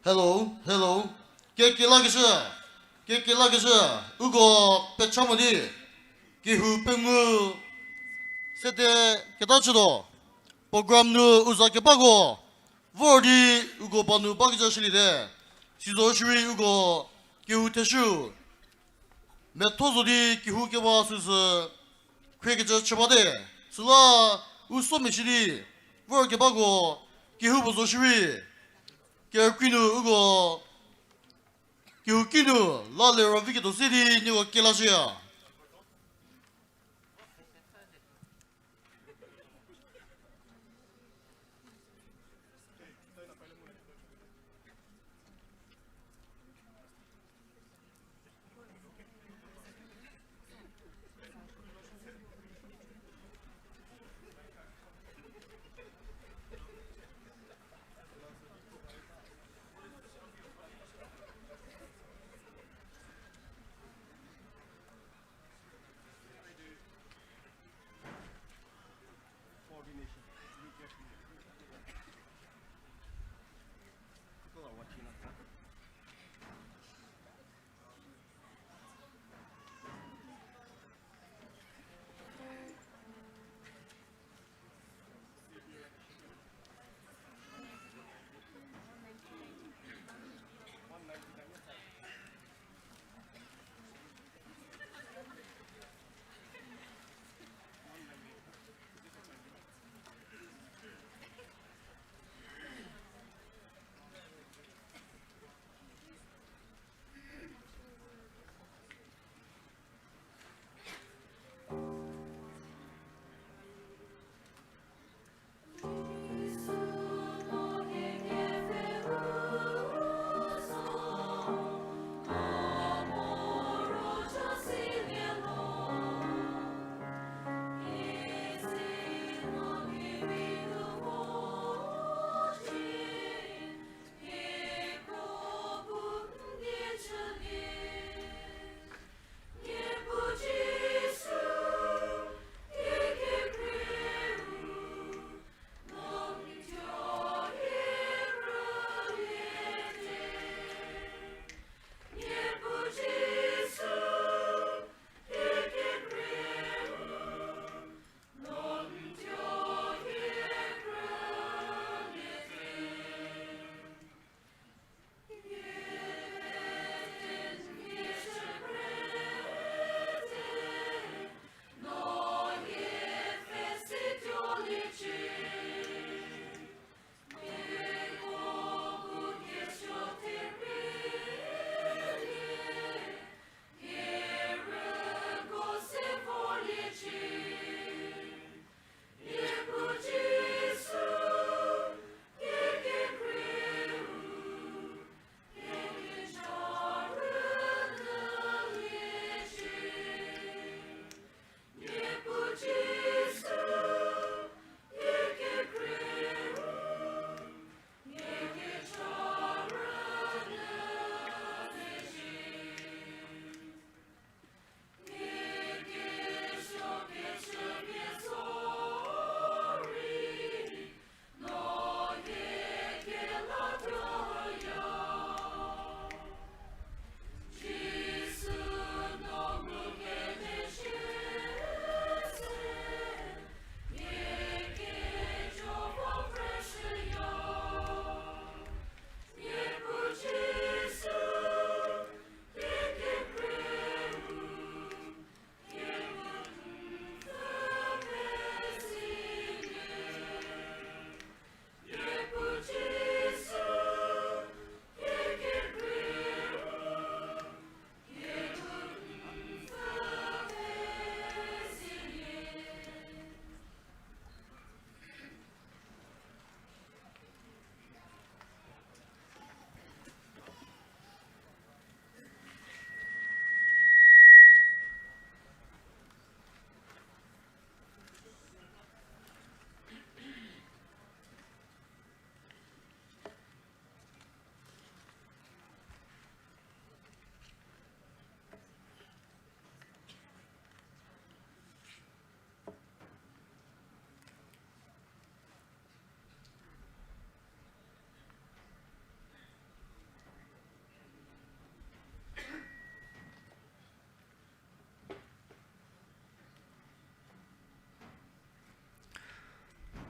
Hello, hello. Ke lagi se. Ugo pechamoni. Kehou Pengouu. Sete ketachido. Program nu uzake bago. Vordi ugo banu bagja shilide. Sizo shui ugo Kehou teshu. Metozodi Kehou keba sus. Kwegeja chibade. Sula uso meshiri. Vorke bago. Kehou bozo shui. Kerkinu ugo. Kehou kinu. Lale raviketo city nigo kelashia.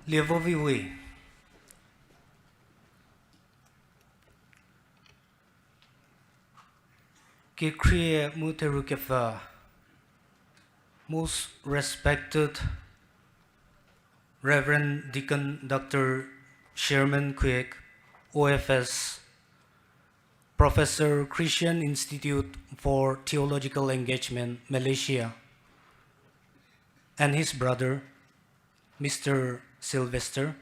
Levoviwe. Ki kriye muterukefa. Most respected Reverend Deacon Dr. Sherman Quick, OFS, Professor Christian Institute for Theological Engagement, Malaysia, and his brother, Mr. Sylvester.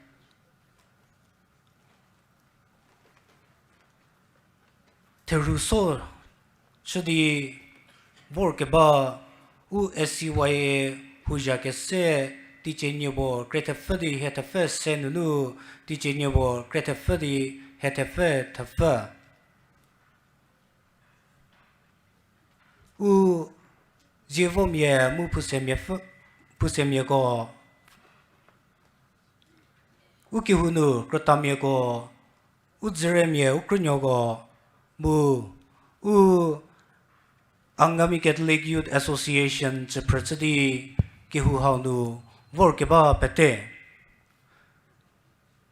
Teruso shudi work ba u ACYA huja ke se teaching yobo creative fadi hetafe senunu teaching yobo creative fadi hetafe tafa u jevom mu pusemye ko u kihunu krotamye ko u zeremye u krunyo ko mu u Angami Catholic Youth Association che prachadi Kehou haunu work ba pete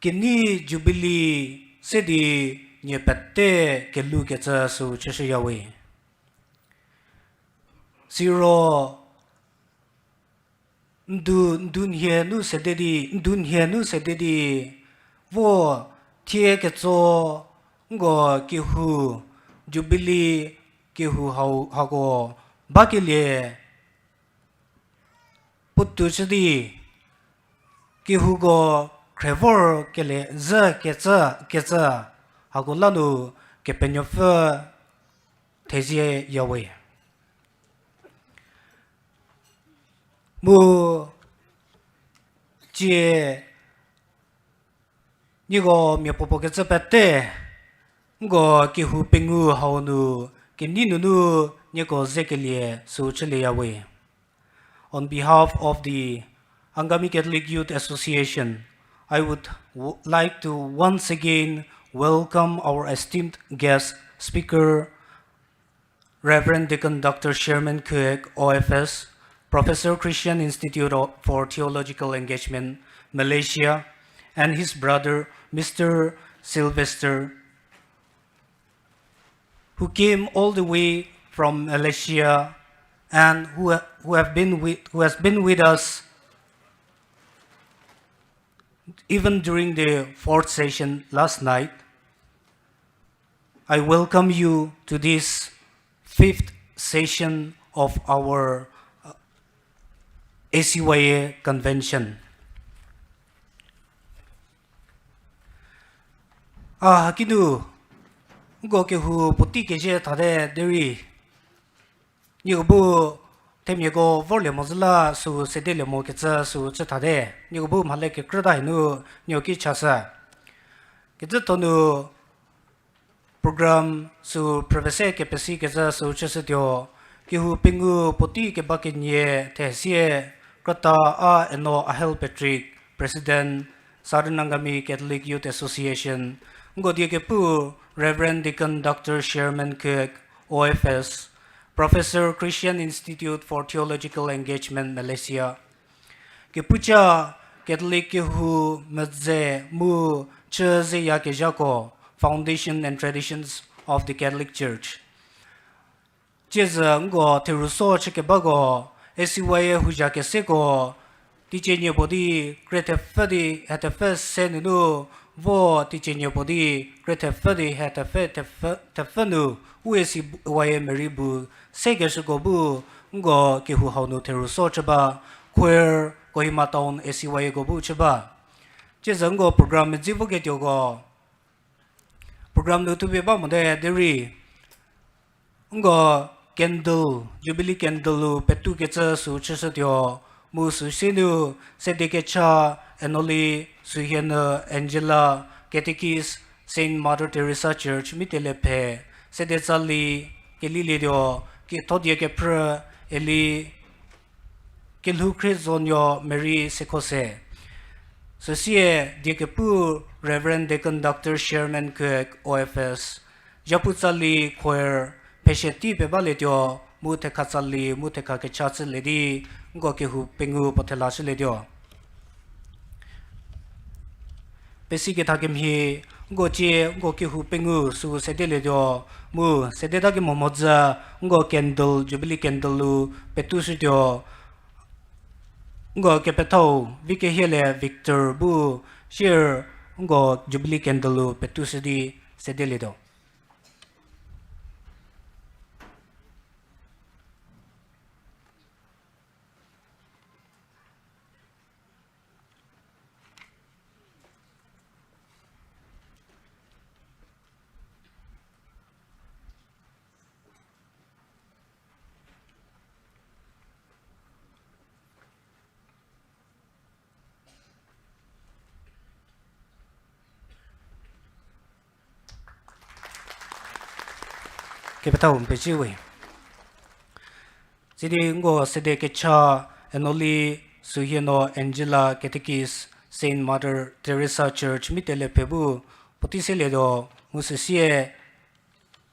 kini Jubilee sedi nye pete kelu ketsa su cheshayawe zero dunhe nu sededi wo tie ketso ngo Kehou Jubilee Kehou hago bakile puttu chdi Kehou go crevor kele za ketsa hago lanu kepenyofa tezie yawe mu je nigo myepopo ketsa pette ngo Kehou Pengouu haunu Keninunu Nyeko Zekelie Sucheleyawe. On behalf of the Angami Catholic Youth Association, I would like to once again welcome our esteemed guest speaker, Reverend Deacon Dr. Sherman Quick, OFS, Professor Christian Institute for Theological Engagement, Malaysia, and his brother, Mr. Sylvester, who came all the way from Malaysia and who has been with us even during the fourth session last night. I welcome you to this fifth session of our ACYA convention. Kinu go Kehou puti keje thade deri nigobu temyego volume zla su sedele mo ketsa su chthade nigobu male ke krada inu nyoki chasa ketsa tonu program su professor ke pesi ketsa su chasatyo Kehou Pengouu puti ke bakinye thesie krata a eno ahel Patrick president Southern Angami Catholic Youth Association ngodi ke pu Reverend Deacon Dr. Sherman Quick, OFS, Professor Christian Institute for Theological Engagement, Malaysia. Kipucha Catholic Kehou Medze Mu Cheze Yakejako, Foundation and Traditions of the Catholic Church. Jeza ngo teruso chikebago ACYA hujake seko teaching body creative fadi at the first senunu vo teaching body creative fadi at the first tefanu ACYA meribu segesgobu ngo Kehou haunu teruso chaba queer kohima town ACYA gobu chaba jeza ngo program jivu getyogo program no to be ba mode deri ngo candle Jubilee candle petu ketsa su chasatyo mu su sinu sedekecha enoli suhiana Angela Catechist Saint Mother Teresa Church mitelepe sedezali kelilio ki todye ke pra eli kelu Christonyo Mary Sekose sosie diekepu Reverend Deacon Dr. Sherman Quick, OFS Japutsali choir Pesheti pebaletyo mute katsali mute kakechatsi ledi ngo Kehou Pengouu potelachi ledio Papacy ke thagim hi ngo che ngo Kehou Pengouu su sede le do mu sede da ke momoza ngo candle Jubilee candle lu petusi do ngo ke petau vike hele Victor bu share ngo Jubilee candle lu petusi di sede le do ke petau pesi we sidi ngo sede ke cha enoli suhiano Angela Catechist Saint Mother Teresa Church mitele pebu potisele do musie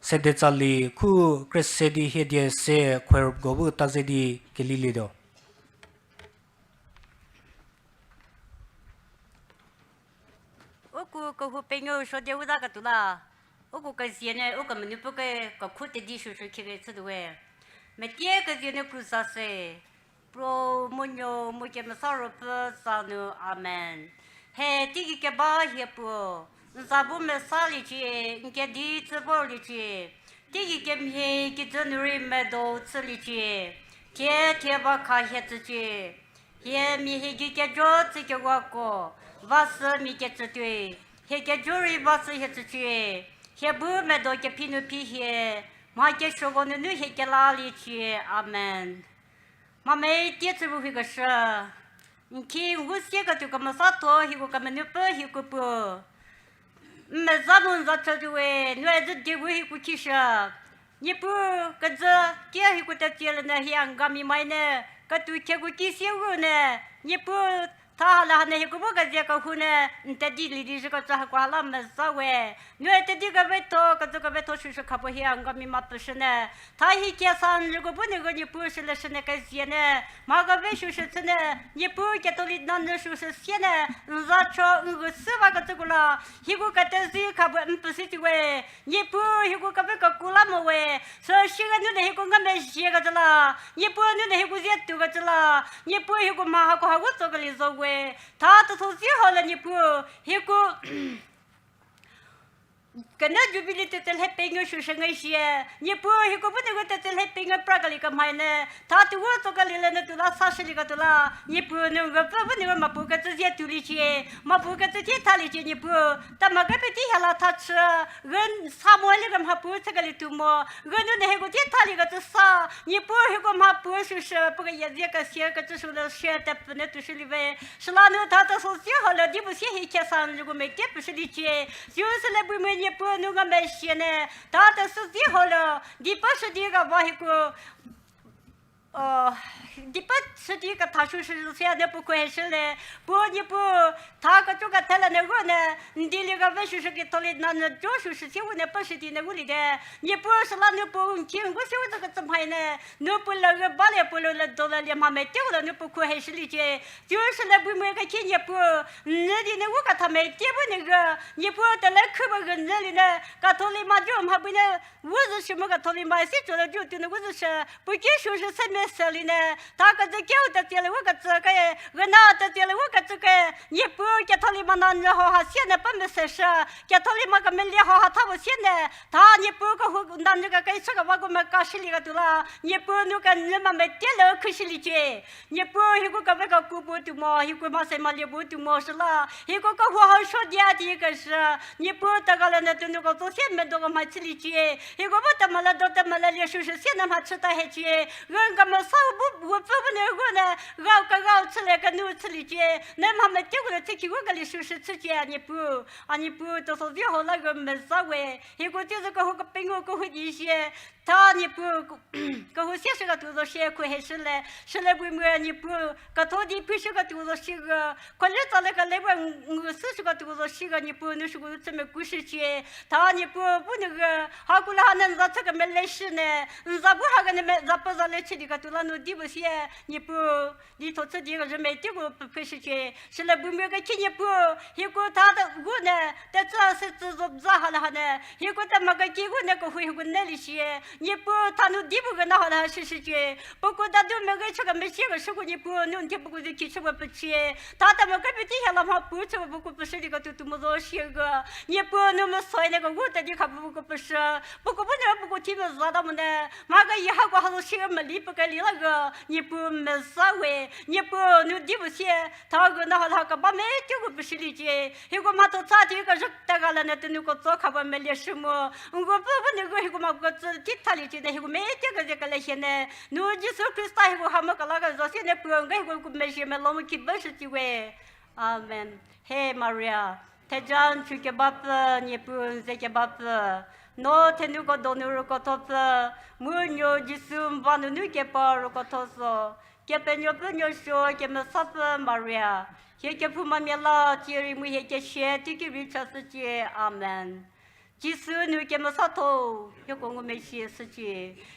sede chali khu kresedi hedie se khwer gobu tazedi kelili do Oku Kehou Pengouu说的我那个多啦，oku个些呢，我个么你不个个苦的地说去个吃的喂，没第个些呢苦啥事，pro 么牛么个么啥肉不啥呢阿门，嘿，第个个巴也不，啥不么啥里去，你个地子包里去，第个个么个真瑞么都吃里去，天天把卡些子去，也咪嘿个着这个我个。瓦斯米个子对，那个酒里瓦斯些子去，那不么多个皮努皮些，马个说过那那个哪里去？阿门。妈没第一次不会个事，你看我写个就个么啥多，那个个么那不那个不，没咱们咱这就喂，你还是第五那个其实，你不个子第二个的接了那Angami买呢，个对这个几些个呢，你不。他啦那个不个这个户呢，在地里这个这个啦么啥喂，你在这个外头个这个外头就是看不见个密码不是呢，他一加上如果不那个你不是了是那个些呢，马个外就是这呢，你不给到里那那就是些呢，咱说个是吧个这个啦，一个个但是看不是的喂，你不一个个个古啦么喂，所以些个你那个个没些个这啦，你不你那个些多个这啦，你不一个马个我这个里做喂。他都从最好了，你不一个。跟那Jubilee在这里变个学生那些，你不一个不能够在这里变个不个里个买呢？他对我这个里了那都拉30里个都拉，你不能够不能够嘛不个直接丢里去，嘛不个直接他里去你不，但嘛个别底下了他吃，人啥么里个嘛不这个里丢么？人那个底他里个这啥？你不一个嘛不就是不个也这个写个只是了写的不能都是里边，是哪能他都说写好了，你不写一天上如果没给不是里去，就是来不没你不。那个没写呢，他的是最好了，你不是这个我一个，你不是这个他说是这样的不关事嘞，不你不，他个这个他了那个呢，你那个为什么给他的那就是写我那不是的那屋里的，你不是那你不听我写我这个怎么呢？你不那个把来不了到了连妈没丢了，你不关事里去，就是那不没个钱也不，你的那我个他没丢不那个，你不得来看不个那里呢，个他里嘛就还不呢，我是什么个他里嘛写着了就对那我是不接受是什么事里呢？他个这叫的这了我个这个，我拿的这了我个这个，你不给他里嘛那然后还现在不没事实，给他里嘛个没了好他不现在，他你不个后那这个该这个我个没搞事里个多了，你不那个你嘛没点了可是里去，你不一个个那个古不丢嘛，一个嘛什么里不丢嘛是啦，一个个我好说的一个是，你不这个了那就那个做现没那个嘛吃里去，一个不怎么了都怎么了，连说是现在嘛吃到下去，人个嘛少不那个呢，熬吃来个牛吃里去，那嘛没丢了这几个个里说是吃去，你不都说最后那个没啥喂，一个就是个个朋友个会一些。他你不，个我写是个多少写可还是嘞，是嘞不么你不，个头的不是个多少写个，可是咱那个那边我是个多少写个你不那是个怎么故事去，他你不那个，好过了还能咱这个没来事呢，咱不还个那没咱不咱来吃的个 tu la nu di bu xie ni pu ni to ce di ge me di gu bu pe shi che shi le bu me ge chi ni pu hi gu ta de gu ne de za se zubza ha la ne hi gu de ma ge ji gu ne gu hu gu ne li xie ni pu ta nu di bu ge na ha la shi shi che bu gu da du me ge chi ge me xie ge shi gu ni pu nu ti bu gu de ki chi gu bu chi ta de ma ge bi ti ha la ma pu chi bu gu bu shi ge tu tu mo zo xie ge ni pu nu me soi ne ge gu de di ka bu gu bu shi不过不能不过提了知道么呢？马个以后过后是没理不该理那个，你不没所谓，你不努力不些，他个那他个把没这个不是理解，如果嘛都咋这个是大概了呢？等那个做看不没理什么，我不那个如果嘛个这地他理解的，如果没这个来些呢，努就是克里斯塔如果还没个那个说现在不用个如果没些没老么基本是几位，阿门。嘿，Maria， 他讲去给爸爸，你不用再给爸爸。No tenu ko donuru ko tosa munyo jisum vanu nu ke paru ko toso ke penyo penyo sho ke mesapa Maria ke puma mela tiri mu he ke she ti ki richa se amen jisu nu ke mesato yo kongo me she se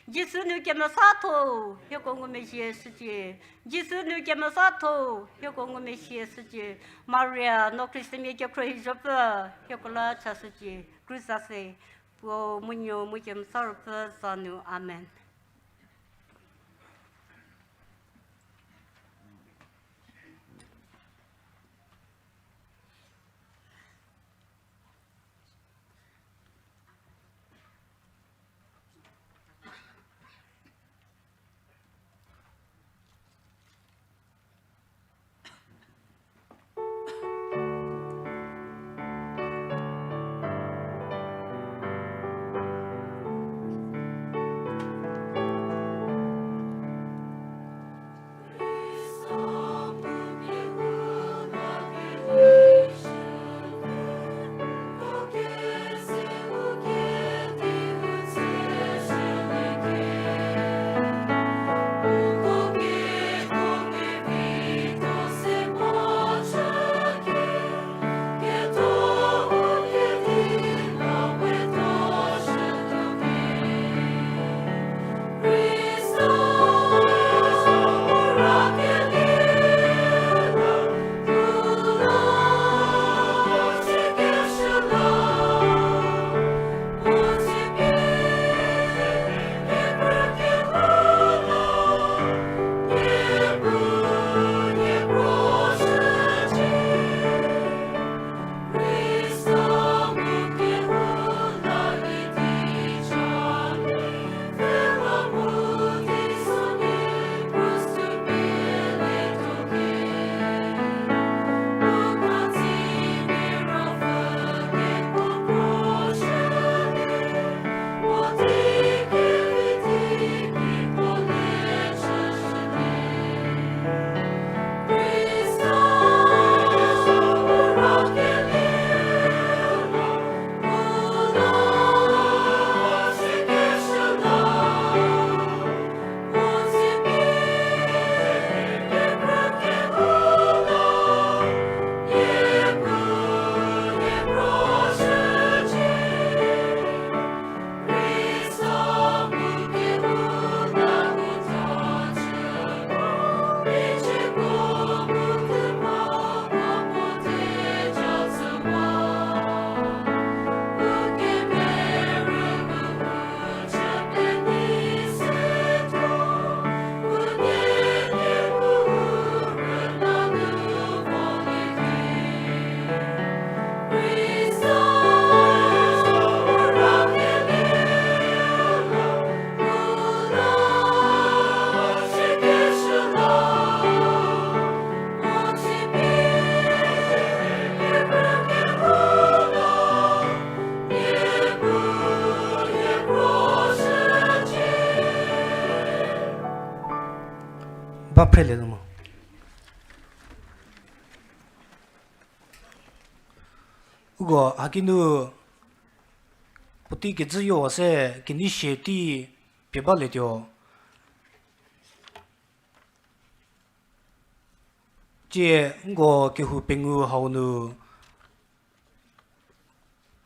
jisu nu ke mesato yo kongo me she se jisu nu ke mesato yo kongo me she se Maria no Christ me ke kro hijopa yo kola cha se cruza se Wo munyo mujem sarpa sanu amen. prele mo ugo akinu puti ke zyo se kini sheti peba le dio je ngo Kehou Pengouu haunu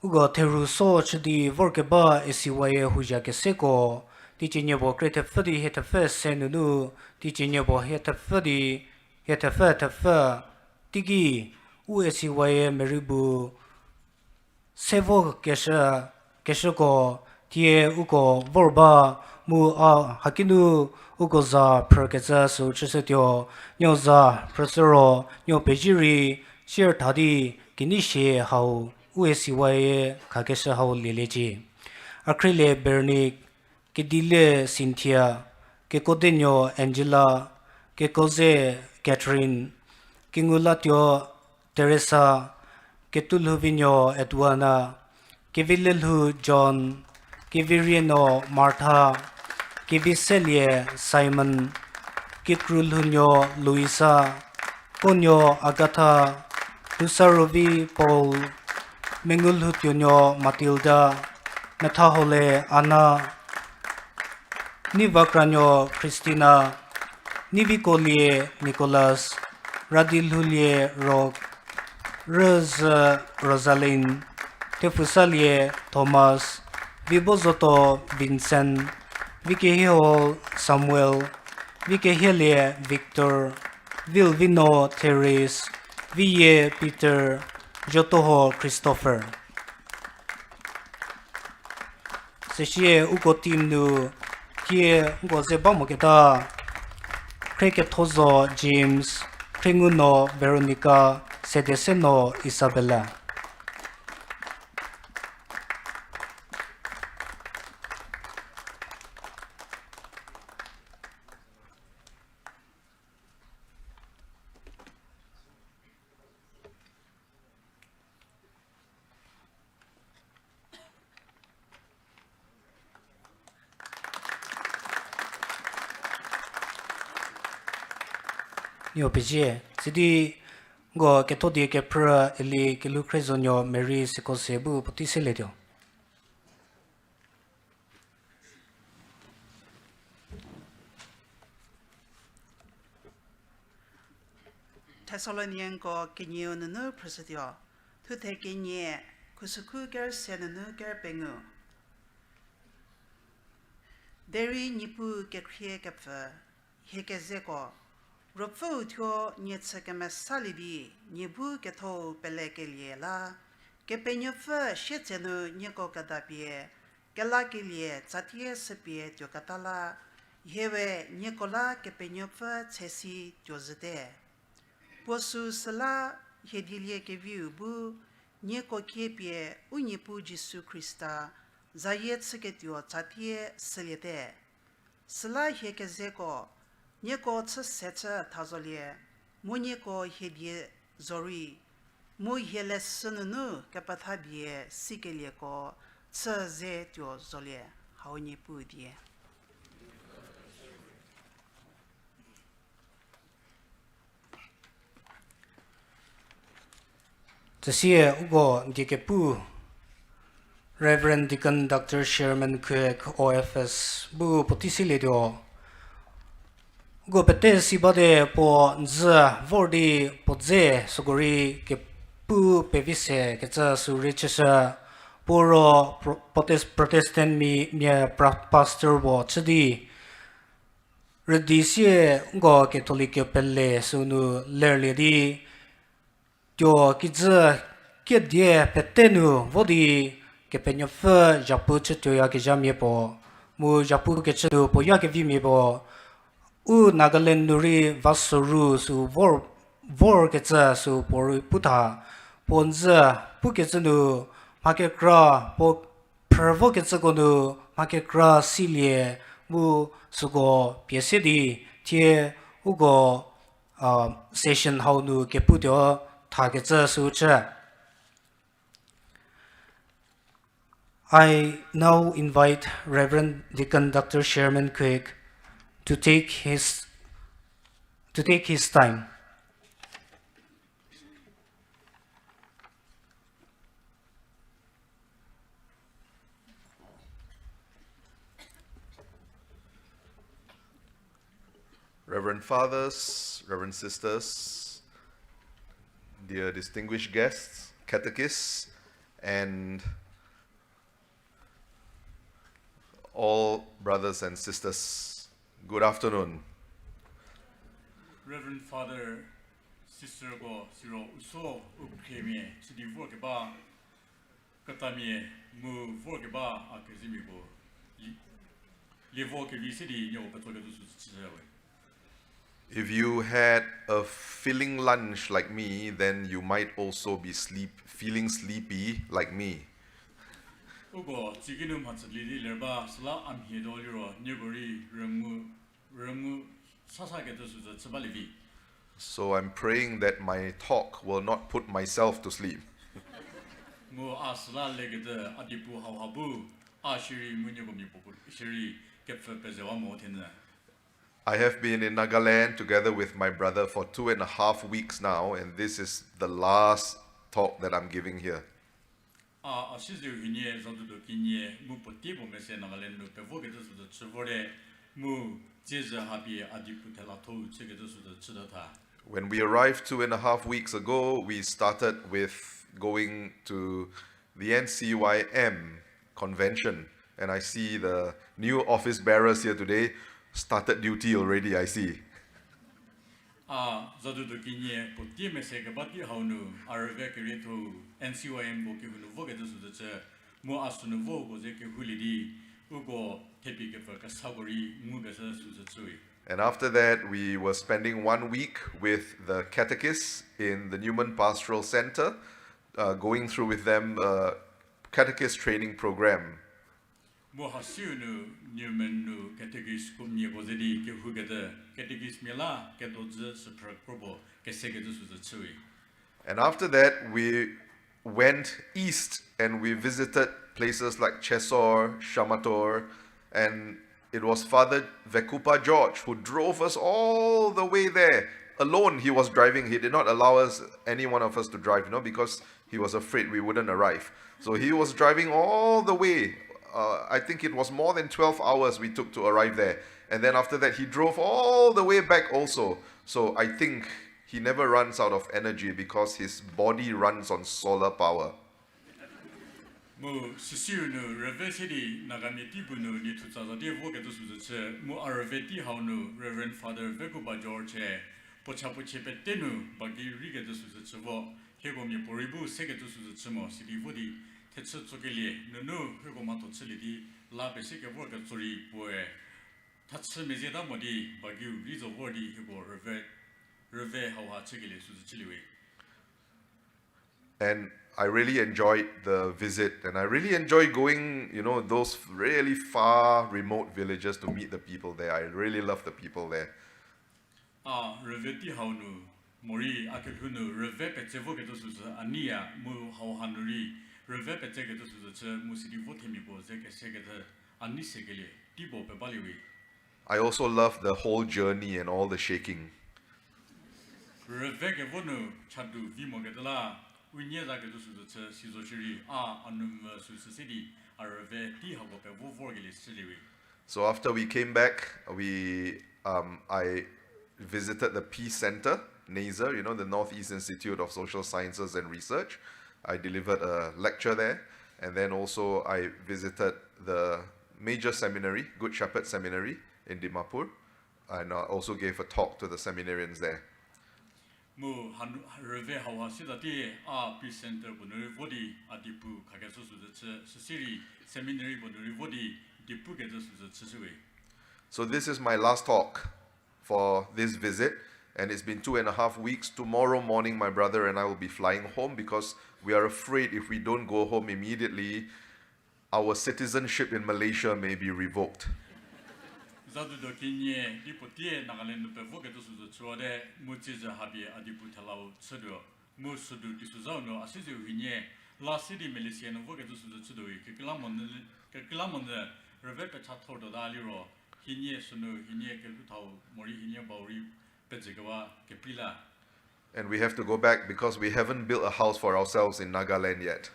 ugo teru so chdi work ba ACYA huja ke seko ti chi nyo bo create for the hit first sen nu ti chi nyo bo hit for the hit for ti gi ACYA meribu sevo kesha ko tie uko vorba mu a hakinu uko za perkeza su chisatyo nyo za prosero nyo pejiri share thadi kinishe hau ACYA kakesha hau leleji akrile bernik kedile cynthia ke kodenyo angela ke koze catherine kingulatyo teresa ketulhuvinyo edwana kevilelu john kevirieno martha keviselie simon kikrulhunyo luisa konyo agatha dusarovi paul mengulhutyonyo matilda nathahole anna nivakranyo christina nivikolie nicholas radilhulie rock Rosalind Tefusalie Thomas Vibozoto Vincent Vikehio Samuel Vikehelie Victor Vilvino Therese Vie Peter Jotoho Christopher Seshie uko team nu kie uko zeba moketa Cricket Tozo James Kringuno Veronica Sedeseno Isabella Yo pije sidi go ketodi ke pra eli ke lucrezonyo Mary Sikosebu potiseledio Thessalonian ko kinyo nu presidio tu te kinye kusuku ger senunu ger Pengouu deri nipu ke krie ke pfa hekeze ko Rofu tio nyetse ke mesalibi nibu ke to pele ke lie la ke penyo fa shetenu nyeko kadabie ke la ke lie tsatie sepie tio katala yewe nyekola ke penyo fa tsesi tio zede posu sala hedilie ke viu bu nyeko kepie unipu Jesu Krista zayetse ke tio tsatie selete sala hekeze ko Nyeko tse setse tazolie, mu nyeko hedie zori, mu hele sununu kapathabie sikelie ko tse ze tio zolie, hao nye pu die. Tsie ugo dike pu Reverend Deacon Dr. Sherman Quick OFS bu potisiledio go pete sibade po nza vordi po ze suguri ke pu pevise ke tsa suri chesa poro protestant mi pastor bo chdi redisie go catholic pelle sunu lerle di jo kiza ke die petenu vodi ke penyo fa japu chto ya ke jamie po mu japu ke chto po ya ke vi mi po Nagaland nuri vasuru su vor ketsa su por puta ponza puketsanu makekra po pervo ketsa gonu makekra silie mu sugo piesedi tie ugo session how nu kepudio targetsa su cha I now invite Reverend Deacon Dr. Sherman Quick to take his time. Reverend fathers, reverend sisters, dear distinguished guests, catechists, and all brothers and sisters, good afternoon. Reverend Father, Sister Go, Siro Uso, Ukemi, Sidi Vorkeba, Katami, Mu Vorkeba, Akazimigo, Livoki City, Yo Patoga Chizawe. If you had a filling lunch like me, then you might also be feeling sleepy like me. Ugo, Chiginum Hatsali, Lerba, Sla, Amhidoliro, Nuguri, Remu, Sasagetus, Sabalivi. So I'm praying that my talk will not put myself to sleep. Mu Asla Legate, Adipu, Habu, Ashiri, Munyogomi, Shiri, Kepfer Pezawa Motina. I have been in Nagaland together with my brother for 2.5 weeks now, and this is the last talk that I'm giving here. When we arrived 2.5 weeks ago, we started with going to the ACYA convention, and I see the new office bearers here today started duty already, I see. And after that, we were spending 1 week with the catechists in the Newman Pastoral Center, going through with them a catechist training program. And after that, we went east and we visited places like Chesor, Shamator, and it was Father Vekupa George who drove us all the way there. Alone, he was driving. He did not allow us, any one of us, to drive, because he was afraid we wouldn't arrive. So he was driving all the way. I think it was more than 12 hours we took to arrive there. And then after that, he drove all the way back also. So I think he never runs out of energy because his body runs on solar power. Reverend Father Vekuba George, Pochapuche Petenu, Bagi Riga de Suzetsuvo, Hegomi Poribu, Segatus Suzetsumo, City Woody. No, Hugomato Chili, La Besica work at Suri, Boy, Tatsu Mezida Modi, Bagu, Rizo Wordy, Hugo, Reve, how hard Chili to the Chili. And I really enjoyed the visit, and I really enjoyed going, those really far, remote villages to meet the people there. I really love the people there. Reveti Haunu, Mori, Akelhunu, Reve Petsevogatus, Ania, Mu Hauhanuri. I also love the whole journey and all the shaking. So after we came back, I visited the Peace Center, NASER, the Northeast Institute of Social Sciences and Research. I delivered a lecture there, and then also I visited the major seminary, Good Shepherd Seminary in Dimapur, and I also gave a talk to the seminarians there. So this is my last talk for this visit, and it's been 2.5 weeks. Tomorrow morning, my brother and I will be flying home because we are afraid if we don't go home immediately, our citizenship in Malaysia may be revoked. And we have to go back because we haven't built a house for ourselves in Nagaland yet.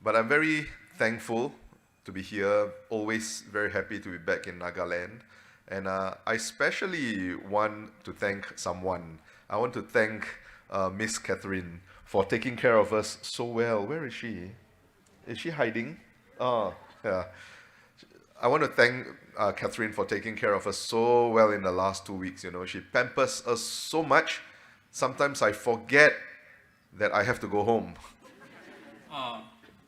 But I'm very thankful to be here, always very happy to be back in Nagaland. And I especially want to thank someone. I want to thank Miss Catherine for taking care of us so well. Where is she? Is she hiding? Oh, yeah. I want to thank Catherine for taking care of us so well in the last 2 weeks. You know, she pampers us so much. Sometimes I forget that I have to go home.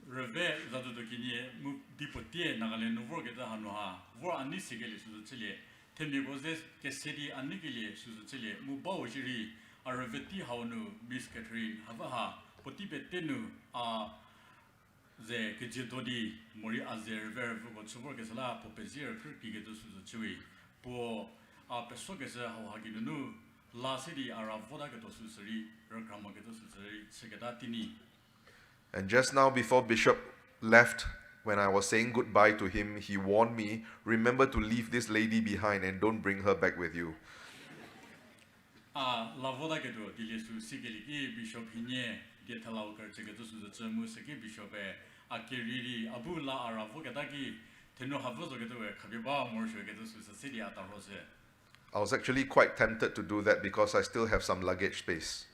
Reve zato dokini mu dipotie Nagaland no ke da hanoha vor ani sigeli su chile temi gozes ke sedi ani gili su chile mu bawo jiri a reveti hawnu Miss Catherine havaha potipe tenu ze ke jidodi mori azer ver go chubor ke sala Papacy pri ke su chui po peso ke sa hawagi nu la sedi ara voda ke to su seri rakama ke to su seri segada tini. And just now, before Bishop left, when I was saying goodbye to him, he warned me, remember to leave this lady behind and don't bring her back with you. La voda ke do dile su sigeli ki bishop hinye de thalau kar che ke su chemu se ki bishop a keriri abu la ara vo ke da ki teno havo zo ke do khabiba mor shwe ke su sidi ata rose. I was actually quite tempted to do that because I still have some luggage space.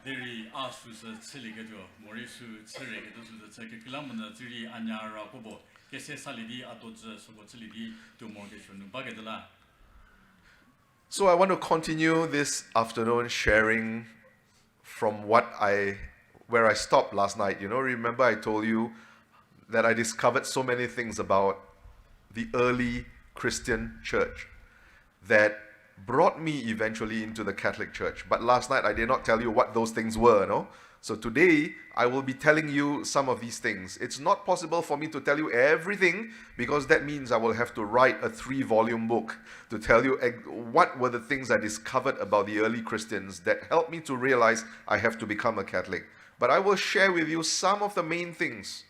Deri asu se chili ke do mori su chire ke do su che ke kilam na chiri anya ra ko bo ke se salidi ato je so ko chili di to mo ke shunu ba ke dala. So I want to continue this afternoon sharing from where I stopped last night. You know, remember I told you that I discovered so many things about the early Christian church that brought me eventually into the Catholic Church. But last night I did not tell you what those things were, no? So today I will be telling you some of these things. It's not possible for me to tell you everything because that means I will have to write a 3-volume book to tell you what were the things I discovered about the early Christians that helped me to realize I have to become a Catholic. But I will share with you some of the main things.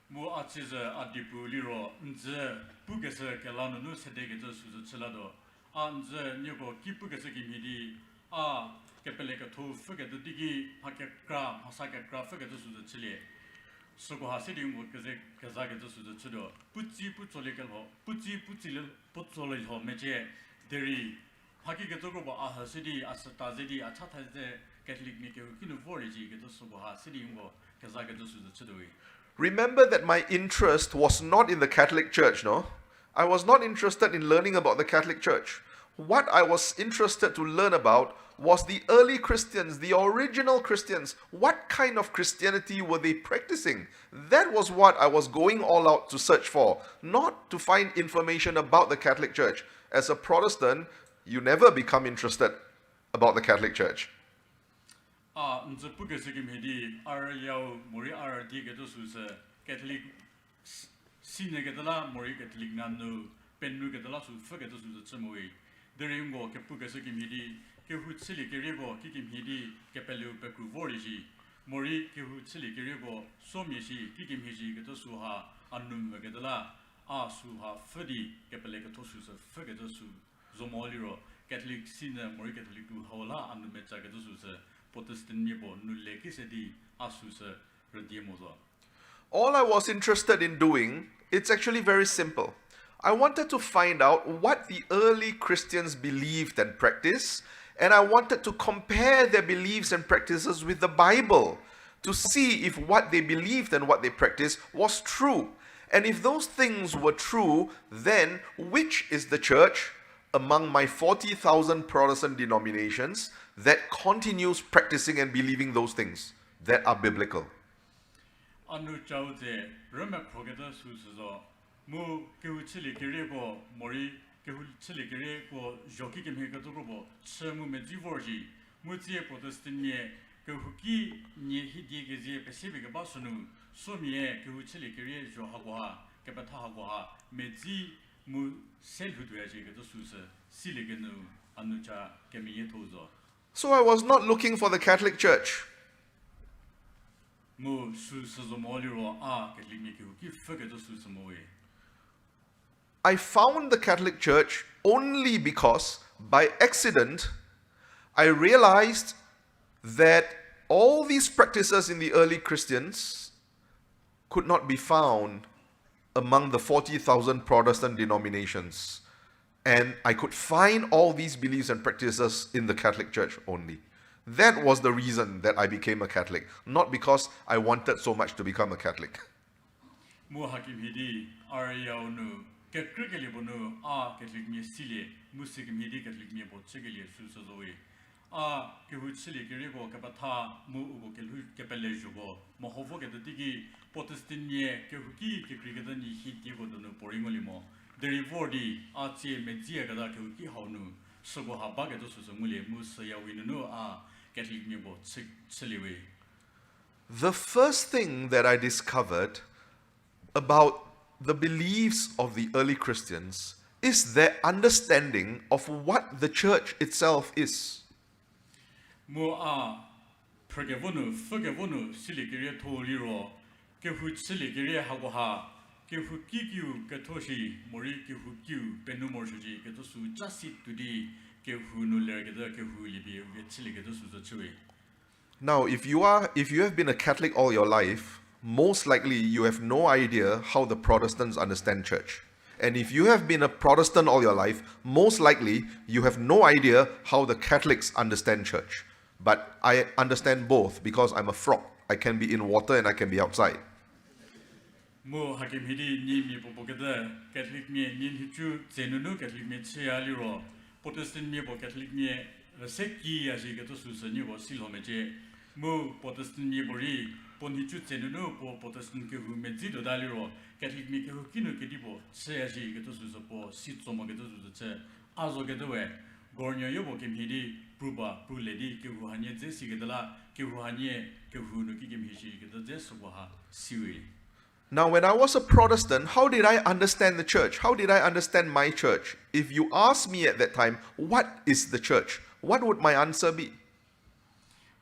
Mu achize adipu liro nze bugese ke lanu nu sedege zo su chilado anze nyoko kipu ke segi midi ke pele ke thu fuge de digi hake kra hasa ke kra fuge zo su chile sugo hasidi ngo ke za ke zo su chido puchi puchole ke ho puchi puchile puchole ho meje deri haki ke zo go hasidi asata zedi achata ze Catholic mi ke kinu voriji ke zo sugo hasidi ngo ke za ke zo su chido. Remember that my interest was not in the Catholic Church, no? I was not interested in learning about the Catholic Church. What I was interested to learn about was the early Christians, the original Christians. What kind of Christianity were they practicing? That was what I was going all out to search for, not to find information about the Catholic Church. As a Protestant, you never become interested about the Catholic Church. Nze puke segi medi yao mori di ke to su se Catholic sine ke dala mori Catholic nanu pennu ke dala su fe ke to su chemoi dere ngo ke puke segi medi ke hu chili ke rebo ki medi ke pelu pe ku voriji mori ke hu chili ke rebo so mi shi ki medi ke to su ha annum ke dala su ha fedi ke pele ke to su se fe ke to su zomoliro Catholic sine mori Catholic du hola annum me cha ke to su se all I was interested in doing, it's actually very simple. I wanted to find out what the early Christians believed and practiced, and I wanted to compare their beliefs and practices with the Bible to see if what they believed and what they practiced was true. And if those things were true, then which is the church among my 40,000 Protestant denominations that continues practicing and believing those things that are biblical? Anu chauze roma khogeda susuzo mu keuchili kirebo mori keuchili kirebo joki kemheka togobo chemu mejivorji mutie protestantnie kehuki ni hidigeze pesibega basunu somie keuchili kire jo hagwa kepatha hagwa meji mu selhuduaje ke susu siligenu anucha kemiye tozo. So I was not looking for the Catholic Church. I found the Catholic Church only because, by accident, I realized that all these practices in the early Christians could not be found among the 40,000 Protestant denominations. And I could find all these beliefs and practices in the Catholic Church only. That was the reason that I became a Catholic, not because I wanted so much to become a Catholic. Mu hakim hidi ariya onu kekrikeli bunu a Catholic mi sile musikim hidi Catholic mi bo chegeli susozoe a kehu chile kerego kapatha mu ugo kelhu kepele jugo mohovo ke digi Protestant mi kehu ki kekrikeda ni hiti go dono poringolimo the rewardi a che mejia kada kehu ki haunu sogo haba ke to susongule mu saya winunu a Catholic mi bo chelewe. The first thing that I discovered about the beliefs of the early Christians is their understanding of what the church itself is. Mo a forgivonu silikiri toliro kehu silikiri hagoha kehu kikiu ketoshi mori kehu kiu penumorji ketosu jasit tudi kehu no lergeda kehu libi silikeda suzachewe. Now, if you have been a Catholic all your life, most likely you have no idea how the Protestants understand church. And if you have been a Protestant all your life, most likely you have no idea how the Catholics understand church. But I understand both because I'm a frog. I can be in water and I can be outside. Mo hakim hidi ni mi popokeda Catholic mi ni hichu zenunu Catholic mi chealiro Protestant mi bo Catholic mi seki aji keto susani bo silomeje mo Protestant mi bori Ponhichu zenunu po Protestant ke hu medzi do daliro Catholic mi ke hu kinu ke dibo se aji keto susapo sitsomo keto susache azo kedowe gornyo yobo ke mhidi pruba pruledi ke hu hanye je sigedala ke hu hanye ke hu no ki ke mhishi keto je soboha siwe. Now, when I was a Protestant, how did I understand the church? How did I understand my church? If you ask me at that time, what is the church? What would my answer be?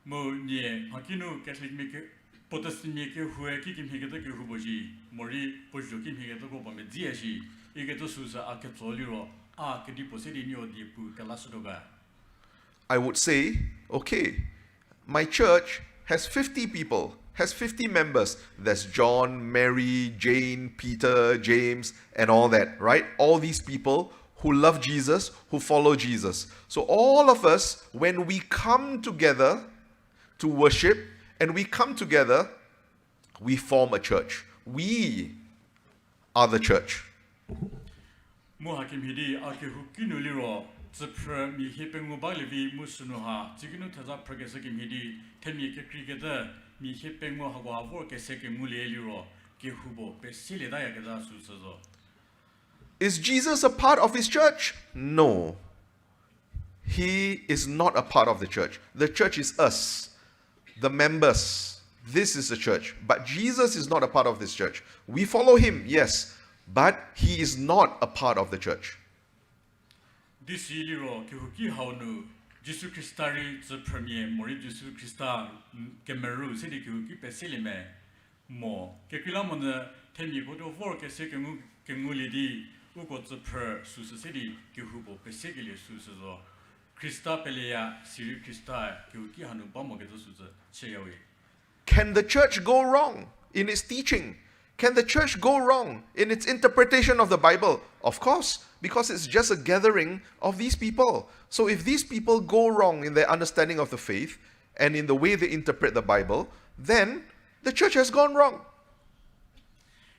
Mo nie hakinu Catholic mi ke Protestant mi ke hu ki ke mhigeda ke hu boji mori pojo ki mhigeda ko ba me diashi igeto susa a ke tsoliro a ke di posedi ni odi pu kalasodoga. I would say, okay, my church has 50 people, has 50 members. There's John, Mary, Jane, Peter, James, and all that, right? All these people who love Jesus, who follow Jesus. So all of us, when we come together to worship and we come together, we form a church. We are the church. Mo hakim hidi a ke hu kinu liro zepre mi he Pengouu ba levi musunu ha jiginu thaza progress ke hidi temi ke krigeda mi he Pengouu ha wa vor ke se ke mule liro ke hubo pe sile da ya ke da susazo. Is Jesus a part of his church? No. He is not a part of the church. The church is us, the members. This is the church. But Jesus is not a part of this church. We follow him, yes, but he is not a part of the church. This liro ke hu ki haunu Jesus Christari the premier mori Jesus Christa kemeru se di ke hu ki pe sile me mo ke kila mo ne temi ko do vor ke se ke nguli di uko the per su se di ke hu bo pe se ke le su se zo Christa pelea siri Christa ke hu ki hanu ba mo ke su se cheyawe. Can the church go wrong in its teaching? Can the church go wrong in its interpretation of the Bible? Of course, because it's just a gathering of these people. So if these people go wrong in their understanding of the faith and in the way they interpret the Bible, then the church has gone wrong.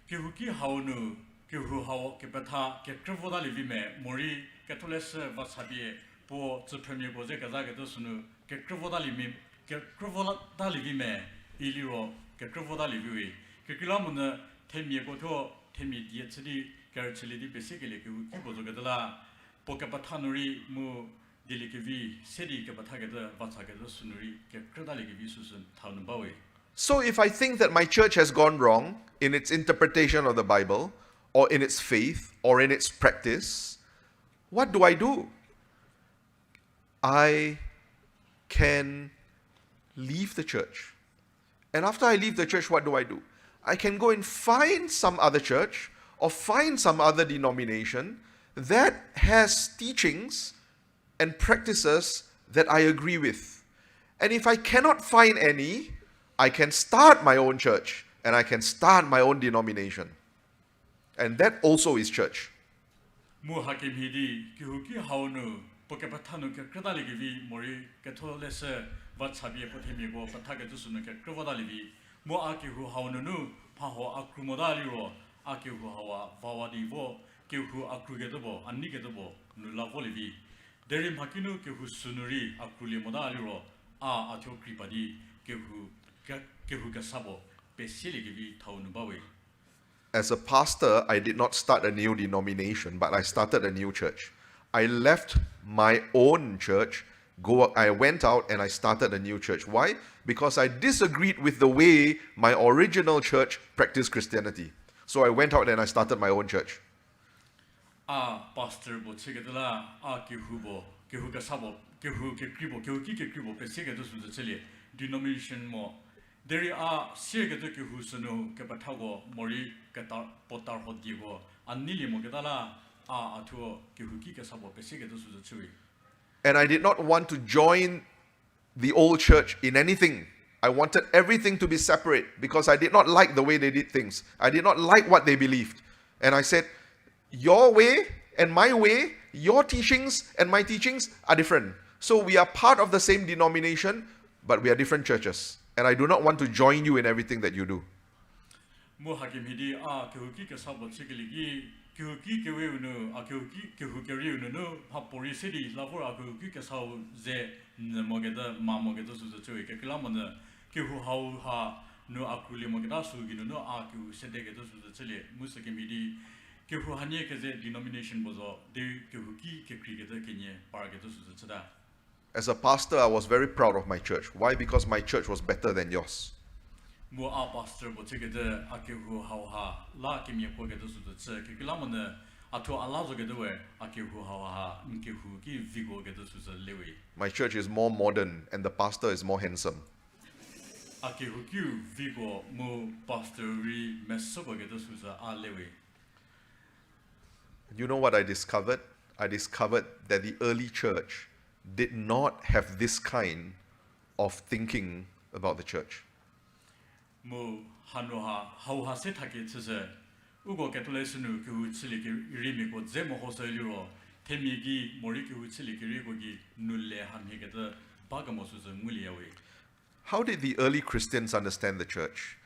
Ke hu ki haunu ke hu hao ke patha ke krvoda levi me mori katoles vasabi po the premier ko je kaza ke to sunu ke krvoda levi me iliro ke krvoda levi ke kilamuna temi ko to temi die chidi gar chili di basically ke ki bozo ke dala po ke pathanuri mu dili ke vi sedi ke patha ke da vatsa ke da sunuri ke krda le ke vi susun thaun bawe. So if I think that my church has gone wrong in its interpretation of the Bible, or in its faith, or in its practice, what do? I can leave the church. And after I leave the church, what do? I can go and find some other church or find some other denomination that has teachings and practices that I agree with. And if I cannot find any, I can start my own church and I can start my own denomination. And that also is church. mu hakim hidi kihuki haunu pokepatanu ke kradaligivi mori ketolese vatsabi potemigo patake tusunu ke krovadalivi mu akihu haunu paho akrumodaliro akihu hawa vawadivo kihu akrugedabo annigedabo nulavolivi derim hakinu kihu sunuri akruli modaliro a atyo kripadi kihu kasabo pesiligivi taunubawe. As a pastor, I did not start a new denomination, but I started a new church. I left my own church, I went out and I started a new church. Why? Because I disagreed with the way my original church practiced Christianity. So I went out and I started my own church. Pastor bo chegedala kihu kasabo kihu ke kribo pesige to chele denomination mo. There are Sirgatu Husunu, Kapatago, Mori, Katar, Potar Hodigo, and Nili Mogadala, Atuo, Kihuki Sabo, Pesigatus the Chui. And I did not want to join the old church in anything. I wanted everything to be separate because I did not like the way they did things. I did not like what they believed. And I said, your way and my way, your teachings and my teachings are different. So we are part of the same denomination, but we are different churches. And I do not want to join you in everything that you do. As a pastor, I was very proud of my church. Why? Because my church was better than yours. My church is more modern and the pastor is more handsome. You know what I discovered? I discovered that the early church did not have this kind of thinking about the church. How did the early Christians understand the church?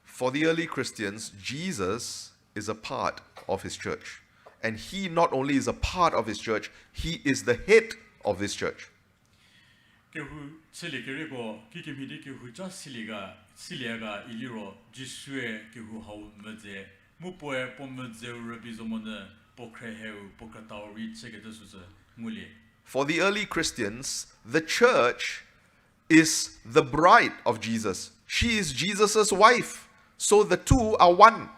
For the early Christians, Jesus is a part of his church. And he not only is a part of his church, he is the head of his church. For the early Christians, the church is the bride of Jesus. She is Jesus' wife. So the two are one.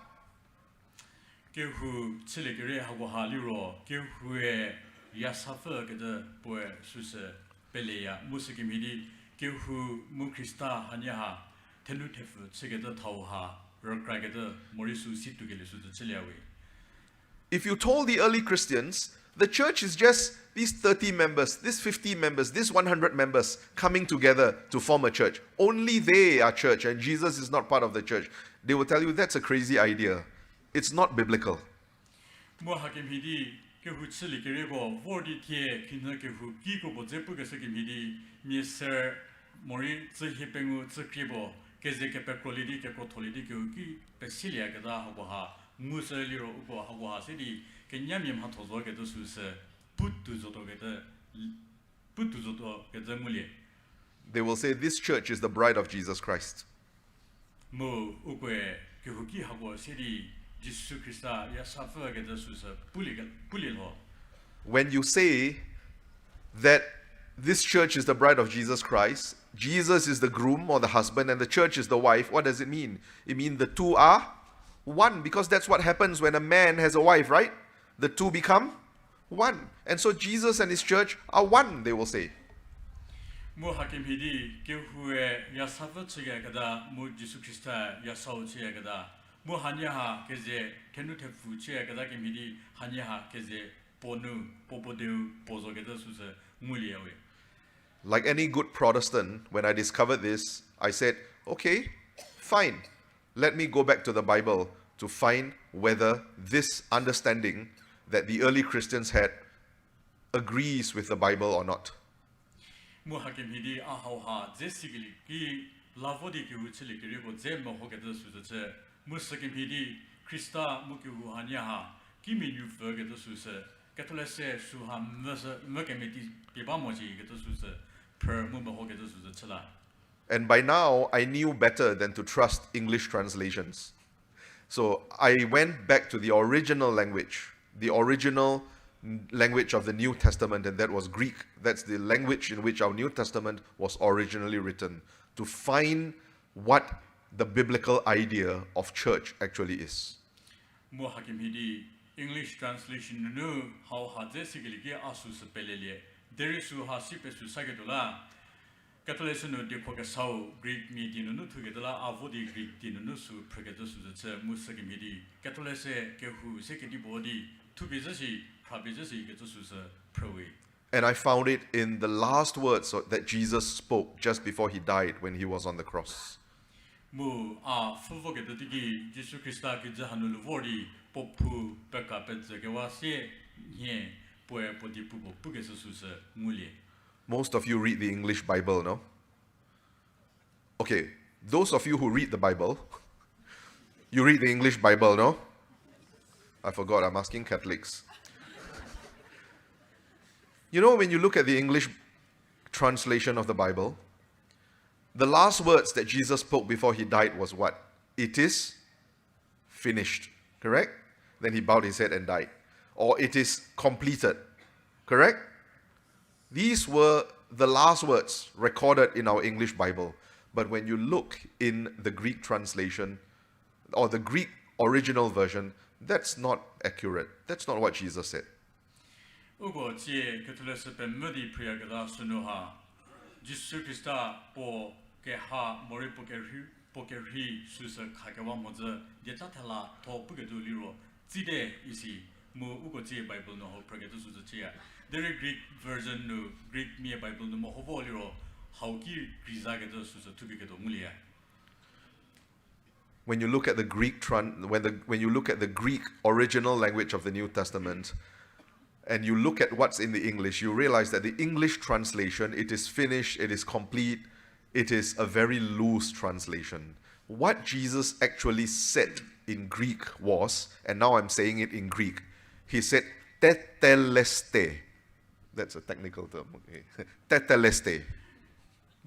If you told the early Christians, the church is just these 30 members, these 50 members, these 100 members coming together to form a church. Only they are church and Jesus is not part of the church. They will tell you that's a crazy idea. It's not biblical. They will say this church is the bride of Jesus Christ. When you say that this church is the bride of Jesus Christ, Jesus is the groom or the husband and the church is the wife, what does it mean? It means the two are one, because that's what happens when a man has a wife, right? The two become one. And so Jesus and his church are one, they will say. Like any good Protestant, when I discovered this, I said, okay, fine. Let me go back to the Bible to find whether this understanding that the early Christians had agrees with the Bible or not. mu hakim hidi a hau ha zesigili ki lavodi ki uchili ki rego ze mo hoge de su ze mu sakim hidi Krista mu ki hu hanya ha ki mi nu verge de su se katolese su ha me ke meti bi ba mo ji ge de su se per mu mo hoge de su ze chla. And by now, I knew better than to trust English translations. So I went back to the original language of the New Testament, and that was Greek. That's the language in which our New Testament was originally written, to find what the biblical idea of church actually is. Mu hakim hidi English translation nu how ha zesigili ki asu se pelele there is su ha sipe su sagedola katolese no de ko sao Greek mi di no tu gedala avodi Greek di no su pregedo su ze mu sakim hidi katolese Kehou se ke di body to be zesi probably ge su se prowe. And I found it in the last words that Jesus spoke just before he died when he was on the cross. Mu a fuvo ge de digi Jesus Christa ki jahanu vori popu peka peze ge wa se ye poe podi pupo puge su se mulie. Most of you read the English Bible, no? Okay, those of you who read the Bible, you read the English Bible, no? I forgot, I'm asking Catholics. You know, when you look at the English translation of the Bible, the last words that Jesus spoke before he died was what? It is finished, correct? Then he bowed his head and died. Or it is completed, correct? These were the last words recorded in our English Bible. But when you look in the Greek translation, or the Greek original version, that's not accurate. That's not what Jesus said. Ugo tie katolese pe mudi priya gada sunuha Jesus Christa po ke ha mori pokerhi susa khakawa moza yetatala to pugedu liro zide isi mu ugo tie Bible no ho pregedu suza chia there Greek version no Greek mi Bible no mo ho liro how ki griza gada susa to bigedo mulia. When you look at the when you look at the Greek original language of the New Testament, and you look at what's in the English, you realize that the English translation, it is finished, it is complete, it is a very loose translation. What Jesus actually said in Greek was, and now I'm saying it in Greek, he said, teteleste. That's a technical term. Okay. Teteleste.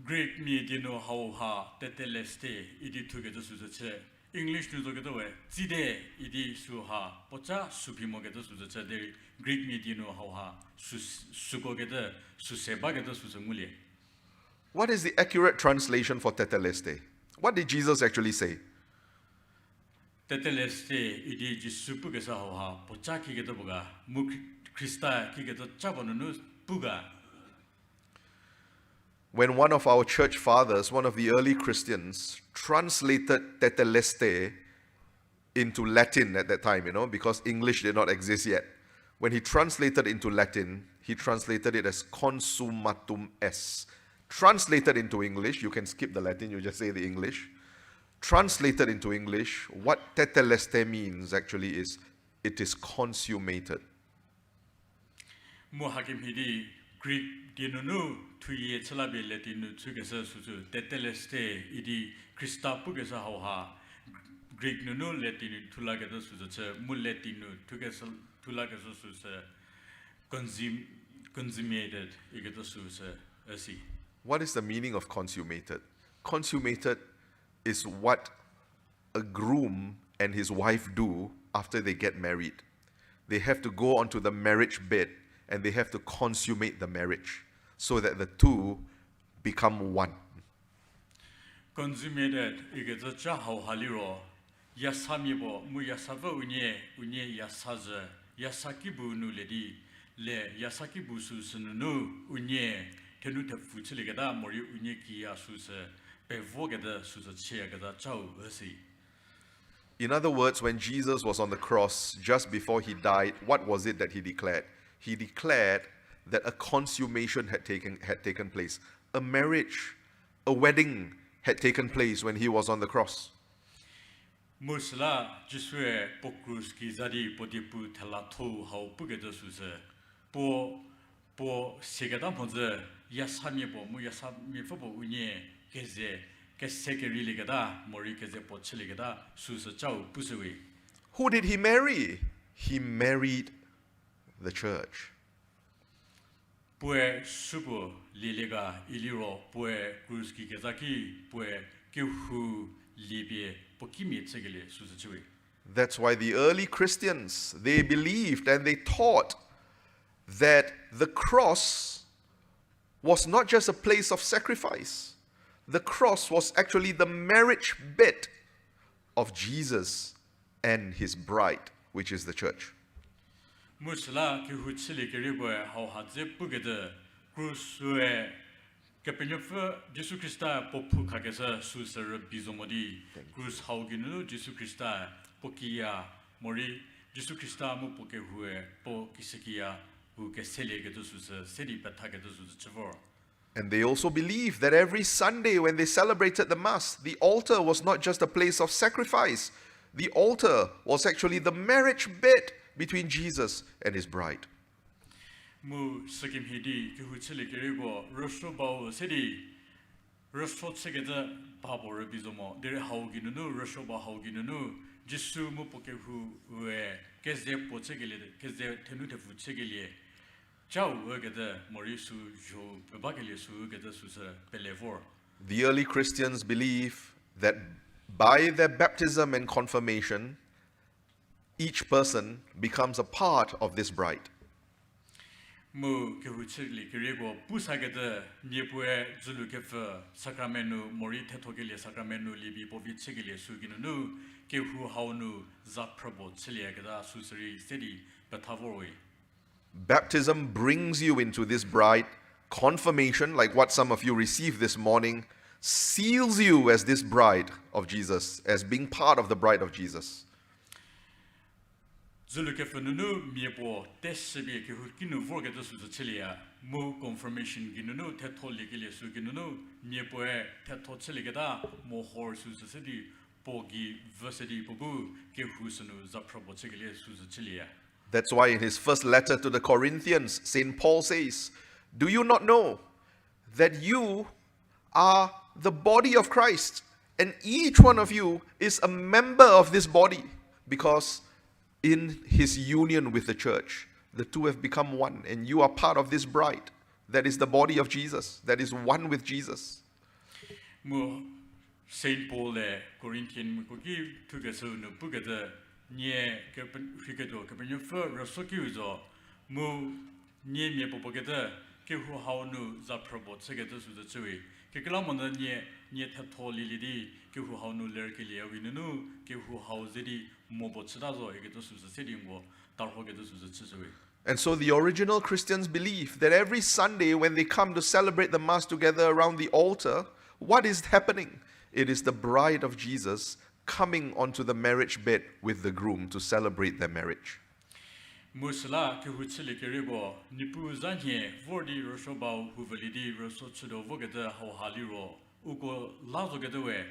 Greek mi dino how ha teteleste idi together suza English nu together we zide idi su ha pocha supimo get suza de Greek mi dino how ha suko get su seba get suza mulie. What is the accurate translation for teteleste? What did Jesus actually say? Teteleste idi jisupu get how ha pocha ki get boga mu Christa ki get chabonu buga. When one of our church fathers, one of the early Christians, translated teteleste into Latin at that time, because English did not exist yet. When he translated into Latin, he translated it as consummatum est. Translated into English, you can skip the Latin, you just say the English. Translated into English, what teteleste means actually is, it is consummated. Mu hakim hidi Greek dinunu tuye chalabe Latinu tugesa suzu teteleste idi Christa pugesa hauha Greek nunu Latinu tulagada suzu mu Latinu tugesa tulagasa suzu consummated igata suzu asi. What is the meaning of consummated? Consummated is what a groom and his wife do after they get married. They have to go onto the marriage bed and they have to consummate the marriage so that the two become one. Consummated igata chahau haliro yasamibo mu yasava unye yasaza yasakibu nu ledi le yasakibu susunu unye tenuta fuchiligada mori unye ki yasusa bevogada susa chegada chau asi. In other words, when Jesus was on the cross, just before he died, what was it that he declared? He declared that a consummation had taken place. A marriage, a wedding had taken place when he was on the cross. Musla Jisue Pokrus Gizadi Podipu Talato how Pugedo Suze Po Segadam Ponze Yasamibo Muyasami Fobo Unye Geze Geseke Riligada Morikeze Pochiligada Susa Chow Pusui. Who did he marry? He married the church. Pue Subo Lilega Iliro Pue Kruski Gezaki Pue Kehou Libye Pokimi Tsegele Susachui. That's why the early Christians, they believed and they taught that the cross was not just a place of sacrifice. The cross was actually the marriage bed of Jesus and his bride, which is the church. Musla Kihuchili Kiriboe, how had they Pugede, Crusue, Capenyofer, Jesu Christa, Popu Kagesa, Susar Bizomodi, Cruz Hauginu, Jesu Christa, Pokia, Mori, Jesu Christa, Mupokehue, Po Kisekia, who Keselegatus, City Patagatus Chevor. And they also believed that every Sunday when they celebrated the Mass, the altar was not just a place of sacrifice. The altar was actually the marriage bed between Jesus and his bride. Mu Sakim Hidi, Kihuchili Kiribo, Rosho Bao City, Rosho Segeda, Pabo Rebizomo, Dere Hauginu, Rosho Ba Hauginu, Jesu Mupokehu, Keze Potsegele, Keze Tenutefu Tsegele, Chow Urgada, Morisu, Jo, Bagalisu, Urgada Susa, Pelevor. The early Christians believe that by their baptism and confirmation, each person becomes a part of this bride. Mu Kihuchili Kiribo, Pusagada, Niepue, Zulukefa, Sacramento, Mori Tetogele, Sacramento, Libi, Bovi Tsegele, Suginu, Kehu Haunu, Zaprabo, Tsiliagada, Susari, City, Batavoi. Baptism brings you into this bride. Confirmation, like what some of you received this morning, seals you as this bride of Jesus, as being part of the bride of Jesus. Zulukefanu, Miebo, Tessibi, Kinu, Vorgatus, Chilia, Mu confirmation Ginunu, Tetoligilia Suginu, Miepoe, Tetochiligada, Mohor Susacity, Pogi, Versity, Pobu, Kehusanu, Zaprabo Chilia, Susachilia. That's why in his first letter to the Corinthians, St. Paul says, "Do you not know that you are the body of Christ, and each one of you is a member of this body, because in his union with the church, the two have become one, and you are part of this bride that is the body of Jesus, that is one with Jesus." Saint Paul, Corinthian, together, Pugada, Nye, Higedo, Capenyofer, Rosokuzo, Mu, Nye Mepopogada, Kehu Haunu, Zaprabo, Segatus with the Chui, Kikalamon, Nye Tato Lili, Kehu Haunu, Lerkilia, Winunu, Kehu Hauzidi, Mobotsadazo, Egetus with the City, Tarhogetus with the Chisui. And so the original Christians believe that every Sunday when they come to celebrate the Mass together around the altar, what is happening? It is the bride of Jesus coming onto the marriage bed with the groom to celebrate their marriage. Musla Kihuchili Kiribo, Nipu Zanye, Vordi Roshobao, Huvalidi, Rosochudo Vogada, Hohaliro, Ugo Lazogadoe,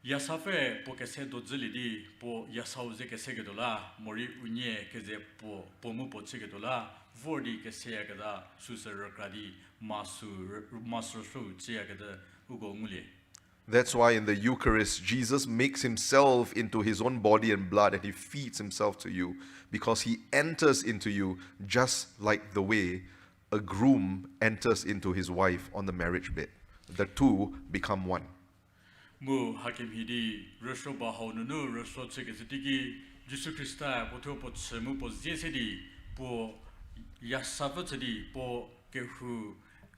Yasafe, Pocasedo Zilidi, Po Yasau Zekesegadola, Mori Unye, Keze Po, Pomupo Chigadola, Vordi Keseagada, Susarakadi, Masu Chiagada, Ugo Muli. That's why in the Eucharist, Jesus makes himself into his own body and blood, and he feeds himself to you, because he enters into you just like the way a groom enters into his wife on the marriage bed. The two become one. Mu Hakim Hidi, Rusho Bahonunu, Rusho Chekasitiki, Jesu Christa, Potopo Chemu Posesidi, Po Yasavatadi, Po Kehu,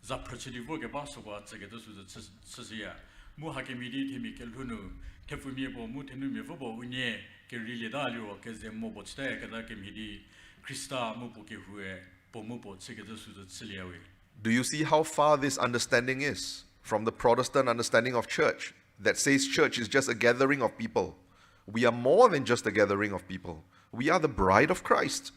Zaprachidi Vogabasoba, Chegatus with the Chisia. Mu Hakimidi, Timikelhunu, Tefumi, Mutenu Mivobo, Unye, Kerili Dalio, Kazemo Boste, Kadakimidi, Christa Mupokehue, Pomupo, Chegatus with the Chiliawi. Do you see how far this understanding is from the Protestant understanding of church that says church is just a gathering of people? We are more than just a gathering of people. We are the bride of Christ.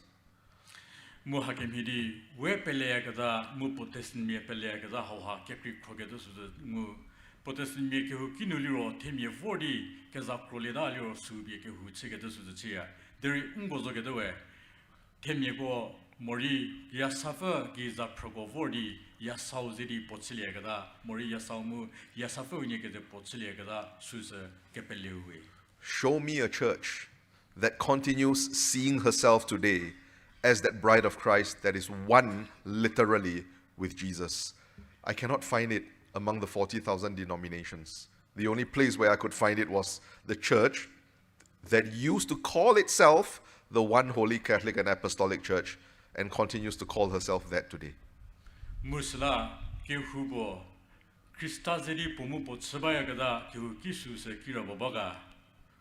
Mu Hakim Hidi, where Peleagada, Mu Potestin me Peleagada, how Kepri Progetus, Mu Protestant me Kehou Kinu Liro, Temie Vordi, Kazak Roleda Liro, Subi Kehou Chica de Suzia, Deri Ungozogadoe, Temie Go, Mori, Yasafa, Giza Progo Vordi, Yasau Zidi Potsiliagada, Mori Yasaumu, Yasafu Nika de Potsiliagada, Susa, Capellewe. Show me a church that continues seeing herself today as that bride of Christ that is one literally with Jesus. I cannot find it among the 40,000 denominations. The only place where I could find it was the church that used to call itself the one holy Catholic and Apostolic Church and continues to call herself that today. Musla, Kehubo, Christazeri Pomu Potsabayagada, Kehukisu, Kira Babaga,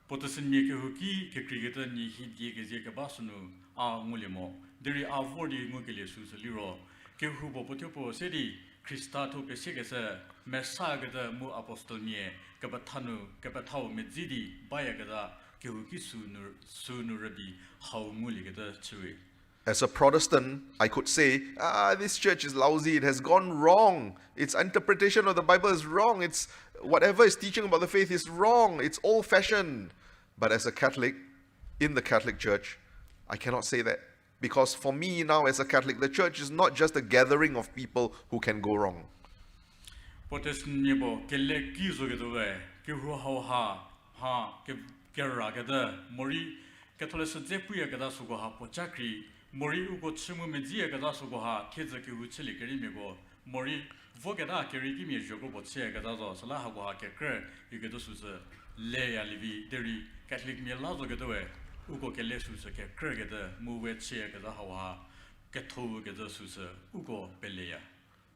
Potasin Kehuki, Kekrigata, Nihidi Gezekabasunu, A Mulimo, Deri Avodi Mugilisus, Liro, Kehubo Potopo City, Christato Pesegasa, Messagada Mu Apostolmie, Kabatanu, Kapatau Medzidi, Bayagada, Kehukisu, Sunurabi, How Muligada Chui. As a Protestant, I could say, this church is lousy, it has gone wrong. Its interpretation of the Bible is wrong. It's whatever is teaching about the faith is wrong. It's old-fashioned. But as a Catholic, in the Catholic Church, I cannot say that. Because for me now as a Catholic, the church is not just a gathering of people who can go wrong. Mori ugo chimu mezia gada sugoha keza ke uchili kerimego mori vogada kerigi mi jogo botse gada zo sala hagoha ke kre yugedo suza le ya livi deri Catholic mi lazo gedoe ugo ke le suza ke kre gada muwe che gada hawa ke to gada suza ugo beleya.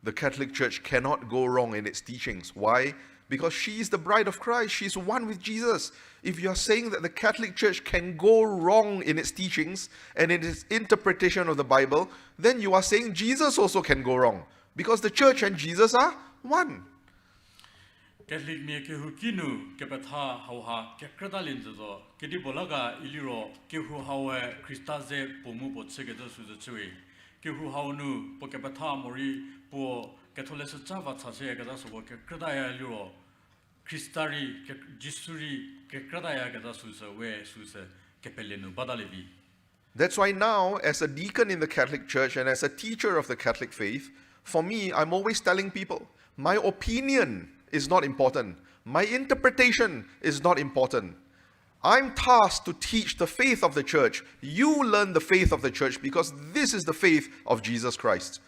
The Catholic Church cannot go wrong in its teachings. Why? Because she is the bride of Christ. She is one with Jesus. If you are saying that the Catholic Church can go wrong in its teachings and in its interpretation of the Bible, then you are saying Jesus also can go wrong. Because the Church and Jesus are one. Catholic me ke hukinu ke patha hauha ke kradalin zo ke di bolaga iliro ke hu hawe Christaze pomu botse ke su chui ke hu haunu po ke patha mori po Catholic Chava Tase Gadaso ke Kradaya Luro Christari ke Jisuri ke Kradaya Gadasusa we Susa Kepelenu Badalevi. That's why now, as a deacon in the Catholic Church and as a teacher of the Catholic faith, for me, I'm always telling people, my opinion is not important. My interpretation is not important. I'm tasked to teach the faith of the church. You learn the faith of the church because this is the faith of Jesus Christ.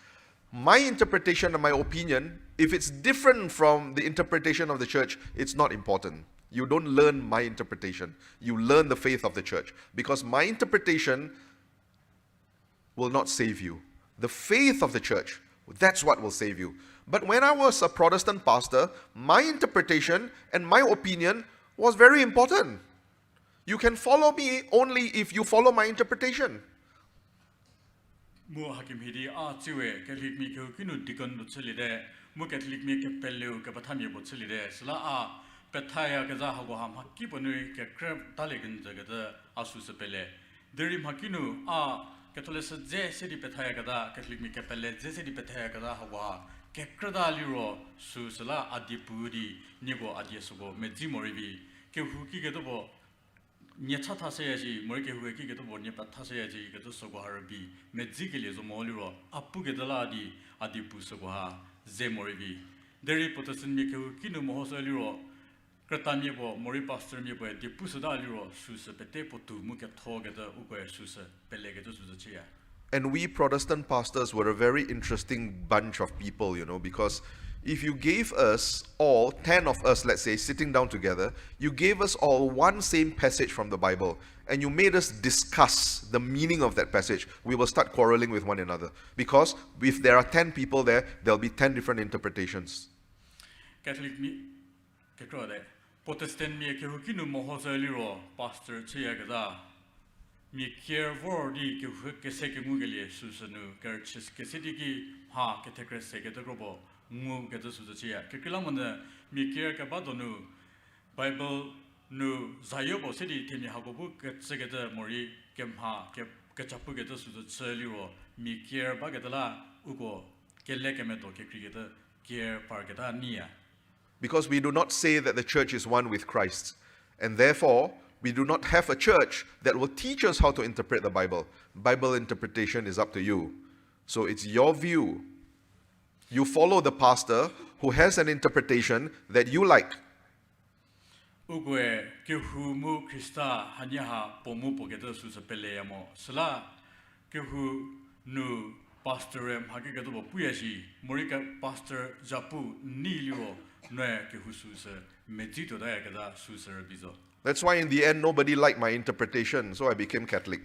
My interpretation and my opinion, if it's different from the interpretation of the church, it's not important. You don't learn my interpretation. You learn the faith of the church. Because my interpretation will not save you. The faith of the church, that's what will save you. But when I was a Protestant pastor, my interpretation and my opinion was very important. You can follow me only if you follow my interpretation. Mu hakim hidi a tiwe Catholic mi ke kinu dikon butselide mu Catholic mi ke pelleu ke pathami butselide sala a petaya ke za hago ham hakki bonu ke krab talegin jagada asu se pele deri makinu a Catholic je sedi petaya kada Catholic mi ke pelle je sedi petaya kada hawa ke krada liro su sala adipudi nigo adiesugo meji moribi ke huki ke dobo Nyata taseyaji, Morike Hueki get aboard Nipa Taseyaji, get a Sogoharabi, Medzigili Zomoliro, Apugetaladi, Adipusogoha, Zemoribi. Deri Protestant Miku, Kinu Mohosaliro, Kratamibo, Mori Pastor Mibo, Dipusadaliro, Susa, Petepotu, Mukatogeta, Ugo Susa, Pelegatus Chia. And we Protestant pastors were a very interesting bunch of people, because if you gave us all, 10 of us, let's say, sitting down together, you gave us all one same passage from the Bible, and you made us discuss the meaning of that passage, we will start quarreling with one another. Because if there are 10 people there, there'll be 10 different interpretations. Catholic me, Protestant me, Kehukinu Mohosaliro, Pastor Chiagada, me care for the Keseki Mugeli, Susanu, Gerchis Kesidiki, Ha, Ketekres, Ketagrobo. Mu get us to chia. Kikilamana, Mikir Kabadonu, Bible nu Zayobo City, Tini Hagobu, get Segata Mori, Kemha, Kachapu get us to the Celiro, Mikir Bagatala, Ugo, Kelekameto, Kikigata, Kier Pargata Nia. because we do not say that the church is one with Christ. And therefore, we do not have a church that will teach us how to interpret the Bible. Bible interpretation is up to you. So it's your view. You follow the pastor who has an interpretation that you like. Ugwe Kehou mu Krista hanyaha pomu pogeda susapeleyamo. Sala Kehou nu pastor hagigato puyashi morika pastor Japu nilio noe Kehou susa medito dayagada susa bizo. That's why in the end, nobody liked my interpretation, so I became Catholic.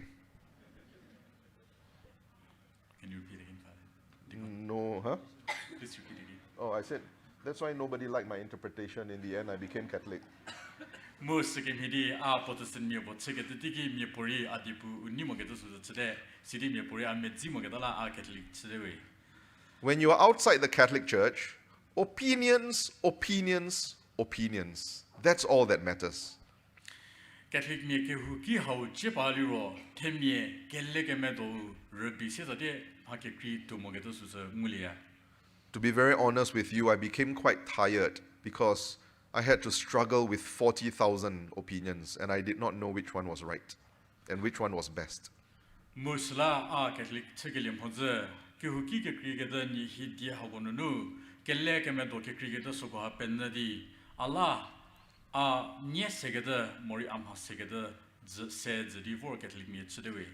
Can you repeat again, Father? No, huh? Please repeat again. Oh, I said, that's why nobody liked my interpretation. In the end, I became Catholic. Most hidi a Protestant mi bot sege tiki mi pori adipu unimo geto suza today sidi mi pori a medzimo gedala a Catholic today. When you are outside the Catholic Church, opinions. That's all that matters. Catholic mi Kehou ki hau chepaliro temie kelege medo rugby sezade hake kri to mogeto suza mulia. To be very honest with you, I became quite tired because I had to struggle with 40,000 opinions and I did not know which one was right and which one was best. Musla a Catholic tegelim hoze Kehou ki ke krigeda ni hidi hagonunu kelege medo ke krigeda soko hapenadi Allah a nye segeda mori amha segeda said the divorce Catholic mi today.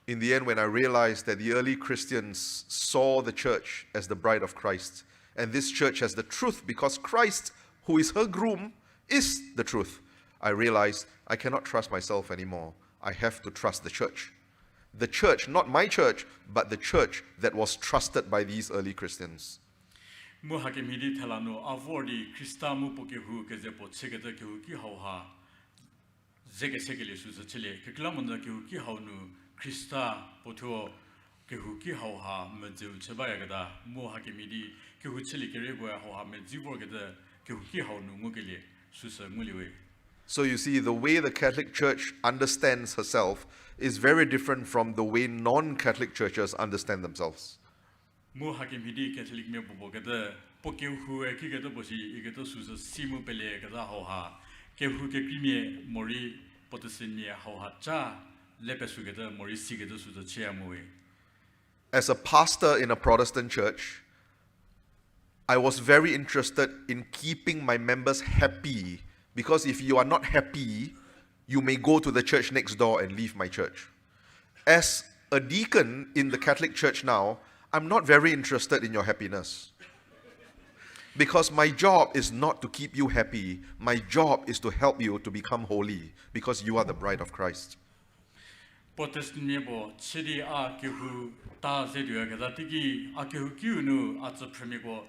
In the end, when I realized that the early Christians saw the church as the bride of Christ, and this church as the truth because Christ, who is her groom, is the truth, I realized I cannot trust myself anymore. I have to trust the church. The church, not my church, but the church that was trusted by these early Christians. Mu hakim hidi thalano avordi Krista mu pokehu ke zepo segeda kehu ki hauha zege segele suza chile ke klamanda kehu ki haunu Krista potho kehu ki hauha medzeu chebaya gada mu hakim hidi kehu chile ke rego hauha medzivor gada kehu ki haunu ngugele susa nguliwe. So you see, the way the Catholic Church understands herself is very different from the way non-Catholic churches understand themselves. Mu hakim hidi Catholic me bobo gada pokehu e ki gada bosi igada susa simu pele gada hauha kehu ke krimi mori Protestant me hauha cha lepesu gada mori sigada susa chiamoe. As a pastor in a Protestant church, I was very interested in keeping my members happy because if you are not happy, you may go to the church next door and leave my church. As a deacon in the Catholic Church now, I'm not very interested in your happiness. Because my job is not to keep you happy. My job is to help you to become holy because you are the bride of Christ. Protestant mebo chidi a kehu ta zedu gada tigi a kehu kiunu a premigo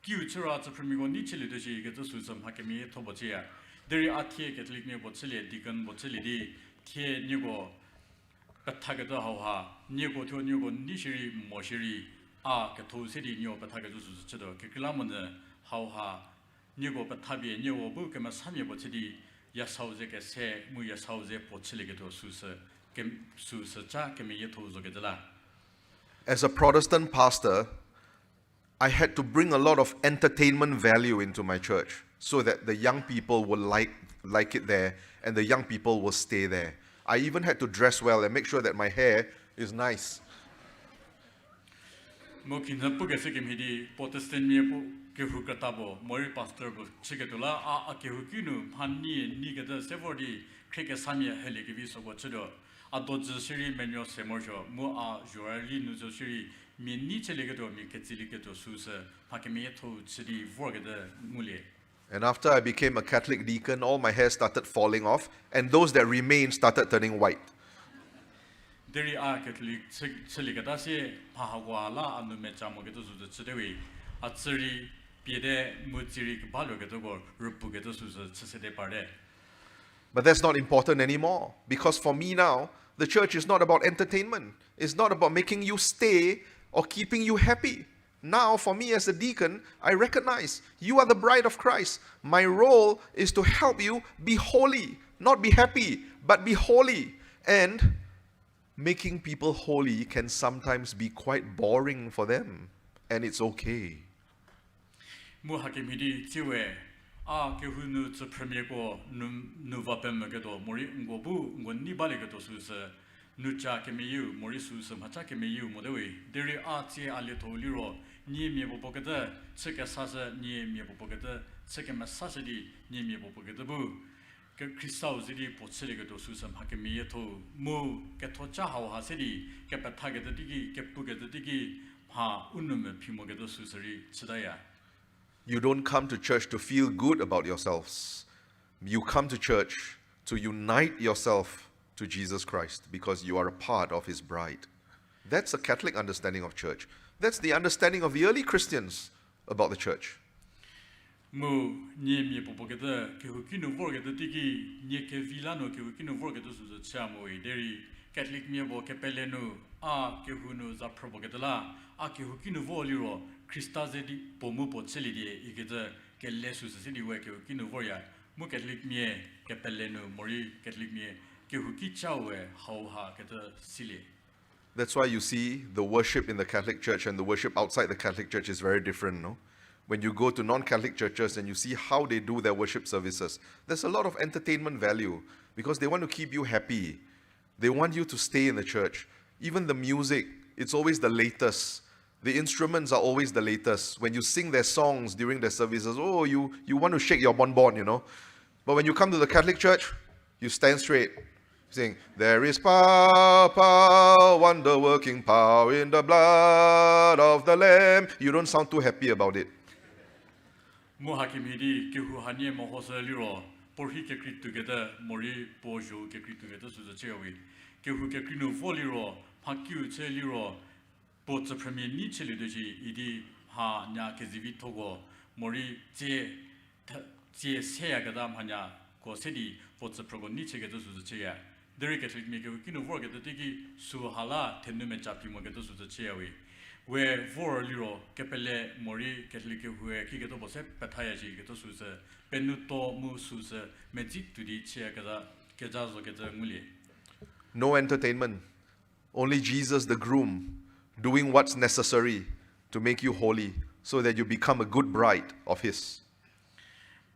kiu chura a premigo ni chili doshi gada susam hakemi tobochia. Deri a tie Catholic mebo chili deacon bo chili di tie nigo Batagada hauha, Nigo to Nigo Nishiri Moshiri, Kato City Nyo Batagatus Chedo, Kikilamana, hauha, Nigo Batabi, Nyo Bukama Sami Botidi, Yasauze Se, Muyasauze, Pochiligato Susa, Susa Cha, Kamiyato Zogadala. As a Protestant pastor, I had to bring a lot of entertainment value into my church so that the young people will like it there and the young people will stay there. I even had to dress well and make sure that my hair is nice. Mokin Puga Sikim Hidi, Protestant Miapo, Kehu Katabo, Mori Pastor, Chigatula, Akehukinu, Pani, Nigada, Sevori, Krika Samia, Helikivis of Wachudo, Adoja Siri, Menyo Semorjo, Mua, Joali, Nuzoshiri, Miniche Ligato, Miketiligato, Susa, Pakamiato, City, Vorgada, Mule. And after I became a Catholic deacon, all my hair started falling off, and those that remained started turning white. Deri a Catholic Silicatasi, Pahawala, and the Mechamogatus of the Chidewi, Atsuri, Piede, Mutirik, Balogatogo, Rupugatus of the Cicede Parde. But that's not important anymore, because for me now, the church is not about entertainment. It's not about making you stay or keeping you happy. Now, for me as a deacon, I recognize you are the bride of Christ. My role is to help you be holy, not be happy, but be holy. And making people holy can sometimes be quite boring for them, and it's okay. mu hakimidi jiwe a Kehou nu zu premier go nu va pem ge do mori ngo bu ngo ni bale ge do su se nu cha ke me yu mori su se ma cha ke me yu mo de we deri ACYA le to li ro ni mi bo ge de ce ke sa se ni mi bo ge de ce ke ma sa se di ni mi bo ge de bu ke Christau zi di po ce le ge do su se ma ke me ye to mu ke to cha hao ha se di ke pa ta ge de di gi ke pu ge de di gi ha un me pi mo ge do su se ri ci da ya. You don't come to church to feel good about yourselves. You come to church to unite yourself to Jesus Christ because you are a part of his bride. That's a Catholic understanding of church. That's the understanding of the early Christians about the church. Mu nie mi po ke de ke hu kinu vor ke de tiki nie ke vilano ke hu kinu vor ke de su cha mo e deri Catholic mi bo ke pelenu a ke hu no za pro ke de la a ke hu kinu vor li ro Christa ze di po mu po cheli di e ke de ke le su se di we ke hu kinu vor ya mu Catholic mi ke pelenu mori Catholic mi ke hu ki cha we hau ha ke de sili. That's why you see the worship in the Catholic Church and the worship outside the Catholic Church is very different, no? When you go to non-Catholic churches and you see how they do their worship services, there's a lot of entertainment value because they want to keep you happy. They want you to stay in the church. Even the music, it's always the latest. The instruments are always the latest. When you sing their songs during their services, oh, you want to shake your bonbon, you know. But when you come to the Catholic Church, you stand straight. Saying, there is power, wonder-working power in the blood of the Lamb. You don't sound too happy about it. Mu hakimidi ke hu hanie mo hosa liro por hi ke krit together mori bojo ke krit together su the chewi ke hu ke krinu voliro phakyu che liro po tsa premier ni che le doji idi ha nya ke zivi togo mori je se ya ga dam hanya ko sedi po tsa progo ni che ke su the cheya deri ke trik me ke kinu vor ke de tiki su hala tenu me chapi mo ke su the chewi where for liro kepele mori Catholic hue ki keto bose pataya ji keto suse penuto mu suse magic to di chia kaza kejazo keta nguli. No entertainment. Only Jesus, the groom, doing what's necessary to make you holy so that you become a good bride of his.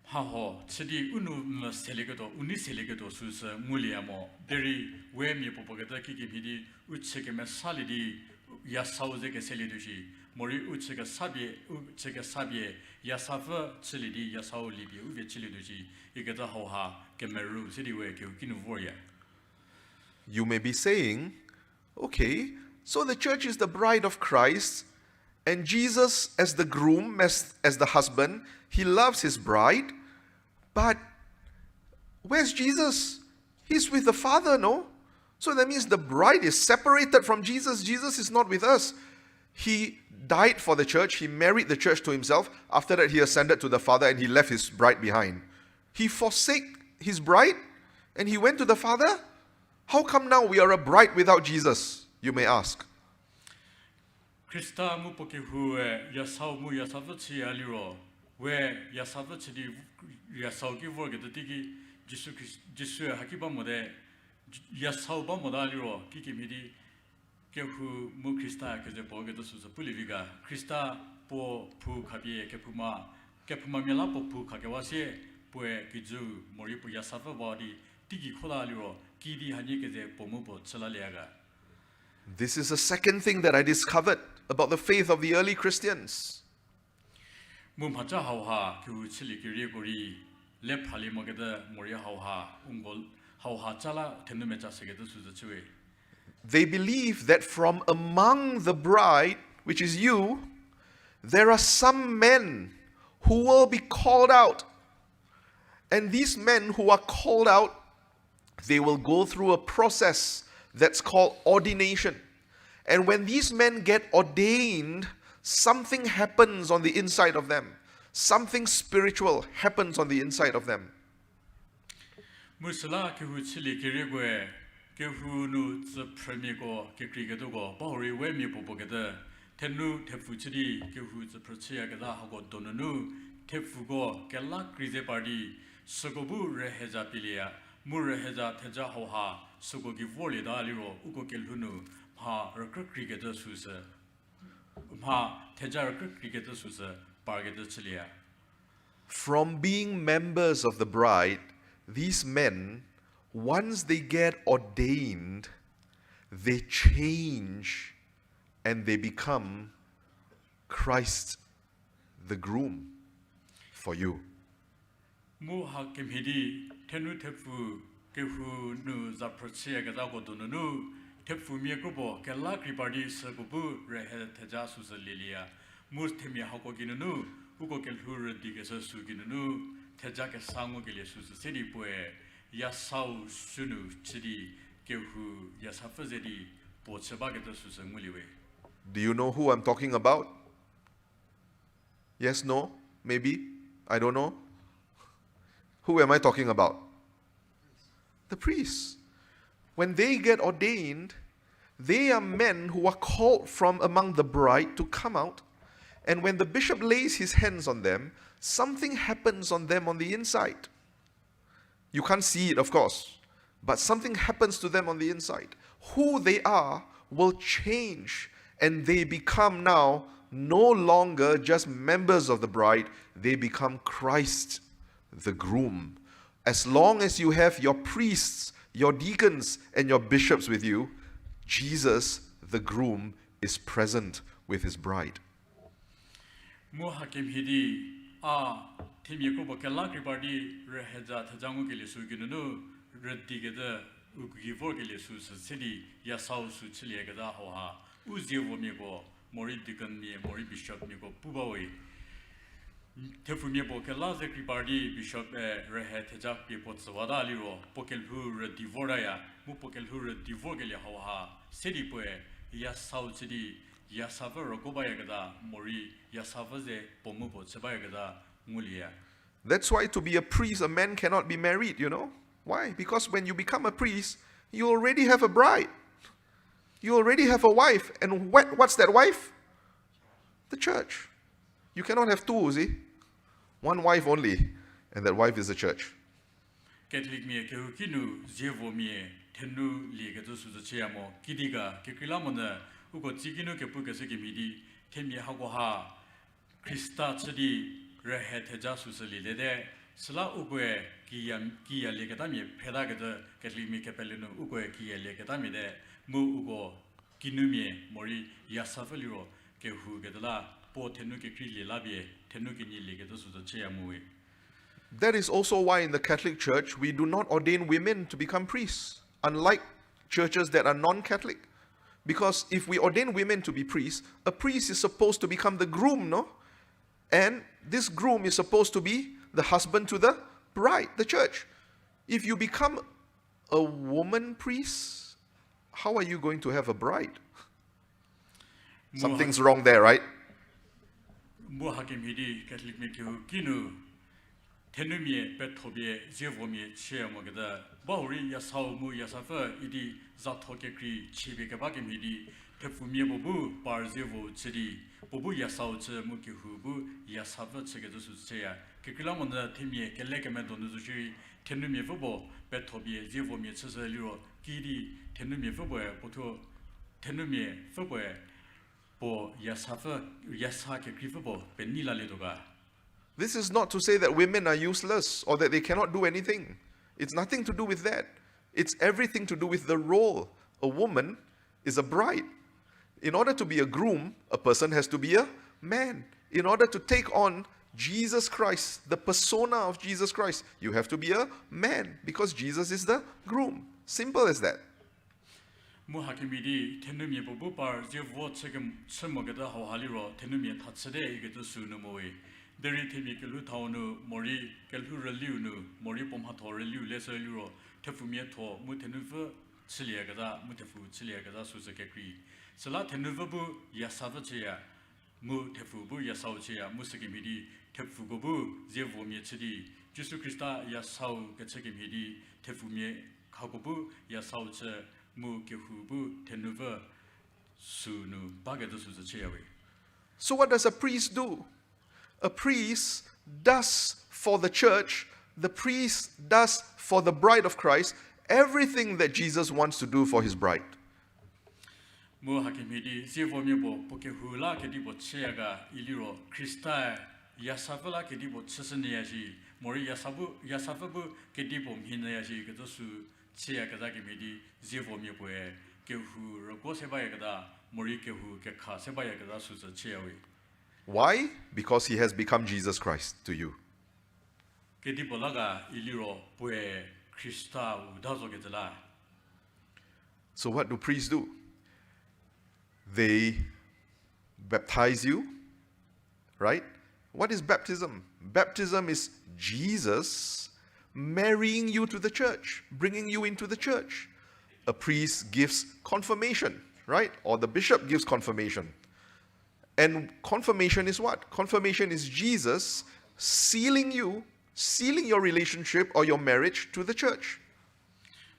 Ha ho chidi unu selegeto uni selegeto suse nguli amo deri we mi popogeta ki ki bidi ucheke me salidi Yasauze ke selidushi, mori uchega sabie, yasafa chilidi, yasau libi, uve chilidushi, igata hoha, kemeru, sidiwe, kinu voria. You may be saying, okay, so the church is the bride of Christ, and Jesus as the groom, as the husband, he loves his bride, but where's Jesus? He's with the Father, no? So that means the bride is separated from Jesus. Jesus is not with us. He died for the church. He married the church to himself. After that, he ascended to the Father and he left his bride behind. He forsake his bride and he went to the Father. How come now we are a bride without Jesus? You may ask. Christa mu poke hu yasau mu yasavachi aliro where yasavachi di yasau ki vorge de tiki Jesu hakiba mode Yasau ba modaliro kiki midi kehu mu Christa ke je boge to su puliviga Christa po pu khabie ke puma mela po pu khake wase pue kiju mori pu yasafa body tiki khodaliro ki di hani ke je pomu po chala leaga. This is the second thing that I discovered about the faith of the early Christians. Mu macha hauha ku chili ki re gori le phali mogeda mori hauha ungol They believe that from among the bride, which is you, there are some men who will be called out. And these men who are called out, they will go through a process that's called ordination. And when these men get ordained, something happens on the inside of them. Something spiritual happens on the inside of them. Musala ke hu chili ke regwe ke hu nu tsa premigo ke krigedogo bauri we mi popogeda tenu tefu chiri ke hu tsa prochia ga ha go donunu tefugo ke la krize party sogobu reheja pilia mu reheja theja hoha sogogi vole daliro uko ke lunu ha rakr krigeda susa ha theja rakr krigeda susa parge de chilia. From being members of the bride, these men, once they get ordained, they change and they become Christ, the groom, for you. Mu hakim hidi tenu tefu kehu nu zaprochia gazago donunu tefu mi grupo ke la kripadi sagubu rehe teja susalilia mus temi hako ginunu uko ke hur digesa suginunu teja ke sango ke le sus sedi poe ya sau sunu chidi kehu ya safazedi po cheba ke susamuliwe. Do you know who I'm talking about? Yes, no, maybe, I don't know. Who am I talking about? The priests. When they get ordained, they are men who are called from among the bride to come out. And when the bishop lays his hands on them, something happens on them on the inside. You can't see it, of course, but something happens to them on the inside. Who they are will change, and they become now no longer just members of the bride, they become Christ, the groom. As long as you have your priests, your deacons, and your bishops with you, Jesus, the groom, is present with his bride. Mu hakim hidi temi ko bakala kripadi reheja thajangu ke le suginunu reddigeda ugivo ke le su sedi ya sau su chile gada ho ha ujevo mi ko mori dikan mi mori bishop mi ko pubawi tefu mi bo ke la ze kripadi bishop rehe thaja pe potswada liro pokel hu redivora ya mu pokel hu redivor ke le ho ha sedi poe ya sau chidi ya saver ko ba ya gada mori ya savaze pomu po cheba ya gada mulia. That's why to be a priest, a man cannot be married, you know. Why? Because when you become a priest, you already have a bride. You already have a wife. And what's that wife? The church. You cannot have two, see? One wife only. And that wife is the church. Catholic me ke kinu jevo me tenu li ke to su cheamo kidiga ke kilamona uko chiginu ke puka se ke midi temi hago ha Krista chidi rehe teja su se li de sala uko kiya le ke tami pheda ke de Catholic me ke pelenu uko kiya le ke tami de mu uko kinu me mori ya safaliro ke hu ke dala po tenu ke kri le labie tenu ke ni le ke to su cheamo we. That is also why in the Catholic Church we do not ordain women to become priests, unlike churches that are non-Catholic. Because if we ordain women to be priests, a priest is supposed to become the groom, no? And this groom is supposed to be the husband to the bride, the church. If you become a woman priest, how are you going to have a bride? Something's wrong there, right? Tenumie betobie jevomie cheamogada bauri ya saumu ya safa idi zatokekri chibeke bakimidi tefumie bobu barzevo chidi bobu ya sauche muki hubu ya safa chege su cheya kekilamonda temie kelekeme donuzushi tenumie fobo betobie jevomie cheseliro kidi tenumie fobo boto tenumie fobo bo ya safa ya sake krifobo benila ledoga. This is not to say that women are useless or that they cannot do anything. It's nothing to do with that. It's everything to do with the role. A woman is a bride. In order to be a groom, a person has to be a man. In order to take on Jesus Christ, the persona of Jesus Christ, you have to be a man because Jesus is the groom. Simple as that. Muhakimidi tenumie bobu par jevo chegem chemogada hawhaliro tenumie tatsede igetu sunumoe. Deri temi kelu taunu mori kelu reliu nu mori pomhato reliu leseluro tefumie to mutenuva chiliagada mutefu chiliagada susakekri sala tenuvabu yasavacheya mu tefubu yasaucheya musikimidi tefugobu zevomie chidi Jesu Christa yasau gachekimidi tefumie kagobu yasauche mu kehubu tenuva sunu bagadu susacheyawe. So what does a priest do? A priest does for the church, the priest does for the bride of Christ, everything that Jesus wants to do for his bride. 야사블라 게디보 츠스니야시 모리 야사부 게디보 미나야시 그저수 치야 그다기 미디 제보미보에 게후 로고세바야 그다 모리 게후 게카 세바야 그다 수저 치야위 Why? Because he has become Jesus Christ to you. 게디볼라가 일리로 보에 크리스타 우다조게들라 So what do priests do? They baptize you, right? What is baptism? Baptism is Jesus marrying you to the church, bringing you into the church. A priest gives confirmation, right? Or the bishop gives confirmation. And confirmation is what? Confirmation is Jesus sealing you, sealing your relationship or your marriage to the church.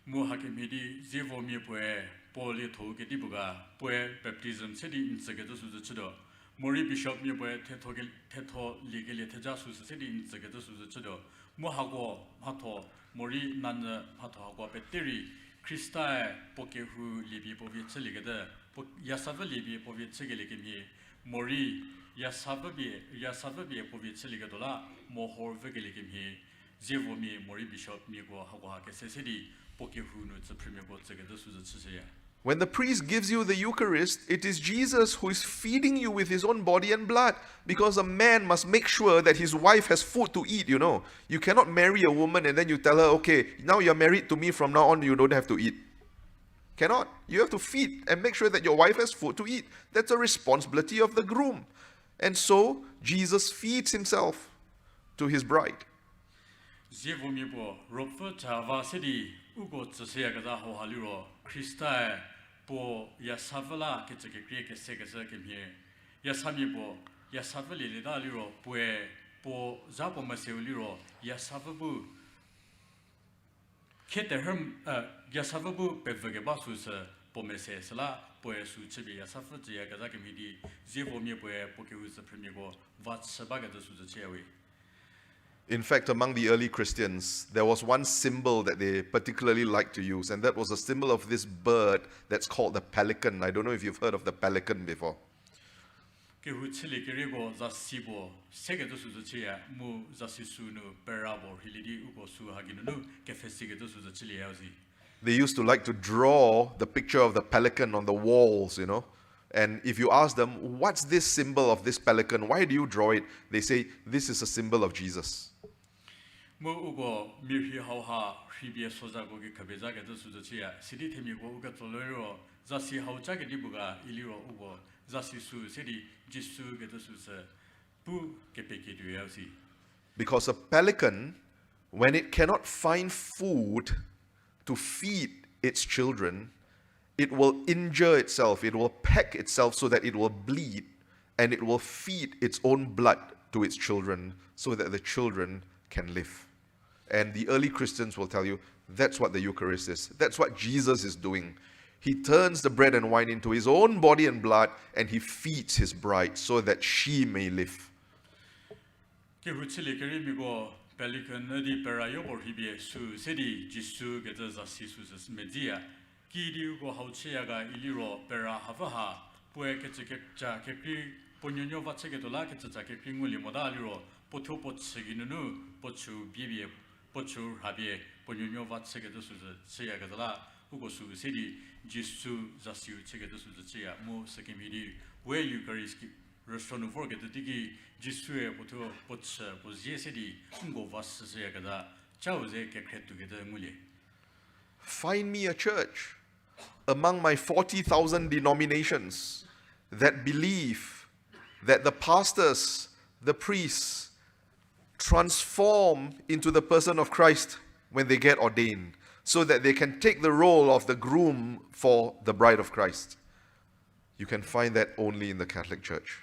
무하게미디 제보미보에 볼리 도게디부가 보에 베프티즘 세디 인스게도 수즈치도 모리 비숍 미보에 테토 리겔리 테자수스 세디 인스게도 수즈치도 무하고 하토 모리 난느 하토하고 베테리 크리스타의 보케후 리비 보비 칠리게데 야사브 리비 보비 칠리게미 모리 야사브비 보비 칠리게도라 모호르베게리게미 제보미 모리 비숍 미고 하고 하게 세세디 When the priest gives you the Eucharist, it is Jesus who is feeding you with his own body and blood. Because a man must make sure that his wife has food to eat, you know. You cannot marry a woman and then you tell her, okay, now you're married to me, from now on you don't have to eat. Cannot. You have to feed and make sure that your wife has food to eat. That's a responsibility of the groom. And so, Jesus feeds himself to his bride. 우고 저세야가다 호할리로 크리스타의 보 야사블라 게츠게 크리에게 세게서 게미에 야사미보 야사블리리다리로 보에 보 자보마세울리로 야사부부 케테흠 야사부부 베브게 바수스 보메세슬라 보에 수치비 야사프지야가다 게미디 제보미 보에 보케우스 프리미고 왓스바가도 수즈체위 In fact, among the early Christians, there was one symbol that they particularly liked to use, and that was a symbol of this bird that's called the pelican. I don't know if you've heard of the pelican before. They used to like to draw the picture of the pelican on the walls, you know. And if you ask them, what's this symbol of this pelican? Why do you draw it? They say, this is a symbol of Jesus. Because a pelican, when it cannot find food to feed its children, it will injure itself, it will peck itself so that it will bleed, and it will feed its own blood to its children so that the children can live. And the early Christians will tell you, that's what the Eucharist is. That's what Jesus is doing. He turns the bread and wine into his own body and blood, and he feeds his bride so that she may live. 기리우고 하우치야가 일리로 베라 하바하 부에 개체객자 개피 본연요 바체게도라 개체자 개피물리 모다리로 보토보치기누 보추 비비에 보추 하비에 본연요 바체게도 수즈 치야가들라 우고수 세디 지수 자시우 체게도 수즈 치야 모 세케미리 왜 유카리스키 레스토노 포게도 디기 지수에 보토 보츠 보지에세디 응고 바스세야가다 자우제 개크레투게도 물리 Find me a church among my 40,000 denominations that believe that the pastors, the priests, transform into the person of Christ when they get ordained, so that they can take the role of the groom for the bride of Christ. You can find that only in the Catholic Church.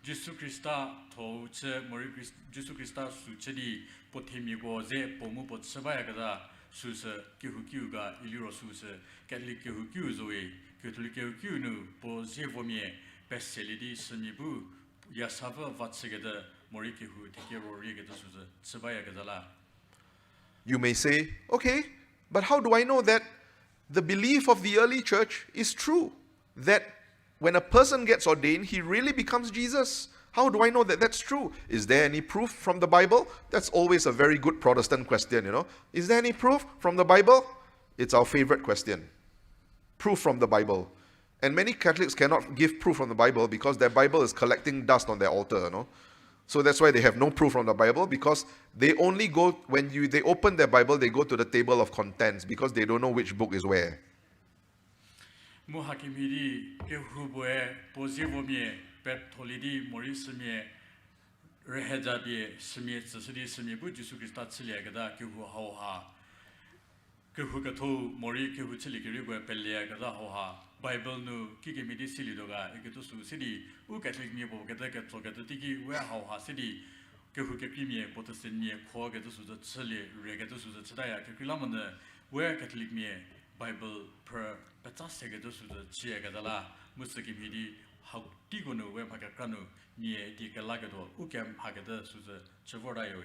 지수 그리스도 도체 머리 지수 그리스도 수체디 보템이고 제 보무 보츠바야가다 수서 기후기우가 일리로 수서 캐톨릭 기후기우조에 캐톨릭 기후기우는 보제보미에 베셀리디 스미부 야사바 vat세게다 머리 기후 테케로리게다 수서 츠바야가다라 You may say, okay, but how do I know that the belief of the early church is true, that when a person gets ordained, he really becomes Jesus. How do I know that that's true? Is there any proof from the Bible? That's always a very good Protestant question, Is there any proof from the Bible? It's our favorite question. Proof from the Bible. And many Catholics cannot give proof from the Bible because their Bible is collecting dust on their altar, So that's why they have no proof from the Bible, because they only go, when they open their Bible, they go to the table of contents because they don't know which book is where. Muhakimidi Kehou Pozivomie Bertolidi Morismie Rehejabi Smie Sidi Smie Bujusu Statsilegada Kehou Hauha Kehou Gato Mori Kehou Chilikirigo Pelia Gada Hoha Bible nu Kikimidi Silidoga Egetusu City U Catholic Nibo Gadaka Togatiki Where Hauha City Kehou Kekimie Potasinie Kogetusu the Chili Regatusu the Chidaya Kekilamana Where Catholic Mie Bible per Petasegetusu the Chiagadala Musakimidi how Tigonu where Pakakanu near Dikalagado Ukem Hagada Suza Chavodayo.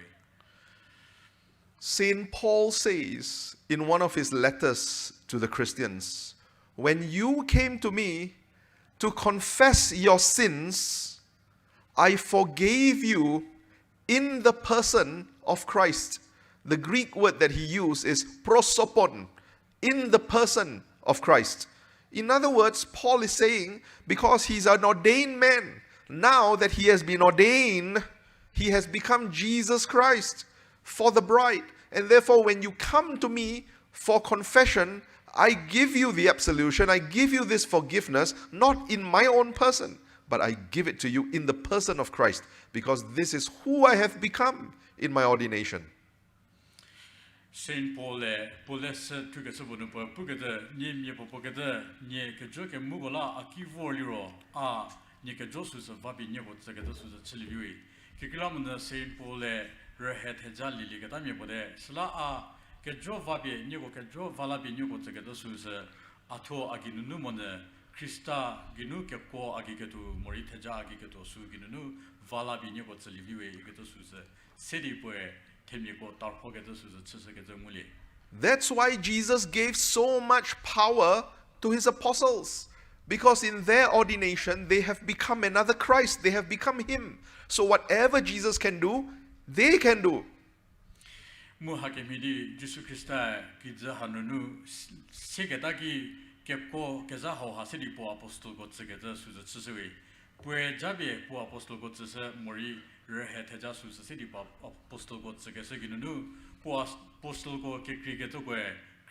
St. Paul says in one of his letters to the Christians, when you came to me to confess your sins, I forgave you in the person of Christ. The Greek word that he used is prosopon, in the person of Christ. In other words, Paul is saying, because he's an ordained man, now that he has been ordained, he has become Jesus Christ for the bride. And therefore, when you come to me for confession, I give you the absolution, I give you this forgiveness, not in my own person, but I give it to you in the person of Christ, because this is who I have become in my ordination. Saint Paul, Poles took a subunu for Pugada, near Popogada, near Kajoka Mugola, Akivoliro, Nikajosus of Vabi Nebo Zagados of the Chili. Kikilamana Saint Paul, Rehet Hejali, Ligatami Bode, Sla Kajo Vabi, Nebo Kajo Valabi Nebo Zagadosus, Ato Aginumone, Christa Ginu Kepo Agigatu, Moritaja Agigato Suginu, Valabi Nebo Zelivi, Gatosus, City Boy. That's why Jesus gave so much power to his apostles, because in their ordination they have become another Christ, they have become him. So whatever Jesus can do, they can do. Muhakimidi Jesu Christa Gizahanunu Sigataki Kepko Kezaho Hasidi Po Apostle got together to the Chisui. Pue Jabi Po Apostle got to Mori Rehet Jasus City Apostle got together Ginunu, Po Apostle go Kekrigetogwe,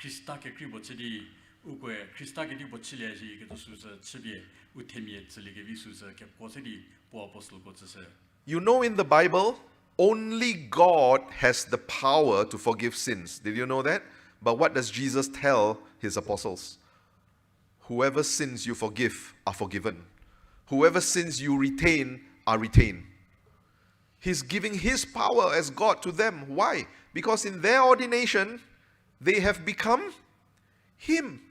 Christa Kekribochidi, Ugue, Christa Kedibochile, Getosus Chibi, Utemi, Ziligivisus, Kepkosidi, Po Apostle got to say. You know, in the Bible, only God has the power to forgive sins. Did you know that? But what does Jesus tell his apostles? Whoever sins you forgive are forgiven. Whoever sins you retain are retained. He's giving his power as God to them. Why? Because in their ordination, they have become him.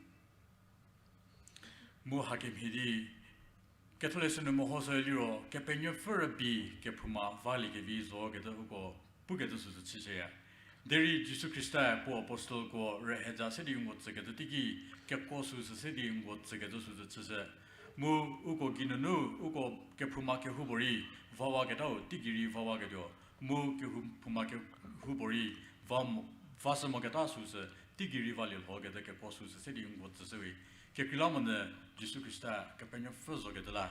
Catholicism Mohoseliro, Capenio Furabi, Capuma, Valley, Gavizo, Getahugo, Pugatus of Chichea. Deri Jesu Christa, poor apostle, go Reheja sitting what Segatiki, Capcosus sitting what Segatus of the Chise. Mu Ugo Ginanu, Ugo Capumake Hubori, Vawagato, Tigiri Vawagado, Mu Pumake Hubori, Vasamogatasus, Tigiri Valley Hoga, the Caposus sitting what the Sui. Kekilamane Jesu Christa, Capania Fuzzogatala.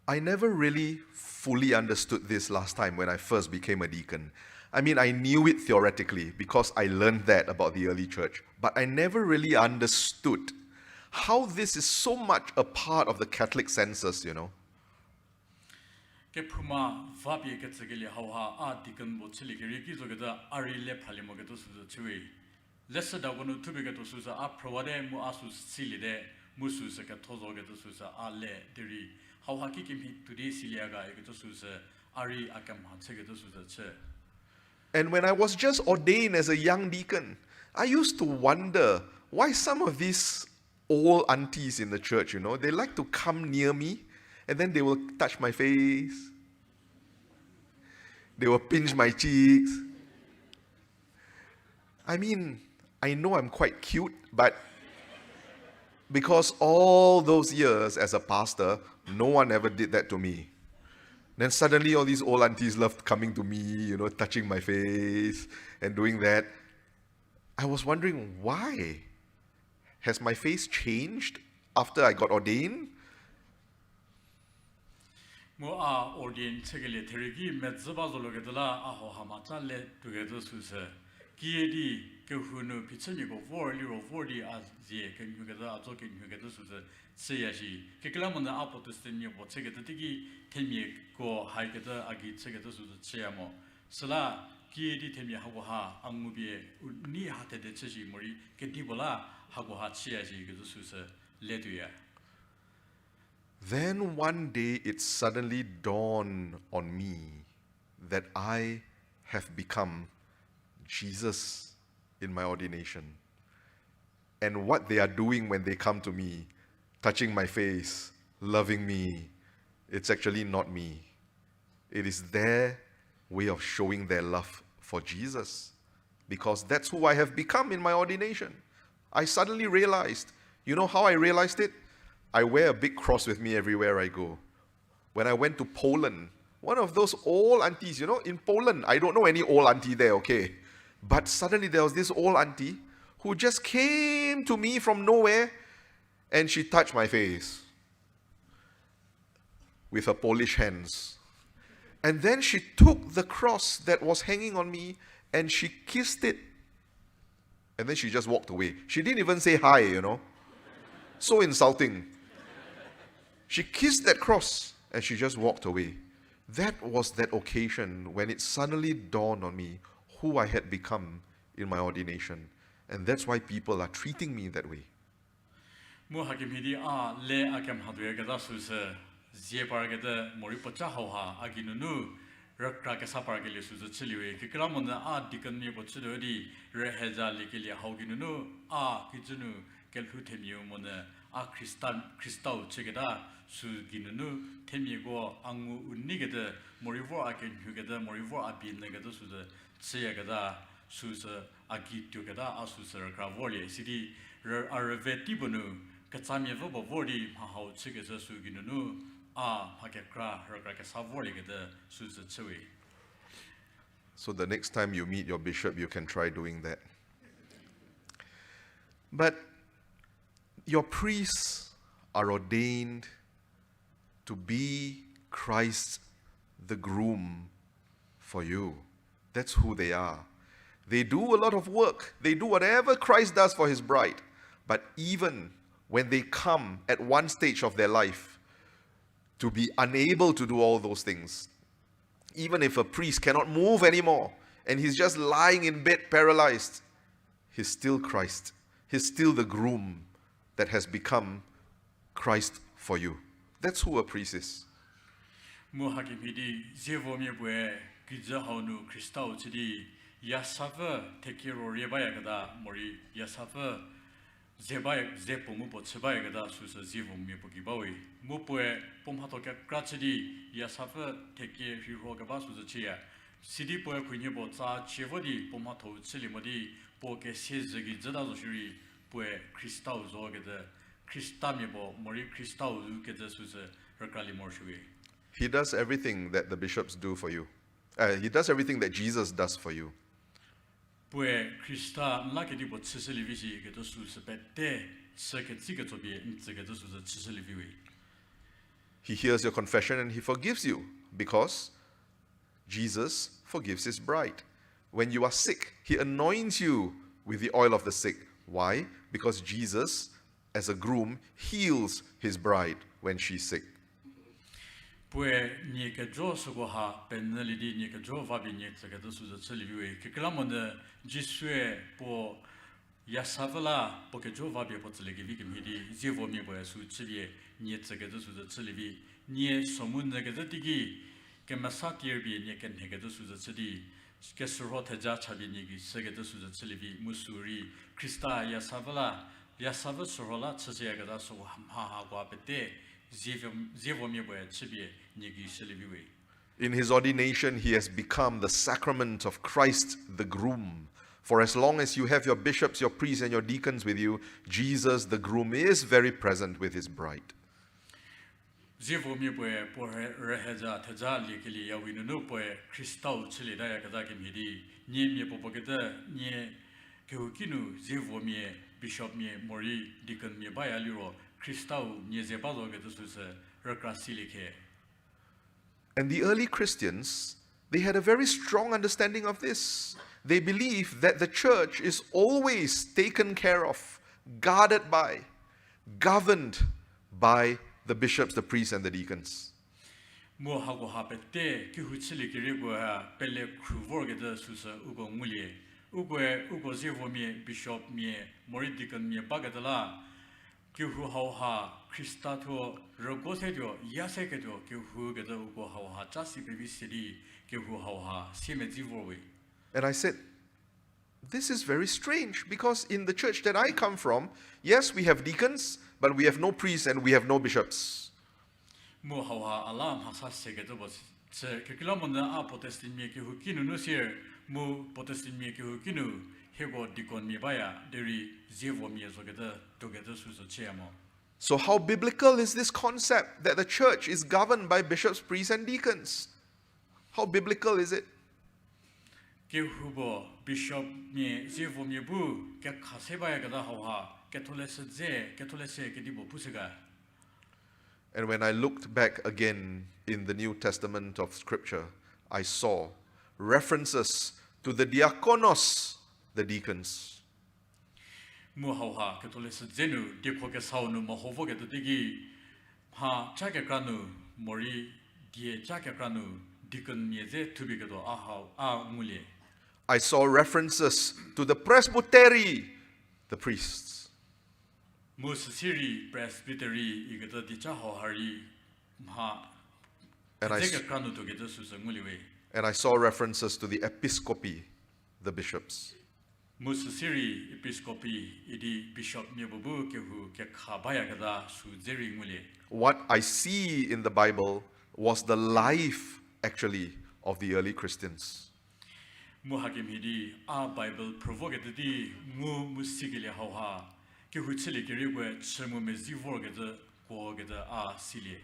I never really fully understood this last time when I first became a deacon. I mean, I knew it theoretically because I learned that about the early church, but I never really understood how this is so much a part of the Catholic census, you know. Kepuma Vabi Katsagili Hawa, Deacon Bochili, Gizogada, Arile Palimogatus the Chui. Lesser Dagonu Tubigato Susa, Provade Muasus Silide, Musus, Katozogatus, Ale, Diri, how Hakikim to the Siliaga, Egatosus, Ari Akam, Segatosus. And when I was just ordained as a young deacon, I used to wonder why some of these old aunties in the church, you know, they like to come near me and then they will touch my face, they will pinch my cheeks. I mean, I know I'm quite cute, but because all those years as a pastor, no one ever did that to me. Then suddenly all these old aunties loved coming to me, touching my face and doing that. I was wondering, why? Has my face changed after I got ordained? Mo ordain chegele therigi metzbazologedala aho hamachale together suse. Kiedi kehunu pichenigo vordi as ye can you get a token you get this sayashi. Kiklamon the apotustin you what take it tigi temi go haiketa agi cheget this chiamo. Sala kiedi temi hagoha angubie ni hate de cheshi mori ketibola hagoha chiashi get this letuya. Then one day it suddenly dawned on me that I have become Jesus in my ordination. And what they are doing when they come to me, touching my face, loving me, it's actually not me. It is their way of showing their love for Jesus, because that's who I have become in my ordination. I suddenly realized, you know how I realized it? I wear a big cross with me everywhere I go. When I went to Poland, one of those old aunties, in Poland, I don't know any old auntie there, okay? But suddenly there was this old auntie who just came to me from nowhere and she touched my face with her Polish hands. And then she took the cross that was hanging on me and she kissed it. And then she just walked away. She didn't even say hi, So insulting. She kissed that cross and she just walked away. That was that occasion when it suddenly dawned on me who I had become in my ordination. And that's why people are treating me that way. Christau chegeda su ginunu temigo angu unigede morivo aken hugeda morivo abin negeda su the chegeda su agi tugeda asu gravoli city arveti bunu katsami vobo vodi hau chegeza su ginunu hakekra rakra savoli geda su chewe. So the next time you meet your bishop, you can try doing that. But your priests are ordained to be Christ the groom for you. That's who they are. They do a lot of work. They do whatever Christ does for his bride. But even when they come at one stage of their life to be unable to do all those things, even if a priest cannot move anymore and he's just lying in bed paralyzed, he's still Christ. He's still the groom that has become Christ for you. That's who a priest is. Muhakimidi Zevomibwe Gizahonu Christau Chidi Yasava Tekiro Rebayagada Mori Yasava Zebay Zepomupo Chebayagada Susa Zevomipogibawi Mupwe Pomhatoka Grachidi Yasava Teki Hirogabasu Chia Sidipo Quinibo Za Chevodi Pomato Chilimodi Poke Sezegi Zadazushiri Pue Christau Zogada Christamibo Mori Christau Geda Susa Rakali Morshui. He does everything that the bishops do for you. He does everything that Jesus does for you. Pue Christa Lakedibo Chiselivishi Gedosus Bete Circuit He hears your confession and he forgives you because Jesus forgives his bride. When you are sick, he anoints you with the oil of the sick. Why? Because Jesus, as a groom, heals his bride when she's sick. Pue Nika Josuha, Penelidi Nika Jova Vignette, Gedosus Celivi, Kiklamon, Jisue, Po Yasavala, Pokejova Potelegivikim Hidi, Zevomibo, Suchivie, Nietze Gedosus Celivi, Nie Somun Negatigi, Kemasatir be Nikan Hegedosus Cedi, Skesurota Jachabinigi, Segedosus Celivi, Musuri, Christa Yasavala, Yasava Sorola, Tseagadaso, Haha Guapete, Zevomibo, Chibie, Nigi Celivi. In his ordination, he has become the sacrament of Christ the groom, For as long as you have your bishops, your priests, and your deacons with you, Jesus, the groom, is very present with his bride. Zevo mi poe reheja taja likili ya winu no poe Christau chili da ya kaza ke midi ni mi popo keta ni kehukinu zevo mi bishop mi mori deacon mi ba ya liro Christau ni ze ba zo ke tu se rekrasili ke. And the early Christians, they had a very strong understanding of this. They believed that the church is always taken care of, guarded by, governed by the bishops, the priests, and the deacons. Mo hago hapete kehuchili ke rego ha pele kruvor ke da su se ugo mulie ugo zevo mi bishop mi mori deacon mi ba ga da la kehu hau ha Christato rogo se jo yase ke jo kehu ke da ugo hau ha chasi bebi sidi kehu hau ha sime zivo we. And I said, this is very strange, because in the church that I come from, yes, we have deacons, but we have no priests and we have no bishops. Mo hawa alam hasa sege to bos se kekila mona a protestant mi ke hukinu no sir mo protestant mi ke hukinu hego dikon mi baya deri zevo mi so geta to geta su so chemo. So how biblical is this concept that the church is governed by bishops, priests, and deacons? How biblical is it? Ke hubo bishop mi zevo mi bu ke khase baya geta hawa ketole se ke dibo pusega. And when I looked back again in the New Testament of Scripture, I saw references to the diakonos, the deacons. Muhauha, Catholis Zenu, Dipoke Saunu, Mohovoga the Digi, Ha Chakakranu, Mori, Die Chakakranu, Deacon Mieze, Tubigado, Ahau, Ah Mulie. I saw references to the presbytery, the priests. Musiri, Presbytery, Igata Dichaho Hari, Ha And Chakakranu to get us to Muliwe. I saw references to the episcopi, the bishops. Musiri, Episcopi, Idi Bishop Miabubu, Kehu, Kekhabaya Gada, Su Zeri Mule. What I see in the Bible was the life, actually, of the early Christians. Muhakim Hidi, our Bible provocated the Mu Musigili Hauha, Kehuchili Kiriwe, Chemu Mezivorgada, Gorgada, Ah Silie.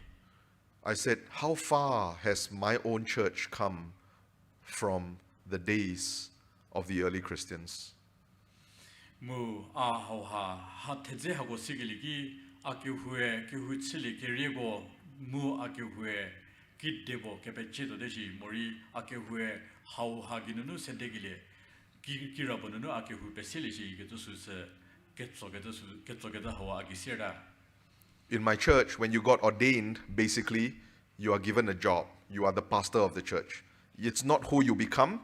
I said, how far has my own church come from the days of the early Christians? Mu Ah Hauha, Hatezehago Sigiligi, Akihue, Kehuchili Kirigo, Mu Akihue, Kid Debo, Kepecheto Deji, Mori, Akihue, How Haginunu Sendegile, Kirabonu, Akihu Pesilici, Getusus, Getogeta Hawa Agisera. In my church, when you got ordained, basically, you are given a job. You are the pastor of the church. It's not who you become.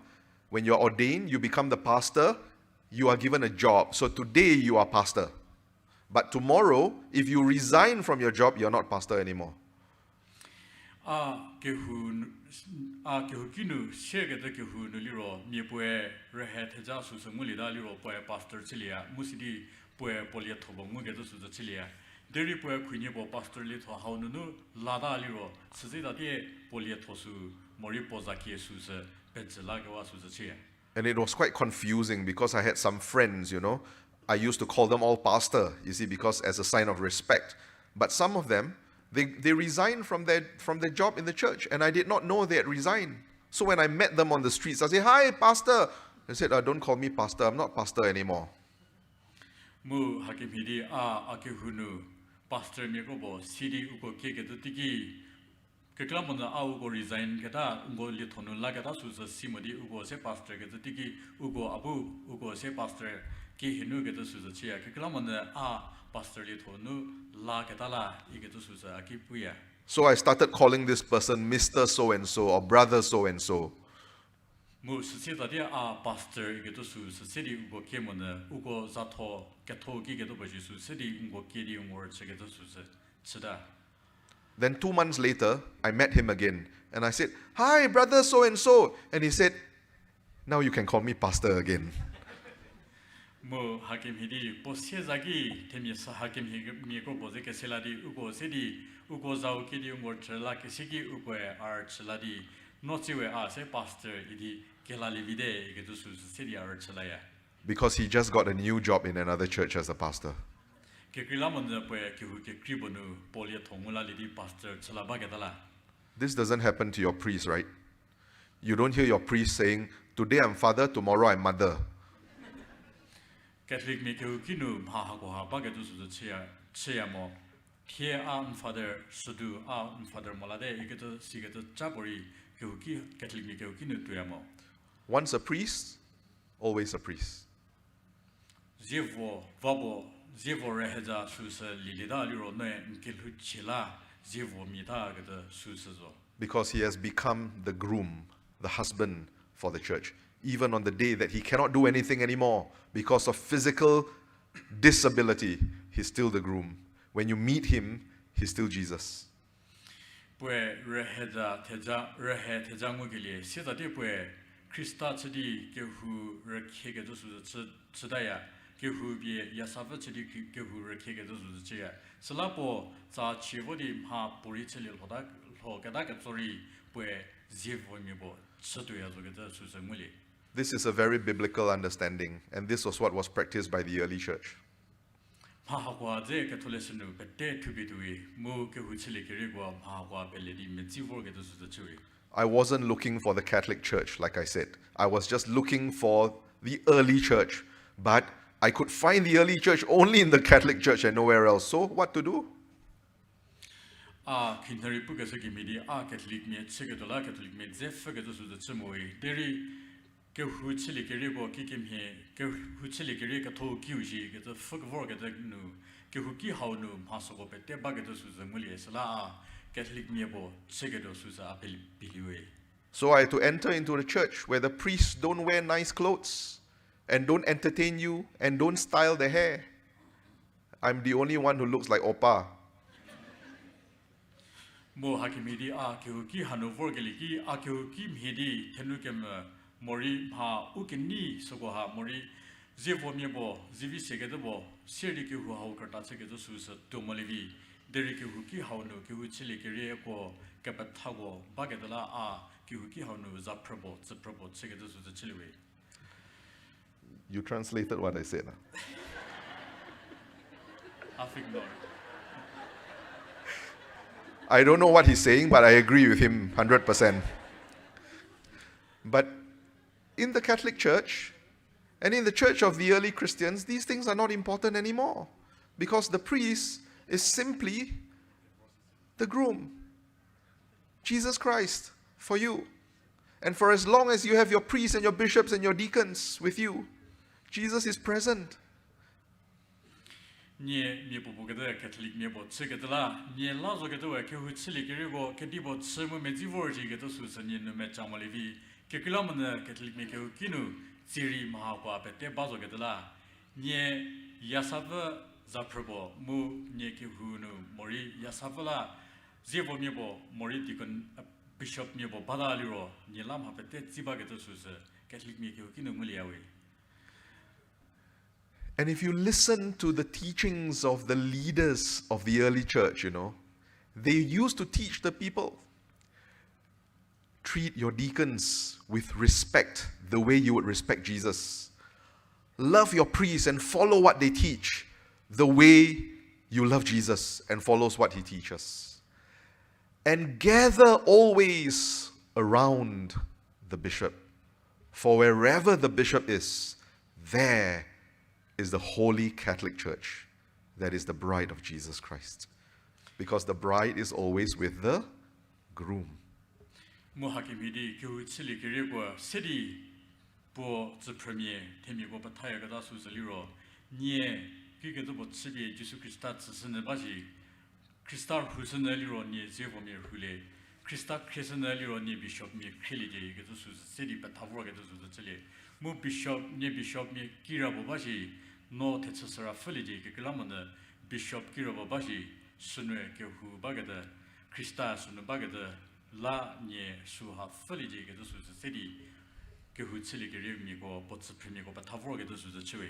When you're ordained, you become the pastor. You are given a job. So today, you are pastor. But tomorrow, if you resign from your job, you're not pastor anymore. Kehunu, Shega the Kehunu Liro, Nipoe, Rehet Jasus, Mulida Liro, Poe Pastor Chilia, Musidi, Poe Poliatobo, Mugatus the Chilia. Deri Poe Quinipo Pastor Lito Haununu, Lada Liro, Sazida de Poliatosu, Moripozaki Susa, Penzelagawa Susa. And it was quite confusing because I had some friends, I used to call them all pastor, you see, because as a sign of respect. But some of them, they resigned from their job in the church, and I did not know they had resigned. So when I met them on the streets, I said, "Hi, pastor." They said, "Don't call me pastor. I'm not pastor anymore." Mu Hakim Hidi Akihunu, Pastor Mirobo, Sidi Ugo Keketiki, Keklamona Ugo resign Gata, Ugo Litonu Lagata Susa Simodi, Ugo se pastor Getiki, Ugo Abu, Ugo se pastor Kihinu Geta Susa Chia, Keklamona Pastor Litonu Lagatala, Igetu Susa Akipuya. So I started calling this person Mr. So-and-so or Brother So-and-so. Mu Sita dia Pastor Igetu Susa City Ugo Kemona, Ugo Zato, Gato Gigetu Bajisu City, Ugo Kidi Umor Segetu Susa Chida. Then 2 months later, I met him again. And I said, "Hi, Brother So-and-so." And he said, "Now you can call me Pastor again." Mo Hakim Hidi, Posezagi, Temis Hakim Miko Bozeke Seladi, Ugo Sedi, Ugo Zao Kidi Umor Chelaki Siki Ugo Archeladi, Notiwe Ase Pastor Idi, Kelali Vide, Getusus City Archelaya. because he just got a new job in another church as a pastor. This doesn't happen to your priest, right? You don't hear your priest saying, today I'm father, tomorrow I'm mother. Catholic me ke kinu ha ko ha ba ke tu su che mo tie an father sudu an father molade ke to si ke to chapori ke ki Catholic me ke kinu tu mo Once a priest, always a priest. jevo vabo re heza su se li da li ro ne ke lu chila jevo mi da ke to su se zo. Because he has become the groom, the husband for the church. Even on the day that he cannot do anything anymore because of physical disability, he's still the groom. When you meet him, he's still Jesus. Pue reheza teja ngugili sida de pue Krista chidi ke hu rekhe ke su chida ya ke hu bi ya sa fa chidi ke hu rekhe ke su chida sala po za chivo di ha puri chili hoda ho ke da ke sori pue jevo mi bo chido ya zo ke su se nguli. This is a very biblical understanding, and this was what was practiced by the early church. I wasn't looking for the Catholic Church, like I said. I was just looking for the early church. But I could find the early church only in the Catholic Church and nowhere else. So, what to do? Ke hu chili ke ribo ki kim he ke hu chili ke ri ka tho ki uji ke to fuk vor ke nu ke hu ki hau nu ma so ko pe te ba ke to su zanguli esla Catholic me bo chege do su sa biliwe. So I had to enter into the church where the priests don't wear nice clothes and don't entertain you and don't style their hair. I'm the only one who looks like Opa. Mo hakimidi ke hu ki hanu vor ke li ki ke hu ki mhidi thenu kem Mori ha ukini sogo ha mori zevo miebo zivi segedebo seri ke hu ha karta segedo susa to molivi deri ke hu ki ha no ke hu chili ke re ko ke pathago bagedala ke hu ki ha no zaprabo segedo susa chiliwe. You translated what I said. I think not. I don't know what he's saying, but I agree with him 100%. But in the Catholic Church and in the church of the early Christians, these things are not important anymore because the priest is simply the groom, Jesus Christ, for you. And for as long as you have your priests and your bishops and your deacons with you, Jesus is present. Nie bu ke de Catholic nie bo che ke la nie la zo ke de ke hu chili ke go ke di bo che mo me ji vor ji ke to su se nie no me chang mo le vi ke kilometer Catholic me ke kinu siri ma kwa pe te ba zo ke de la nie ya sa va za probo mu nie ke hu no mori ya sa va la je bo me bo mori di kon bishop me bo ba da li ro nie la ma pe te ji ba ke to su se Catholic me ke kinu mo li ya we. And if you listen to the teachings of the leaders of the early church, they used to teach the people, treat your deacons with respect, the way you would respect Jesus. Love your priests and follow what they teach, the way you love Jesus and follows what he teaches. And gather always around the bishop, for wherever the bishop is, there is the Holy Catholic Church, that is the bride of Jesus Christ. Because the bride is always with the groom. Mohakimidi ku chili ke go city bo the premier temi bo pataya ga da su se liro nie ki ke do bo chibi Jesus Christ tsi ne ba ji Christar hu se ne liro nie je bo mi hule Christa Christ ne liro nie bishop mi khili je ke do su city pa tawro ke do su chili mu bishop mi kira bo ba ji no te tsara fili je ke klamane bishop kira bo ba ji sunwe ke hu ba ga da Christa sunwe ba ga da la nie su ha fili je ke do su city ke hu chili ke ri mi go bo tsi primi go ba tawro ke do su chiwe.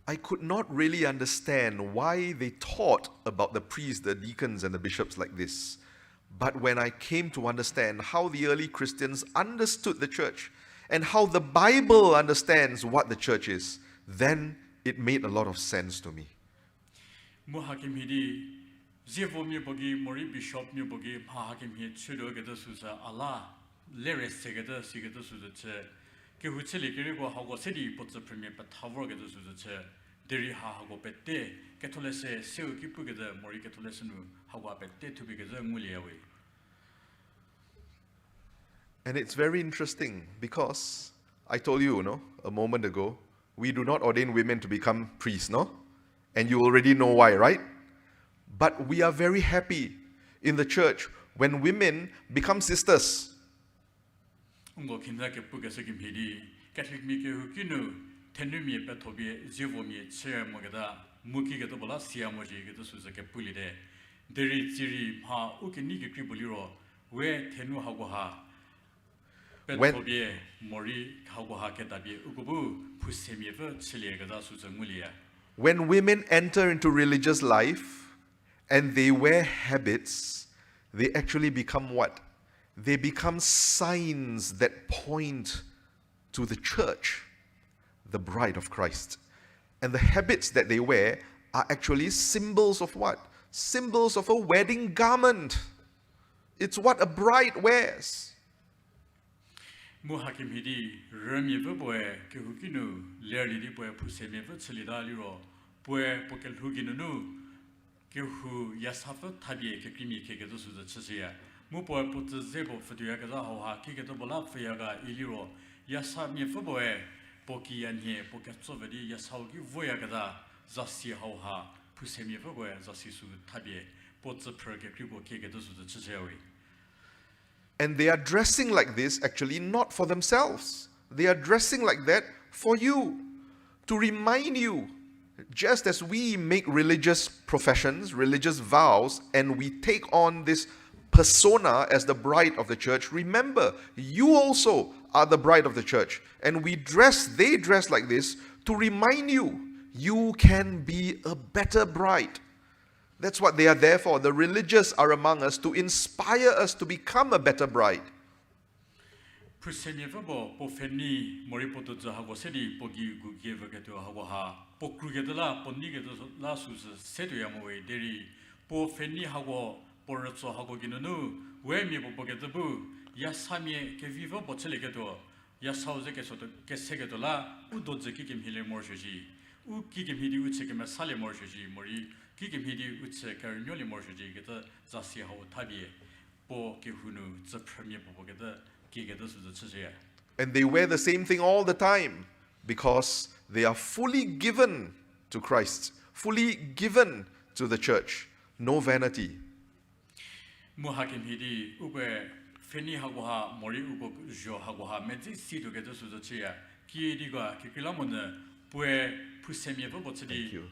I could not really understand why they taught about the priests, the deacons, and the bishops like this. But when I came to understand how the early Christians understood the church and how the Bible understands what the church is, then it made a lot of sense to me. Muhakim hidi Zevo mi bogi mori bishop mi bogi Hakim hid chudo geta susa Allah leres segeta sigeta susa che Kehou chili kirigo hago city puts a premier but hover geta susa che Deri hago pette ketolese seu kipu geta mori ketolesenu hago pette to be geta muliawe. And it's very interesting because I told you, a moment ago, we do not ordain women to become priests, no? And you already know why, right? But we are very happy in the church when women become sisters. Ungo kinda ke puga sekim hidi Catholic mi Kehou kinu tenu mi petobi zevo mi che mogada muki geta bola siamoji geta susa ke pulide Deri tiri ha ukini ke kribuliro we tenu hago ha When, when women enter into religious life and they wear habits, they actually become what? They become signs that point to the church, the bride of Christ. And the habits that they wear are actually symbols of what? Symbols of a wedding garment. It's what a bride wears. Muhakim hidi remi boe kehukinu lerli di boe puseme chelidaliro boe pokel huginu kehu yasafa tabi kekrimi kegedo suza chisia mu boe put zebo futuya gaza ha kegedo bola fiaga iliro yasami boe poki anye poketsovedi yasaugi voya gaza zasi ha puseme boe zasi su tabi potze perke kribo kegedo suza chisia. And they are dressing like this actually not for themselves. They are dressing like that for you, to remind you, just as we make religious professions, religious vows, and we take on this persona as the bride of the church, remember, you also are the bride of the church. And they dress like this to remind you, you can be a better bride. That's what they are there for. The religious are among us to inspire us to become a better bride. And they wear the same thing all the time because they are fully given to Christ, fully given to the church. No vanity. Thank you.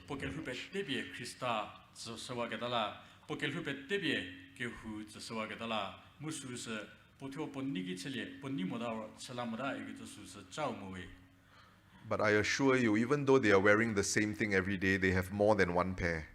But I assure you, even though they are wearing the same thing every day, they have more than one pair.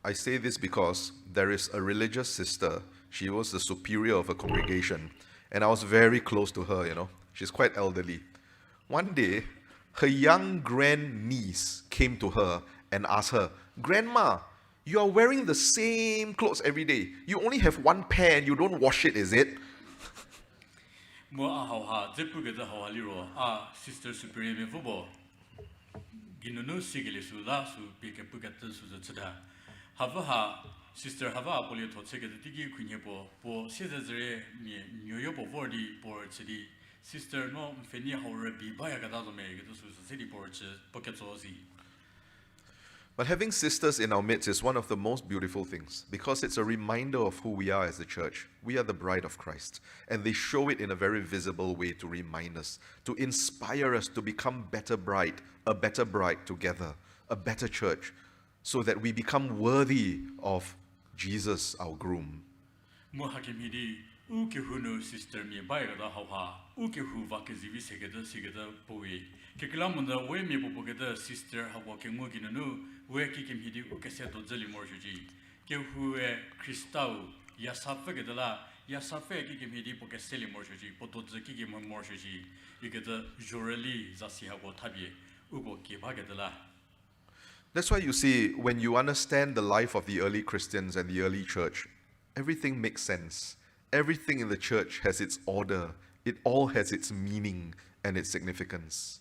I say this because there is a religious sister. She was the superior of a congregation, and I was very close to her, She's quite elderly. One day, her young grandniece came to her and asked her, "Grandma, you are wearing the same clothes every day. You only have one pair and you don't wash it, is it?" Sister superior Ginunu sigili su la su pike pugata su zada. Hava sister hava polio to take the digi kunyepo po sizere mi nyoyopo vordi por city sister no fenia hore bi baya gada me to su city porch pocketsozi. But having sisters in our midst is one of the most beautiful things because it's a reminder of who we are as the church. We are the bride of Christ, and they show it in a very visible way to remind us, to inspire us to become a better bride together, a better church, so that we become worthy of Jesus, our groom. Kehou no sister mi bai ga da hawa Kehou va ke zivi se ga da boe ke klamunda we mi bo ke da sister hawa ke mo gi no we ki ke mi di ke se do zeli mor ji Kehou e kristau ya safe ke da la ya safe ki ke mi di bo ke seli mor ji po do ze ki ke mor ji ke da joreli za si hawa tabi ugo ke ba ke da la. That's why you see, when you understand the life of the early Christians and the early church, everything makes sense. Everything in the church has its order. It all has its meaning and its significance.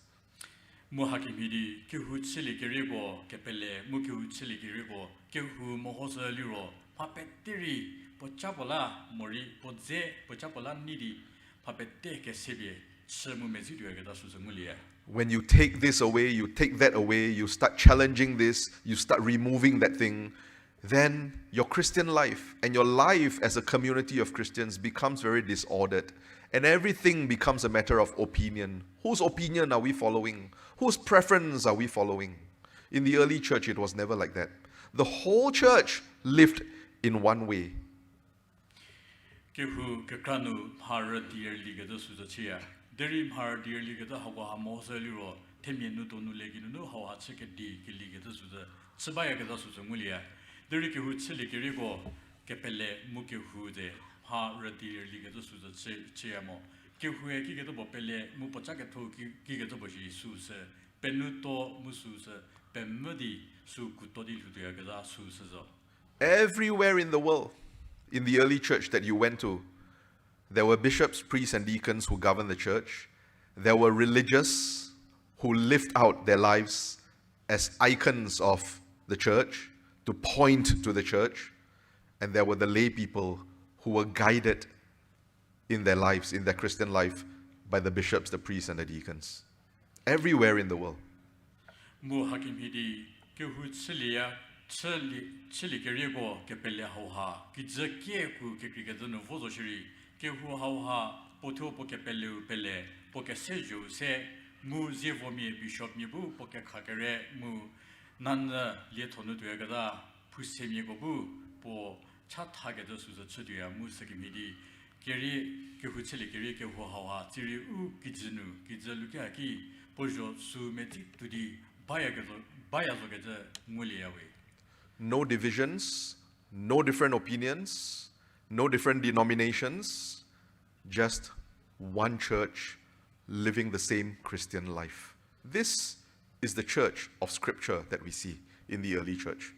Mo hakimidi Kehou chili kerego kepele mo Kehou chili kerego Kehou mo hosa liro papetiri po chapola mori po ze po chapola nidi papete ke sebe chemu mezi duega da suzemulia. When you take this away, you take that away, you start challenging this, you start removing that thing, then your Christian life and your life as a community of Christians becomes very disordered. And everything becomes a matter of opinion. Whose opinion are we following? Whose preference are we following? In the early church, it was never like that. The whole church lived in one way. Kehou kekranu har dear liga da suzachia. Derim har dear liga da hawa moseliro temienu tonu leginu hawa cheke di liga da suza sebaya ga da suzemulia. Deri Kehou chili kerego kepele mo Kehou de har dear liga da suza mo Kehou e ki ga da bopele mo pochake to ki ga da boji suse penuto mususe pemodi su kutodi ludia ga da susezo. Everywhere in the world, in the early church that you went to, there were bishops, priests, and deacons who governed the church. There were religious who lived out their lives as icons of the church, to point to the church. And there were the lay people who were guided in their lives, in their Christian life, by the bishops, the priests, and the deacons. Everywhere in the world. Mo hakim hidi Kehou chilia chili kerego kepele hawa kizake ku kekriga no fozo shiri Kehou hawa poto po kepele pele po ke Sechu se mu zevomi bishop mi bu po ke khakere mu nan le tonu duega da pusemi go bu po chathage da suza chudia mu sakimidi keri Kehou chili keri Kehou hawa tiri u kizinu kizaluka ki pojo su meti tudi baya zo ga muliawe. No divisions, no different opinions, no different denominations, just one church living the same Christian life. This is the church of Scripture that we see in the early church.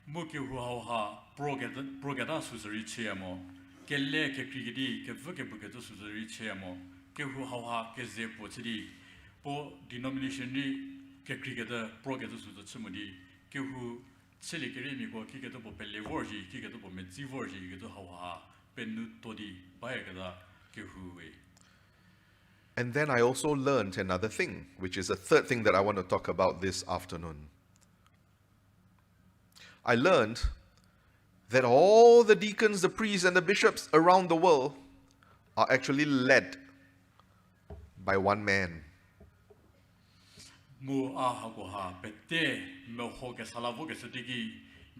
Mo Kehou hawa progada suzari chiamo kelle ke krigidi ke vuke buke suzari chiamo Kehou hawa ke ze pochidi po denomination ni ke krigada progada suzari chimodi Kehou chili keremi ko ki keto po pelle vorji ki keto po metzi vorji keto hawa penu todi baega Kehou we. And then I also learned another thing, which is a third thing that I want to talk about this afternoon. I learned that all the deacons, the priests, and the bishops around the world are actually led by one man. Mu aha ko ha pete mo ho ke salavo ke sedigi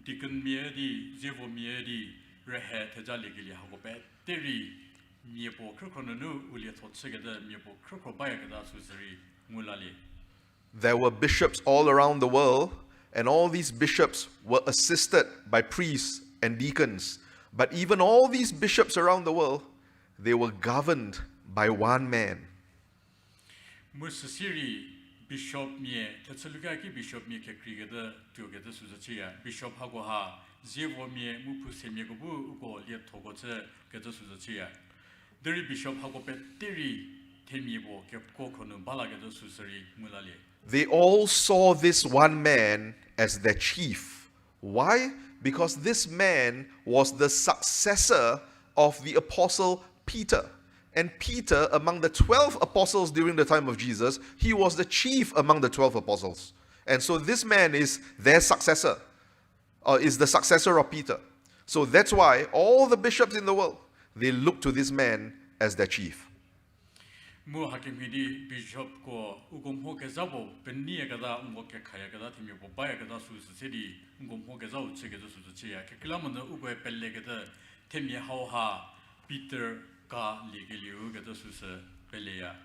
dikun miedi zevo miedi rehe tejali gili ha ko peteri miepo krokrono nu uli totsege da miepo krokro baya ke da susari mulali. There were bishops all around the world, and all these bishops were assisted by priests and deacons. But even all these bishops around the world, they were governed by one man. Musasiri Bishop mie tetsaluga ki bishop mie ke krigada tugada suzachia bishop hago ha zevo mie mupu semie go bu go le togo che gada suzachia deri bishop hago pe deri temi bo ke ko kono bala gada susari mulali. They all saw this one man as their chief. Why? Because this man was the successor of the apostle Peter. And Peter, among the 12 apostles during the time of Jesus, he was the chief among the 12 apostles. And so this man is their successor, is the successor of Peter. So that's why all the bishops in the world, they look to this man as their chief. Mu hakim hidi bishop ko ugom ho ke zabo pennie kada ngo ke khaya kada timi bo baya kada su sedi ugom ho ke zabo che ke su che ya ke klamana ugwe pelle kada temi ha Peter ka ligeliu ke to susa pelea.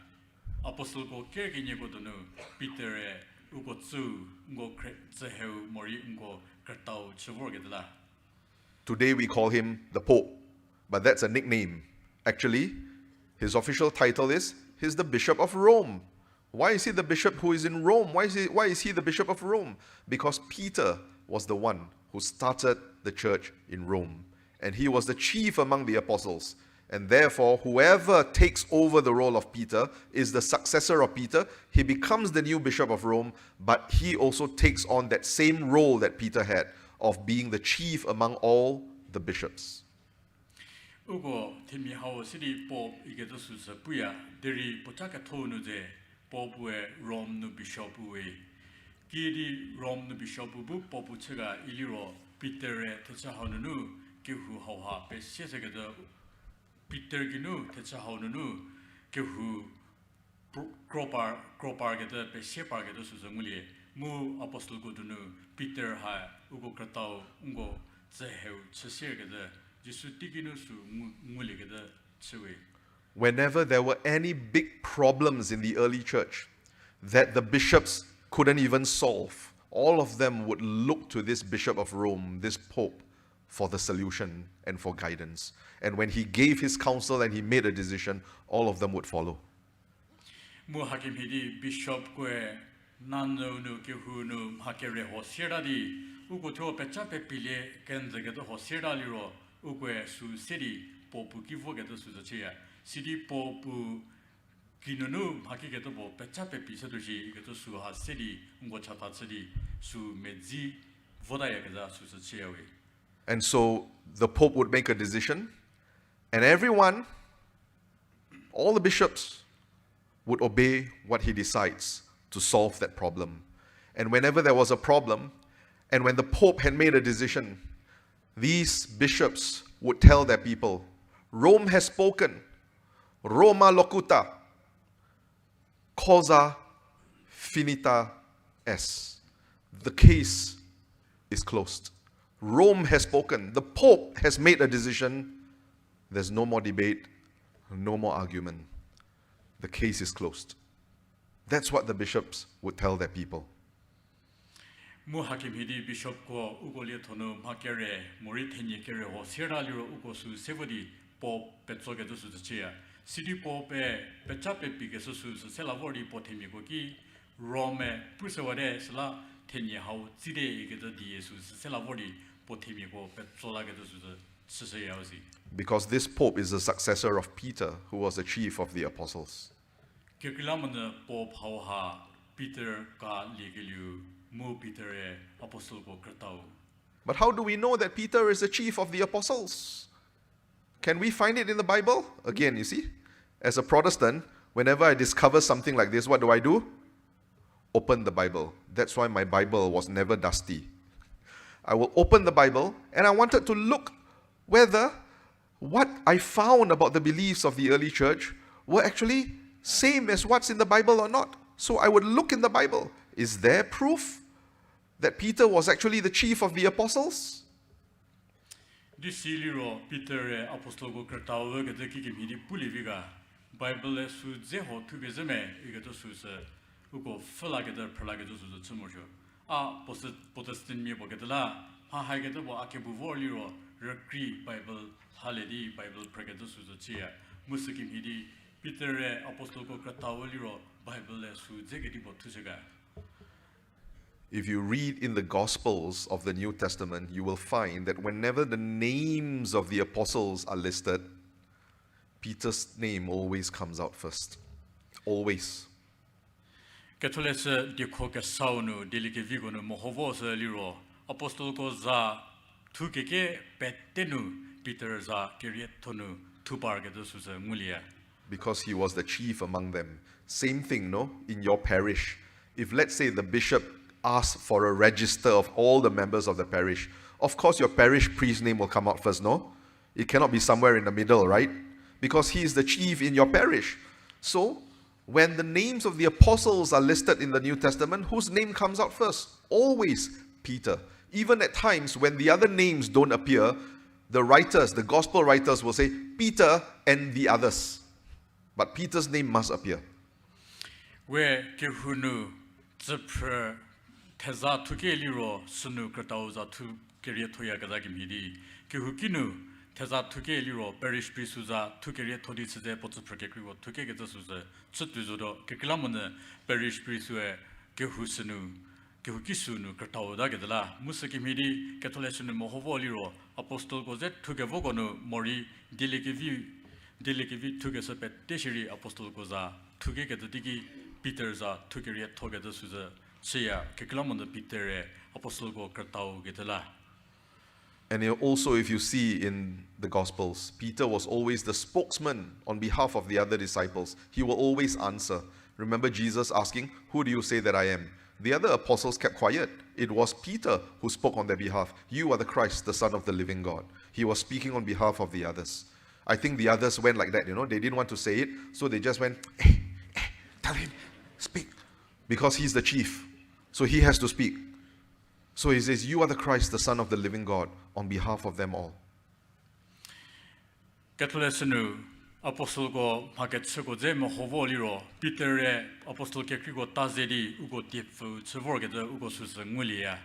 Apostle ko ke ke nyego to no Peter e ugo tsu ngo zeheu mori ngo kertau chevor ke la. Today we call him the Pope, but that's a nickname. Actually, his official title is he's the Bishop of Rome. Why is he the bishop who is in Rome? Why is he the Bishop of Rome? Because Peter was the one who started the church in Rome, and he was the chief among the apostles. And therefore, whoever takes over the role of Peter is the successor of Peter. He becomes the new Bishop of Rome, but he also takes on that same role that Peter had of being the chief among all the bishops. Ugo temi hao sidi pop ike to susa puya deri potaka tonu je popwe Rome no bishop we. Kiri Rome no bishop bu popu chega iliro Peter e techa hanunu Kehou hauha pe sesege de Peter ginu techa hanunu Kehou kropar ge de pe separ ge de susa nguli mu apostle go dunu Peter ha ugo kratau ngo zeheu chese ge de jisu tikinu su nguli ge de chewe. Whenever there were any big problems in the early church that the bishops couldn't even solve, all of them would look to this Bishop of Rome, this Pope, for the solution and for guidance. And when he gave his counsel and he made a decision, all of them would follow. Mu hakim hidi bishop kwe nanu nu Kehou nu hakere ho siradi ugo to pecha pe pile kenze ge ho sirali ro ugo su siri popu kivo ge su chia siri popu kinunu hakike to bo pecha pe pise do ji ge su ha siri ngo chata siri su mezi voda ye ge su chia we. And so the Pope would make a decision, and everyone, all the bishops, would obey what he decides to solve that problem. And whenever there was a problem, and when the Pope had made a decision, these bishops would tell their people, Rome has spoken, Roma locuta, causa finita est. The case is closed. Rome has spoken. The Pope has made a decision. There's no more debate, no more argument. The case is closed. That's what the bishops would tell their people. Mu hakim hidi bishop ko ugo le tono makere mori tenye kere ho siraliro ugo su sevodi pop petsoge do su chia sidi pop e pechape pige su selavori potemi ko ki Rome pusewade sala tenye hau zide ige do die su selavori potemi ko petsola ge do su seseyausi. Because this Pope is the successor of Peter, who was the chief of the apostles. Kirkilamana pop hau ha Peter ka ligeliu mu Peter e apostle ko kratau. But how do we know that Peter is the chief of the apostles? Can we find it in the Bible? Again, you see, as a Protestant, whenever I discover something like this, what do? Open the Bible. That's why my Bible was never dusty. I will open the Bible, and I wanted to look whether what I found about the beliefs of the early church were actually same as what's in the Bible or not. So I would look in the Bible. Is there proof that Peter was actually the chief of the apostles? This siliro Peter apostle go kratau ge de ki mi puliviga Bible su zeho tu bezeme ige to su se ugo flage de plage de su tsumojo a protestant mi bogetla ha ha ge de bo akebu voliro rekri Bible haledi Bible prage de su chia musikim hidi Peter apostle go kratau liro Bible su zegedi bo tusega. If you read in the Gospels of the New Testament, you will find that whenever the names of the apostles are listed, Peter's name always comes out first. Always. Catholics dikoka saunu delike vigonu mohovos liro apostol ko za tukeke petenu Peter za kerietonu tuparge dosusa mulia. Because he was the chief among them. Same thing, no? In your parish. If let's say the bishop asks for a register of all the members of the parish, of course your parish priest name will come out first, no? It cannot be somewhere in the middle, right? Because he is the chief in your parish. So, when the names of the apostles are listed in the New Testament, whose name comes out first? Always Peter. Even at times when the other names don't appear, the writers, the gospel writers will say Peter and the others. But Peter's name must appear. 왜 Kehunu zipre teza tuke liro sunu krtauza tu kerie toya gazagi midi Kehukinu teza tuke liro parish prisuza tu kerie todi tse potsu prokekriwo tuke gezuza tsutuzuro keklamone parish prisue Kehusunu Kehukisunu krtauda gedala musaki midi katolesunu mohovo liro apostol gozet tugevogono mori delegevi tugesepet deshiri apostol goza tuge gedigi Peter za tukeriet together suza seya keklamon Peter apostle go krtau gedala. And also, if you see in the Gospels, Peter was always the spokesman on behalf of the other disciples. He will always answer. Remember Jesus asking, "Who do you say that I am?" The other apostles kept quiet. It was Peter who spoke on their behalf. "You are the Christ, the Son of the living God." He was speaking on behalf of the others. I think the others went like that, they didn't want to say it, so they just went, tell him, speak. Because he's the chief, so he has to speak. So he says, "You are the Christ, the Son of the living God," on behalf of them all. Katolesenu apostle go market sego zemo hovoliro Peter apostle kekrigo tazedi ugo tifu tsevorgede ugo susengmulia.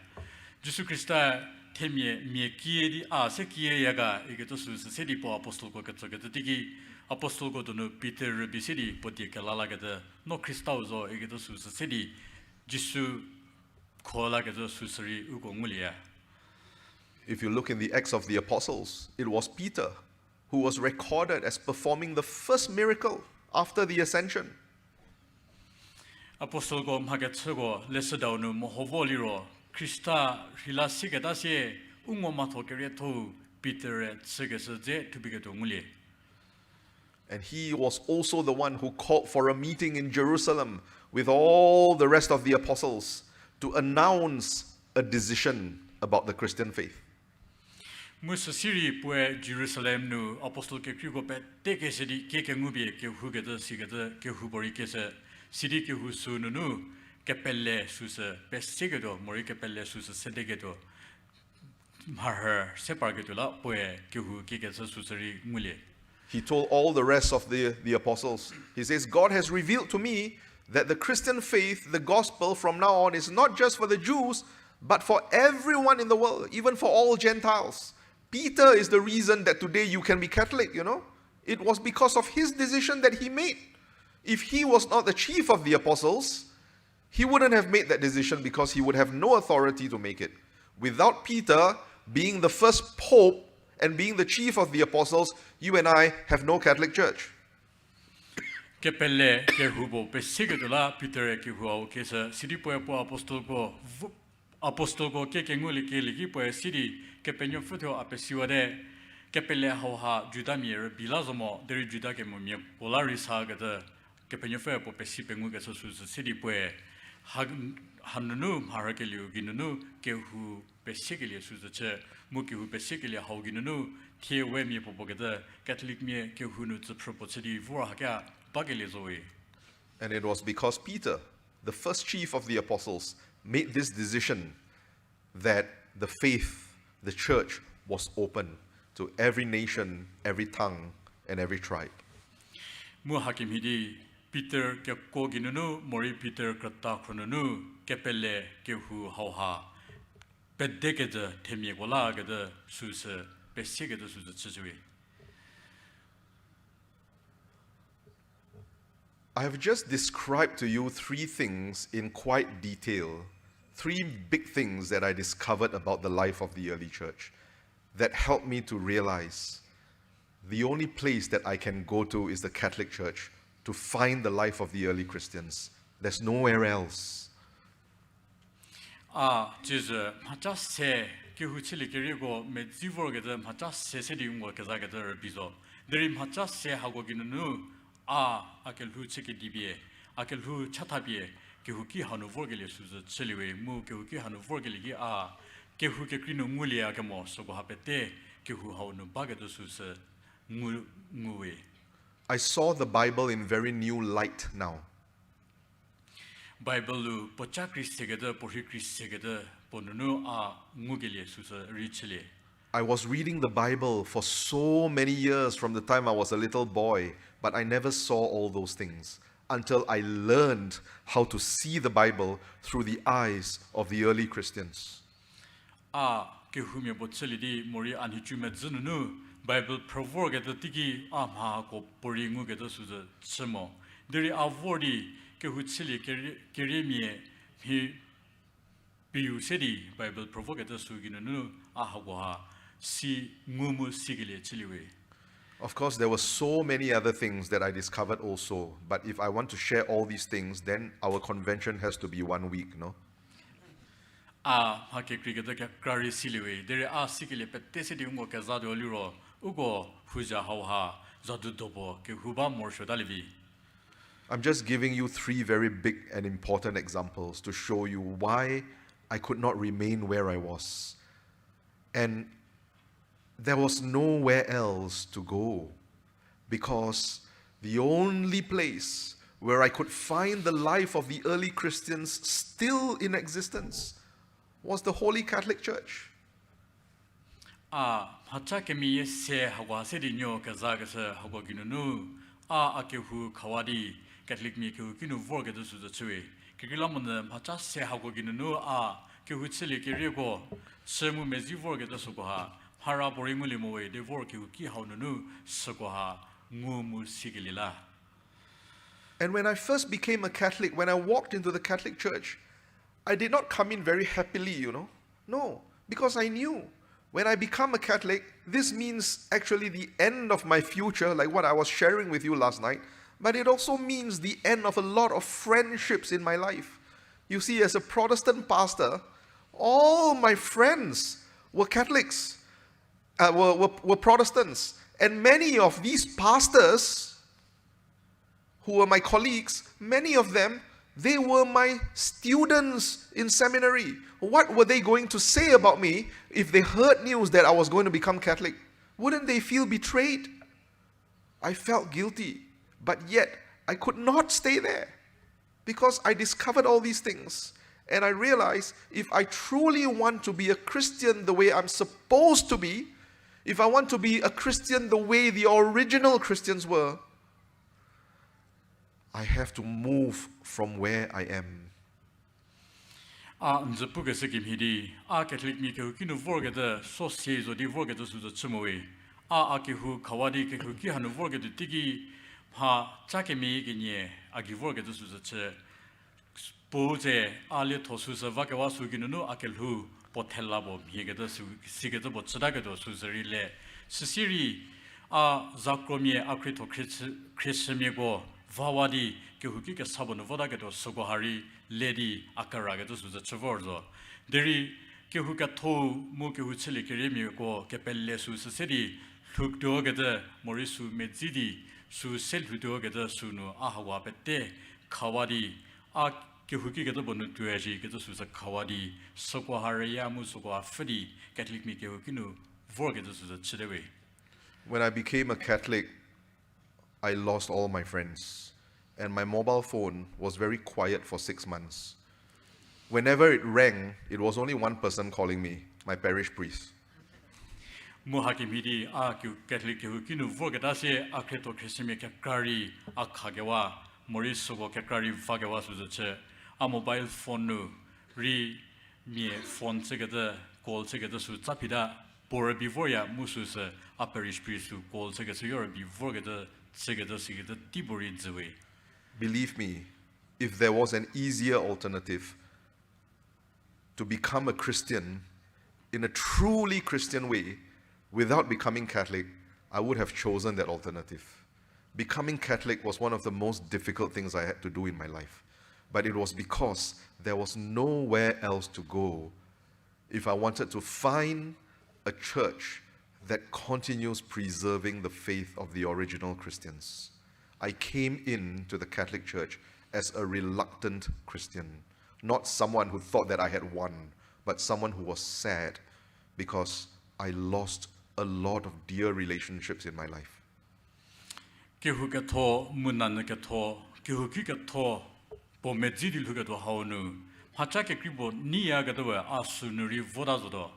Jesus Christa temie miekiedi sekiyaga igeto sus sedipo apostle go katsogede digi apostle go dono Peter bisidi potikalagede no Christauzo igeto sus sedi Jisu kolagede susri ugo mulia. If you look in the Acts of the Apostles, it was Peter who was recorded as performing the first miracle after the ascension. Apostle go market sego lesedauno mohovoliro Christa hilasigedasi ungomato kereto Peter segese to be mulia. And he was also the one who called for a meeting in Jerusalem with all the rest of the apostles to announce a decision about the Christian faith. Musa siri pue Jerusalem nu apostol ke krigo pe teke sidi ke ngubi ke hugede sigede ke hubori ke se sidi ke husunu nu ke pelle susa pe sigedo mori ke pelle susa sedegedo mar separgetula pue ke hu ke se susari mulie. He told all the rest of the apostles, he says, "God has revealed to me that the Christian faith, the gospel from now on, is not just for the Jews, but for everyone in the world, even for all Gentiles. Peter is the reason that today you can be Catholic, It was because of his decision that he made. If he was not the chief of the apostles, he wouldn't have made that decision because he would have no authority to make it. Without Peter being the first pope and being the chief of the apostles, you and I have no Catholic Church." Ke pelle ke hubo pe sigedola Peter ke huo ke se sidi pue po apostol go ke nguli ke ligi pue sidi ke penyo futo apesiwade ke pelle ha judamir bilazomo deri juda ke momie polaris ha ke penyo fe po pe si pengu ke so sidi pue hanunu harakeliu ginunu ke hu pe sigeli su che mu ke hu pe sigeli ha ginunu tie we mi po bogede catholic mi ke hu nu tsu proposedi vor ha And it was because Peter, the first chief of the apostles, made this decision that the faith, the church, was open to every nation, every tongue, and every tribe. Mu hakim hidi Peter ke ko ginunu mori Peter krata khronunu ke pelle ke hu hauha pedegede temie gola gede suse besigede suse tsujui. I have just described to you three things in quite detail, three big things that I discovered about the life of the early church that helped me to realize the only place that I can go to is the Catholic Church to find the life of the early Christians. There's nowhere else. Jesus, macha se ke huchili kerigo me zivorgede macha se sedingo kezagede bizo. Deri macha se hago ginunu akel hu cheke dibie akel hu chatabie ke hu ki hanu vorgele suze cheliwe mu ke hu ki hanu vorgele gi ke hu ke krinu mulia ke mo so go hapete ke hu hanu bagade suze nguwe. I saw the Bible in very new light now. Bible lu pocha kristegede pohi kristegede ponunu ngugele suze richele. I was reading the Bible for so many years from the time I was a little boy, but I never saw all those things until I learned how to see the Bible through the eyes of the early Christians. Kehou me botseli di mori anhichu me zununu Bible provoke the tiki ha ko poringu ke suza chemo. Deri avori Kehou chili keremie he piu sedi Bible provoke the suginu ha si ngumu sigile chiliwe. Of course, there were so many other things that I discovered also, but if I want to share all these things, then our convention has to be 1 week, no? Hake cricket kari siliwe. Dere sikile petesidi ungo kazado luro ugo huja hauha zadu dobo ke huba morsho dalivi. I'm just giving you 3 very big and important examples to show you why I could not remain where I was. And there was nowhere else to go, because the only place where I could find the life of the early Christians still in existence was the Holy Catholic Church. Hachake mi se hawa se di nyo kazaga se hawa ginunu akehu kawadi Catholic mi kehu kinu vorga de su zwe kikilamon hacha se hawa ginunu kehu chili kirego semu mezi vorga de su ha hara borimuli mowe de vorga ki haununu sugoha ngumu sigilila. And when I first became a Catholic, when I walked into the Catholic Church, I did not come in very happily, you know. No, because I knew when I become a Catholic, this means actually the end of my future, like what I was sharing with you last night, but it also means the end of a lot of friendships in my life. You see, as a Protestant pastor, all my friends were Catholics, were Protestants, and many of these pastors who were my colleagues, many of them, they were my students in seminary. What were they going to say about me if they heard news that I was going to become Catholic? Wouldn't they feel betrayed? I felt guilty, but yet I could not stay there because I discovered all these things. And I realized if I truly want to be a Christian the way I'm supposed to be, if I want to be a Christian the way the original Christians were, I have to move from where I am. Nzapuga sekim hidi Catholic mi kehu kinu vorga de so sezo di vorga de suza chimowe kehu kawadi kehu ki hanu vorga de tigi chake mi ginye agi vorga de suza che boje ale tosuza vakawa suginu no akelhu potellabo miga de sige de botsdaga do suzarile sisiri zakromie akrito christmiego Vawadi kehuki ke sabon vodage do sogohari lady akaraga do suza chavorzo deri kehuka tho mu kehu chile keremi ko kepelle su sedi thuk doge de morisu medzidi su sel doge de sunu ahwa pette khawadi kehuki ke do bonu tueji ke do suza khawadi sogohari ya mu sogo afdi Catholic mi kehukinu vorge do suza chidewe. When I became a Catholic, I lost all my friends, and my mobile phone was very quiet for 6 months. Whenever it rang, it was only one person calling me, my parish priest. Muhakimidi Catholic kinu vogadase akreto krisime kakari akagewa morisogo kakari vagawa suzache a mobile phone nu ri mie phone segada call segada su tapida bore before ya musus a parish priest su call segada yor before gada segada sigada tibori zwe. Believe me, if there was an easier alternative to become a Christian in a truly Christian way without becoming Catholic, I would have chosen that alternative. Becoming Catholic was one of the most difficult things I had to do in my life, but it was because there was nowhere else to go if I wanted to find a church that continues preserving the faith of the original Christians. I came into the Catholic Church as a reluctant Christian, not someone who thought that I had won, but someone who was sad because I lost a lot of dear relationships in my life. Kehou ka tho munan ka tho kehou ki ka tho po medzidil hu ka tho haunu hacha ke kribo niya ga do asunuri voda zodo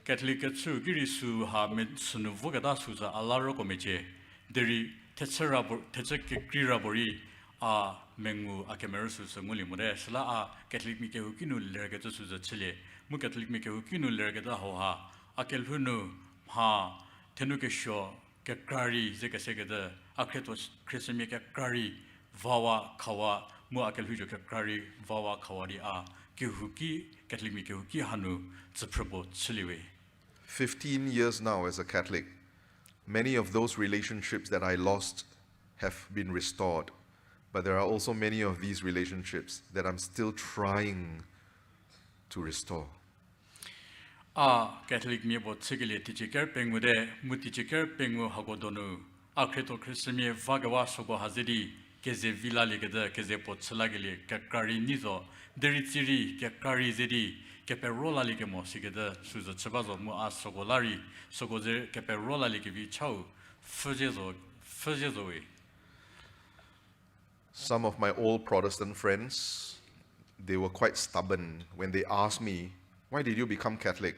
Catholic chu giri su ha me sunu vogada su za alaro komeche deri techerabori a mengu akemer su nguli more sla a Catholic mi ke hukinu lerga su za chile mu Catholic mi ke hukinu lerga da ho ha akel hunu ha tenu ke sho ke kari ze ke se da akreto Christian mi ke kari vawa khawa mu akel hu ke kari vawa khawari a ke huki Catholic mi ke huki hanu tsuprobo chiliwe. 15 years now as a Catholic, many of those relationships that I lost have been restored. But there are also many of these relationships that I'm still trying to restore. Catholic mi bo tsigile tichiker pengude mutichiker pengu hagodonu akreto Christmi vagawa sogo hazidi keze villa ligada keze potslagile kakari nizo deritsiri kakari zedi keperola lige mo sigada suza chabazo mu asogolari sogoze keperola lige vi chau fujezo we. Some of my old Protestant friends, they were quite stubborn when they asked me, why did you become Catholic?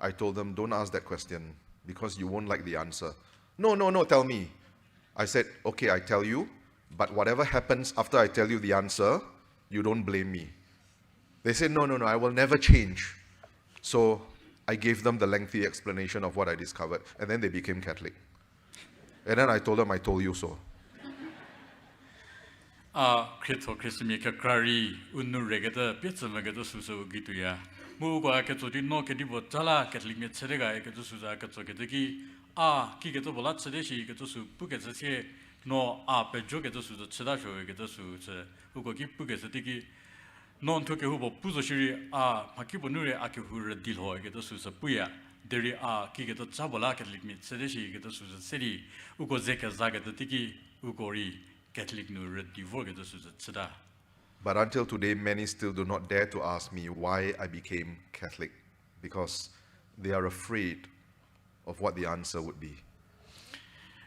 I told them, don't ask that question because you won't like the answer. No, tell me. I said, okay, I tell you, but whatever happens after I tell you the answer, you don't blame me. They said, no, I will never change. So I gave them the lengthy explanation of what I discovered, and then they became Catholic. And then I told them, I told you so. Credo Christmi kakari unu regada pietsamagada suso gituya. Muga ketodi no kedibo tala Catholic mi tserega eketu suza ketso kedeki kigeto bola tsedeshi ketu su puketse no pejo ketu suzo tsedasho ketu su ugo ki puketse tiki non toke hubo puzo shiri makibo nure akihur dilho ketu suza puya deri kigeto chabola Catholic mi tsedeshi ketu suza seri ugo zeka zaga tiki ugori Catholic nur divorce ketu suza tseda. But until today, many still do not dare to ask me why I became Catholic because they are afraid of what the answer would be.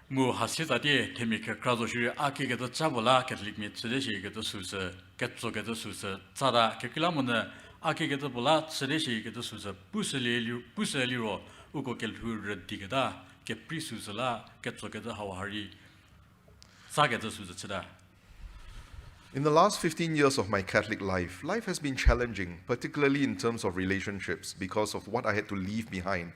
Mu hasita de temika krazo shiri keto chabola Catholic mi tsedeshi ketu suza ketso ketu suza tsada kekilamona keto bola tsedeshi ketu suza puseli ro ugo kelhur digada ke prisuzala ketso ketu hawari sagetu suza tseda. In the last 15 years of my Catholic life, life has been challenging, particularly in terms of relationships, because of what I had to leave behind.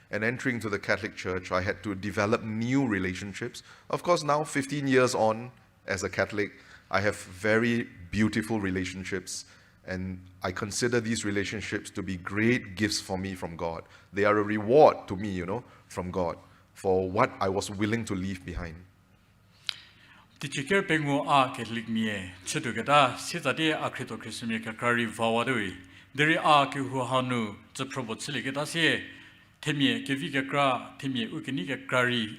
And entering to the Catholic Church, I had to develop new relationships. Of course, now 15 years on as a Catholic, I have very beautiful relationships, and I consider these relationships to be great gifts for me from God. They are a reward to me, from God, for what I was willing to leave behind. Tichiker Pengouu Catholic mie chedugada sitade akreto Christmi kakari vawadoi deri kehu hanu tsuprobo tsiligeda se temie kevikakra temie ukini kakari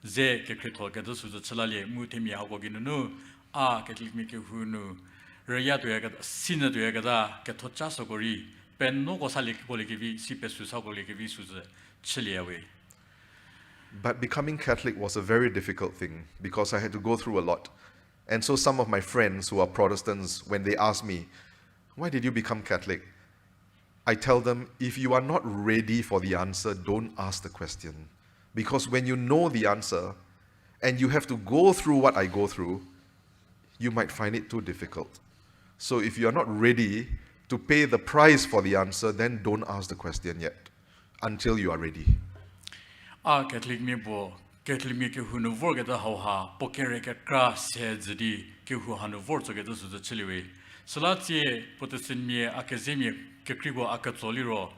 ze kekreto gada suza tsalale mu temie hagoginu Catholic mi kehu nu raya doyagada sina doyagada ketocha sogori pen no gosalik bolekevi sipesu sagolekevi suza chiliawe. But becoming Catholic was a very difficult thing because I had to go through a lot. And so some of my friends who are Protestants, when they ask me, why did you become Catholic? I tell them, if you are not ready for the answer, don't ask the question. Because when you know the answer and you have to go through what I go through, you might find it too difficult. So if you are not ready to pay the price for the answer, then don't ask the question yet until you are ready. Catholic mi bo Catholic mi ke hunu vorgeda hauha pokere ke kra sedzdi ke hu hanu vorgeda su chiliwe salati Protestant mi akazemi ke krigo akatzoliro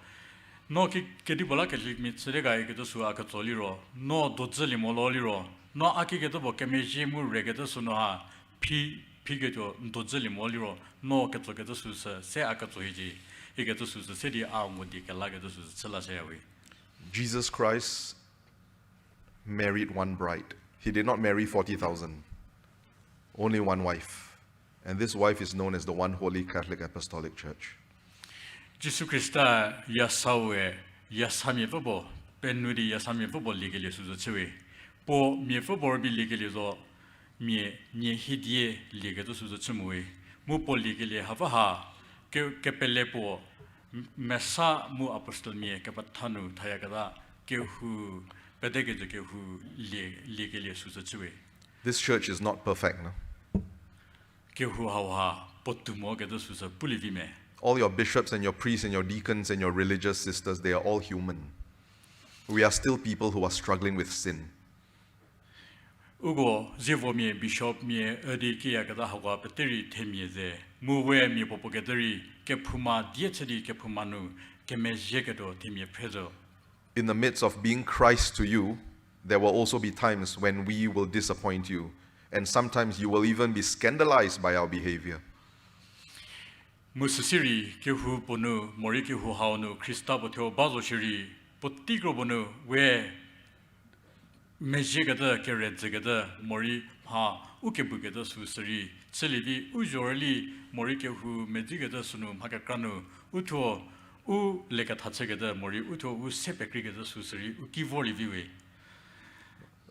no ke dibola Catholic mi tserega ke su akatzoliro no dodzeli mololiro no akike to bo ke meji mu regeda su no ha pi ke to dodzeli moliro no ke to ke su se akatzohiji ike to su se di ngodi ke laga to su tsela sewe. Jesus Christ married one bride. He did not marry 40,000. Only one wife. And this wife is known as the One Holy Catholic Apostolic Church. Jesus Christa yasawe yasami fobo penudi yasami fobo ligele suzo chewe. Po mi fobo bi ligele zo mi hidie ligele suzo chemwe. Mu po ligele havaha ke pele po mesa mu apostol mie ke pathanu thaya kada Kehou pedege je Kehou le su chwe This church is not perfect, no? Kehou ha potu mo ke su pulivi me All your bishops and your priests and your deacons and your religious sisters, they are all human. We are still people who are struggling with sin. Ugo zevo mie bishop mie edi kia kada hawa peteri temie ze muwe mie popo kederi ke phuma diechedi ke phumanu ke me jegedo temie prezo In the midst of being Christ to you, there will also be times when we will disappoint you. And sometimes you will even be scandalized by our behavior. Musiri Kehou ponu mori Kehou haunu Krista botho bazo shiri potigro bonu we mejegada ke redzegada mori ha ukebugada susiri chelivi ujorli mori Kehou mejegada sunu hakakranu utho u leka thachegada mori utho u sepekrigada susiri ukivoli viwe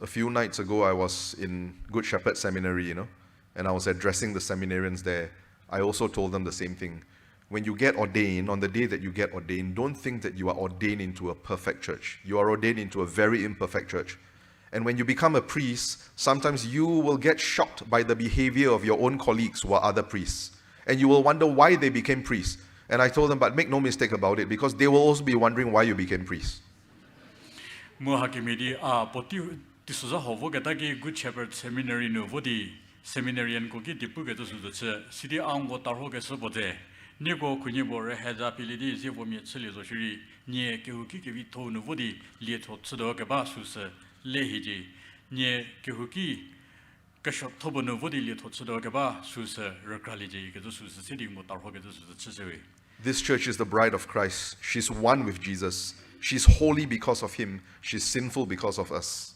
A few nights ago, I was in Good Shepherd Seminary, and I was addressing the seminarians there. I also told them the same thing. When you get ordained, on the day that you get ordained, don't think that you are ordained into a perfect church. You are ordained into a very imperfect church. And when you become a priest, sometimes you will get shocked by the behavior of your own colleagues who are other priests. And you will wonder why they became priests. And I told them, but make no mistake about it, because they will also be wondering why you became priests. This Good Shepherd Seminary no vodi seminarian koki dipu ke su city ango tarho ke sobote nego kunyibo rehaza pilidi zevo mi chile zo shiri nie ke huki ke vito no vodi lie to tsudo ke ba su se lehiji nie ke huki ke shop tobo no vodi lie to tsudo ke ba su se rekraliji ke su se city ngo tarho ke su tsewe This church is the bride of Christ. She's one with Jesus. She's holy because of him. She's sinful because of us.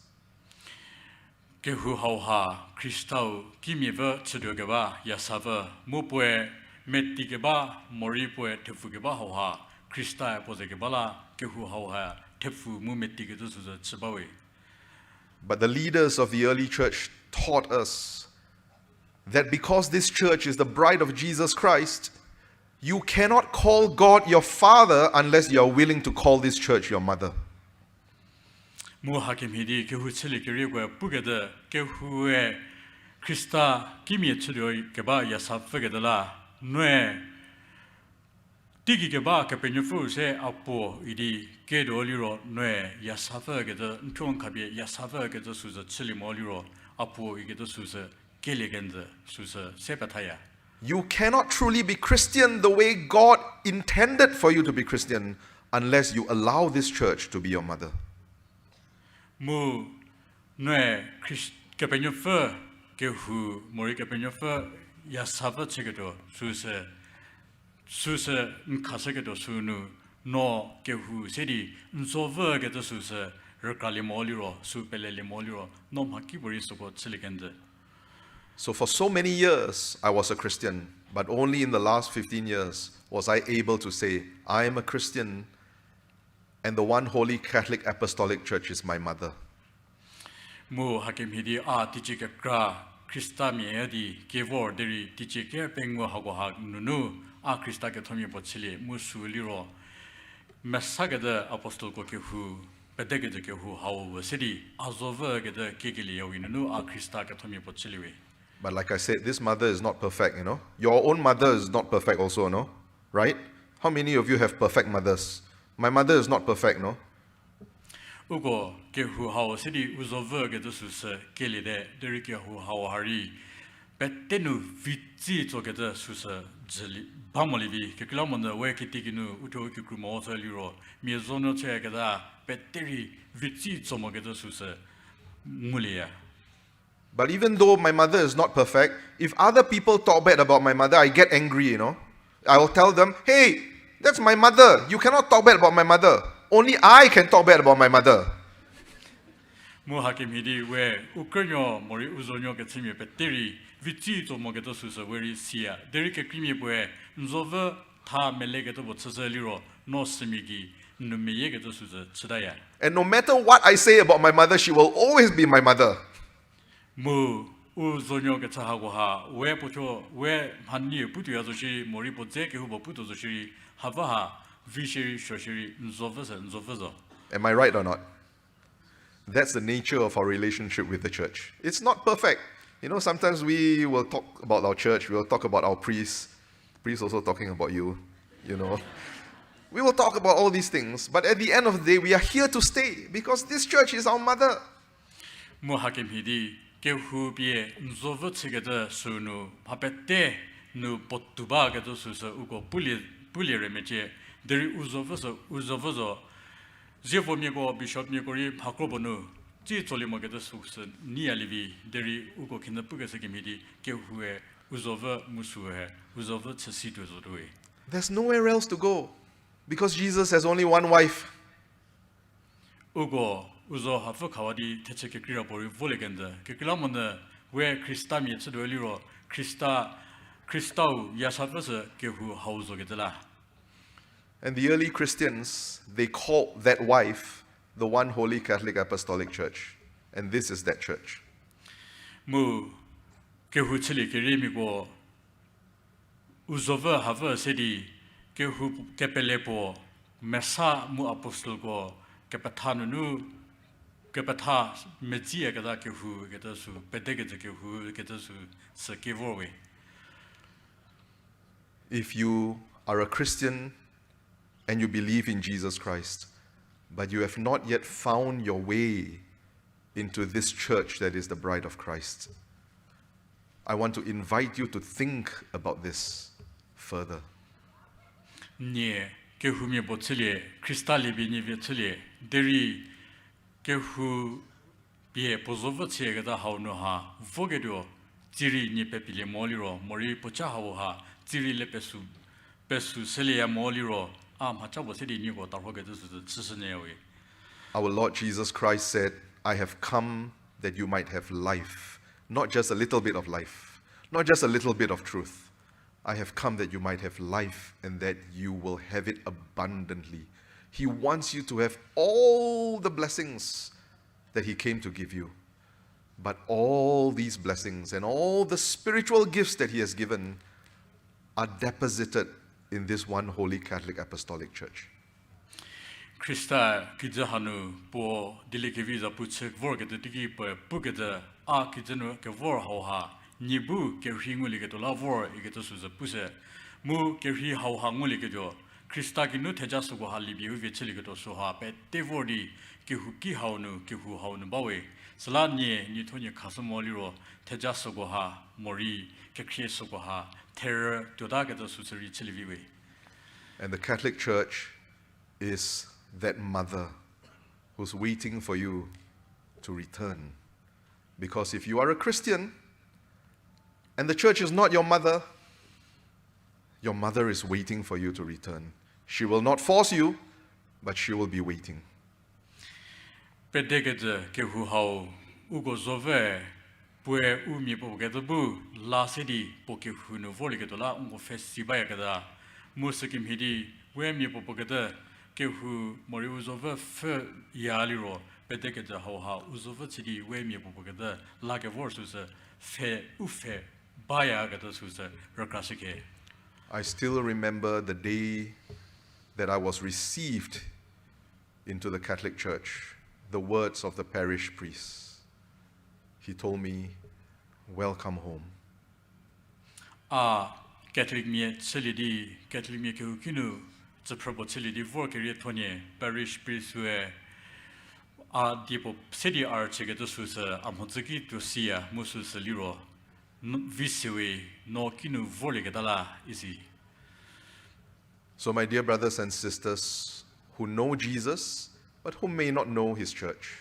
Kehou ha Kristau kimieva chudogeba yasava mupwe metigeba moripwe tefugeba ha Krista pozegebala Kehou ha tefu mu metigeda su chibawe But the leaders of the early church taught us that because this church is the bride of Jesus Christ, you cannot call God your father unless you are willing to call this church your mother. Mu hakim hidi Kehou chili kirigwe pugeda Kehou Krista kimie chudoi keba yasafegedala nue tigi keba kepenyofu se apo idi kedo liro nue yasafegeda ntong kabe yasafegeda suza chili moliro apo igeda suza kelegenda suza sepataya You cannot truly be Christian the way God intended for you to be Christian unless you allow this church to be your mother. Mu nue kepenyofu Kehou mori kepenyofu yasava chegedo susa nkasegedo sunu no Kehou sedi nzova gedo susa rekali moliro supelele moliro no makibori sobo chilegende So for so many years, I was a Christian, but only in the last 15 years was I able to say, I am a Christian, and the one holy Catholic Apostolic Church is my mother. Mu hakim hidi tichike kra Krista miedi kevor deri tichike Pengouu hago nunu Krista ke thomi bochili mu suliro mesagede apostol ko Kehou pedege de Kehou hawo sedi azova gede kegeli yawinunu Krista ke thomi bochiliwe But like I said, this mother is not perfect, Your own mother is not perfect also, no? Right? How many of you have perfect mothers? My mother is not perfect, no? Ugo Kehou hawo sedi uzova gede susa kelide deri Kehou hawo hari petenu vitzi togede susa jeli bamolivi keklamonda we kitiginu uto kikrumo liro miezono chegeda peteri vitzi tsomogede susa mulia But even though my mother is not perfect, if other people talk bad about my mother, I get angry, I will tell them, hey, that's my mother. You cannot talk bad about my mother. Only I can talk bad about my mother. Mu hakim hidi we ukonyo mori uzonyo ketimi peteri vitzi tsomogedo susa weri sia deri kekrimi bwe nzova ta melegedo botsese liro no simigi numeyegedo susa chidaya And no matter what I say about my mother, she will always be my mother. Mu uzonyo kethago ha we pocho we hanni putu yazoshi mori potze ke hubo putu zoshi hava vishiri shoshiri nzofzo. Am I right or not? That's the nature of our relationship with the church. It's not perfect. You know, sometimes we will talk about our church, we will talk about our priests. Priests also talking about you, you know. We will talk about all these things, but at the end of the day, we are here to stay because this church is our mother. Mo hakim hidi Kehou bie nzofzo chigada sunu papete nu potuba gado susa ugo puli remeje deri uzofzo Zefo miego bishop miegori pakrobono ji zolimo gado susa ni alivi deri ugo kinda pugase kimidi Kehou uzofzo musuhe uzofzo chasido zodoi. There's nowhere else to go because Jesus has only one wife. Ugo uzo hafu kawadi techeke kira bori volegenda kekilamona we Krista mi chedoliro Kristau yasafase Kehou hauzo gedela. And the early Christians, they called that wife the one holy Catholic Apostolic Church. And this is that church. Mu Kehou chili kerimigo uzova hava sedi Kehou kepelepo mesa mu apostol go kepathanunu kepatha mejia gada Kehou gada su pedege Kehou gada su sakevorwe. If you are a Christian and you believe in Jesus Christ, but you have not yet found your way into this church that is the bride of Christ, I want to invite you to think about this further. Nie Kehou mi botele kristali bini vetele deri Kehou bie pozova chega da hauno ha vogedo tiri ni pepile moliro mori pocha ha tiri le pesu selia moliro am ha chabo sedi ni go tarho gedo su chisnewe. Our Lord Jesus Christ said, I have come that you might have life, not just a little bit of life, not just a little bit of truth. I have come that you might have life and that you will have it abundantly. He wants you to have all the blessings that He came to give you. But all these blessings and all the spiritual gifts that He has given are deposited in this one holy Catholic Apostolic Church. Krista kijahanu po dilikeviza putsek vorgete digi po bugete a kijanu ke vor ha nibu ke hinguli ke to lavor igeto suza puse mu ke hi ha nguli ke do Krista ki nu theja su go halibi hu vecheli ke to so ha pe tevori ke hu ki haunu ke hu haunu bawe salanye ni thonye khasmoli ro theja su go ha mori ke khie su go ha terror to da ke to su seri cheli we. And the Catholic Church is that mother who's waiting for you to return. Because if you are a Christian and the church is not your mother is waiting for you to return. She will not force you, but she will be waiting. Pedegede Kehou hau ugo zove pue umi bogedebu la sedi Kehou no voligede la ungo festival gada musikim hidi we mi bogede Kehou mori uzove fe yaliro pedegede hau ha uzove chidi we mi bogede la ke vorsus fe ufe baya gada sus rakasike. I still remember the day that I was received into the Catholic Church, the words of the parish priest. He told me, welcome home. Catholic me celidi Catholic me Kehou kinu zaprobo celidi vorkeri tonye parish priest we dipo city archege to sus amhotsuki to sia musus liro visiwe no kinu volige dala isi. So my dear brothers and sisters who know Jesus, but who may not know His church,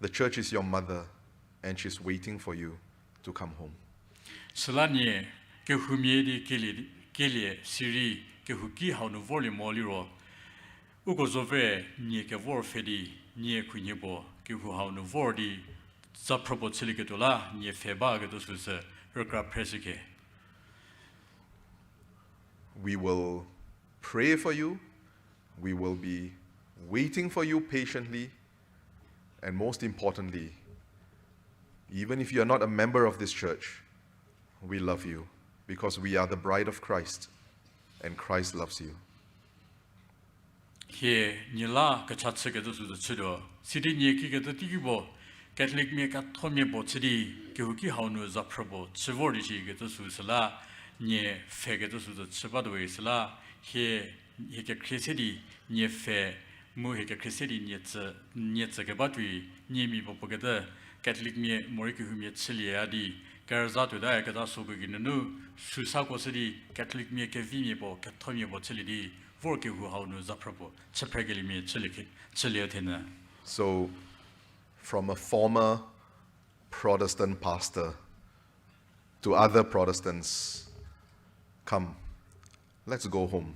the church is your mother and she's waiting for you to come home. Salanye Kehou miedi kelie siri Kehou ki haunu voli moliro ugo zove nie ke vor fedi nie kunyebo Kehou haunu vordi zaprobo celigetola nie feba gedo sus rekra presike. We will pray for you. We will be waiting for you patiently. And most importantly, even if you are not a member of this church, we love you because we are the bride of Christ and Christ loves you. he nila kachatse ke su chido sidi nye ki ke ti bo Catholic me ka thome bo chidi ke ki haunu za probo chivori ji ke su sala nye fe ke su chiba do isla he ke krisedi nye fe mu he ke krisedi nye ke ba tu nye mi bo ke de Catholic me mori ke hu me chili adi karza to da ke da su ke nu su sa ko sidi Catholic me ke vi me bo ke thome bo chili di vor ke hu haunu za probo chepregeli me chili ke chili athena. So, from a former Protestant pastor to other Protestants, come, let's go home.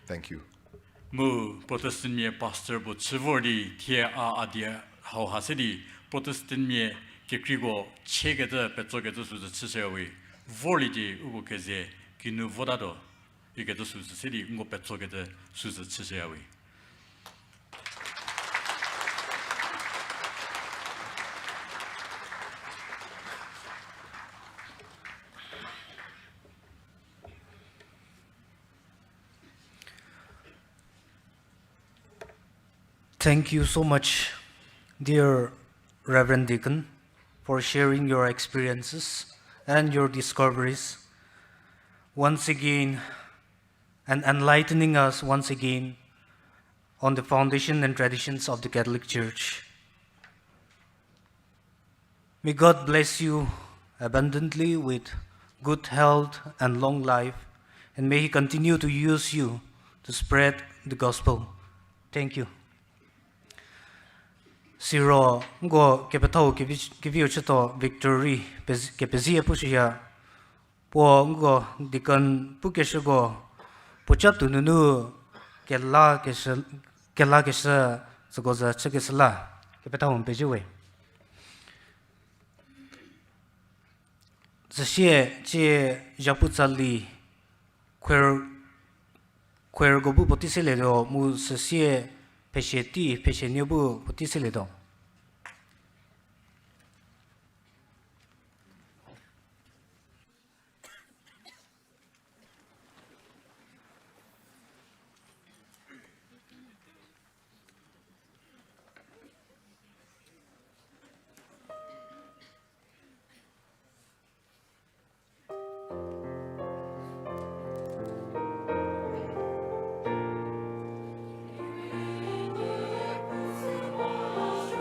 Thank you. Mu Protestant me pastor bo chivori tie a adia how hasidi Protestant me ke krigo chege de petzoge de su de chisewi volidi ugo keze kinu vodado ige de su sidi ngo petzoge de su de chisewi. Thank you so much, dear Reverend Deacon, for sharing your experiences and your discoveries once again and enlightening us once again on the foundation and traditions of the Catholic Church. May God bless you abundantly with good health and long life, and may He continue to use you to spread the gospel. Thank you. Siro ngo kepatau keviu chito victory kepezia pushia po ngo dikan pukeshugo pochatu nunu kella kesa zogoza chekesla kepatau pejiwe zashie che japutsali quer gobu potisele do mu sasie Pesheti, Peshenyobu, Potisilido. Thank you.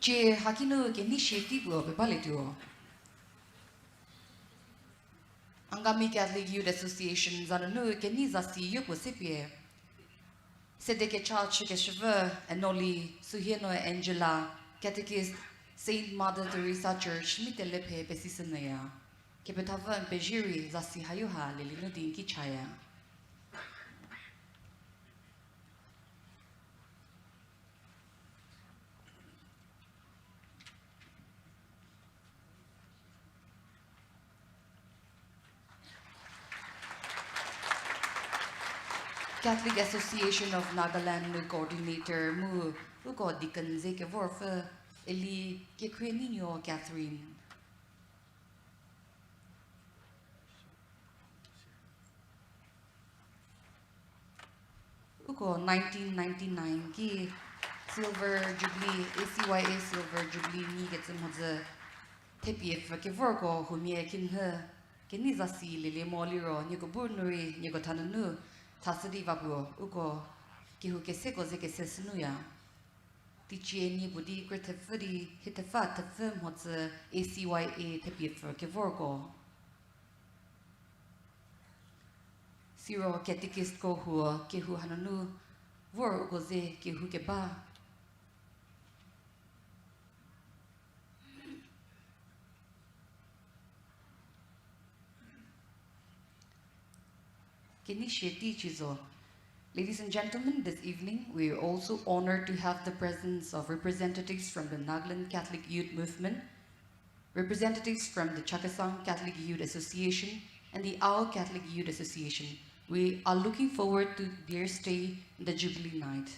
che hakino ke initiative go bebaletu Angami Catholic Youth Association zananu ke ni zasi yupo sepie Sedeke Church ke cheve enoli suhieno Angela Catechist Saint Mother Teresa Church mitelepe besisenaya ke betava pejiri zasi hayuha lelino din ki chaya Catholic Association of Nagaland mu coordinator mu uko dikan ze ke vorfa eli ke kweninyo Catherine uko 1999 ki Silver Jubilee ACYA Silver Jubilee ni getsim hoze tepief ke vorko humie kinhe ke nizasi lele moliro ni ko burnuri ni ko tananu Tasadi vabu uko kihu kese koze kese sinuya. Tichi ni budi kretefuri hitefa tefem hotze ACYA tepifer kevorko. Siro ketikist ko huo kihu hananu vor ukoze kihu keba. Ladies and gentlemen, this evening we are also honored to have the presence of representatives from the Nagaland Catholic Youth Movement, representatives from the Chakasang Catholic Youth Association, and the ACYA Catholic Youth Association. We are looking forward to their stay in the Jubilee night.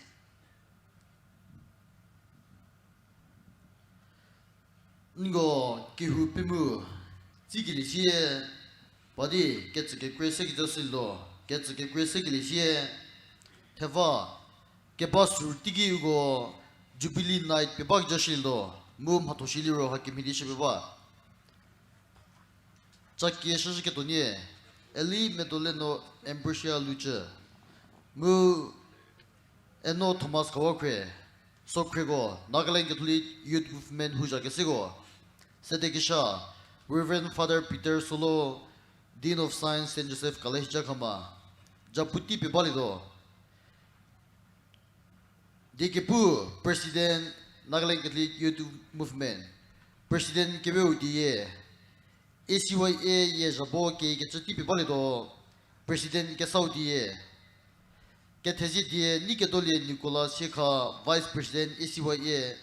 Ngo Kehou Pengouu Zigilisie Body gets a great secretary law, gets a great secretary Teva Gebasu Tigi go Jubilee night Pebak Jashildo, Mum Hatoshiliro Hakimidisha Beba Jackie Shashikatonie, Eli Medoleno Embrosia Lucha, Mu Eno Thomas Kawakre, Sokrego, Nagaland Catholic Youth Movement Hujakesigo, Sedekisha, Reverend Father Peter Solo, Dean of Science St. Joseph College Jakama, Japuti Pibalido, Dikepu, President Nagaland Catholic Youth Movement, President Kehou Diye, ACYA Ye Jabo Ke Getsati Pibalido, President Kesau Diye, Ketezi Diye Niketole Nicolas Sheka, Vice President ACYA,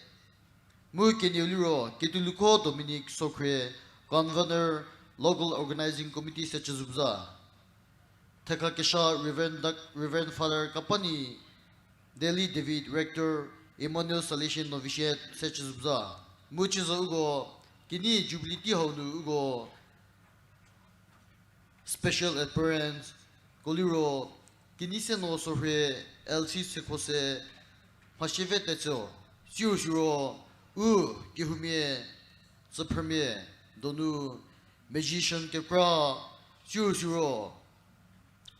Mu Kenyoliro, Ketuluko Dominic Sokre, Convener, Local Organizing Committee Sechu Zubza, Tekakesha Reverend Father Kapani, Delhi David Rector, Emmanuel Salesian Novitiate Sechu Zubza, Muchiza Ugo, Kini Jubilee Honu Ugo, Special Appearance, Goliro, Kini Seno Sohre, LC Sekose, Pashive Tetso, Shiro, Kehumie, Supreme, Donu, Magician Kepra, Shiro,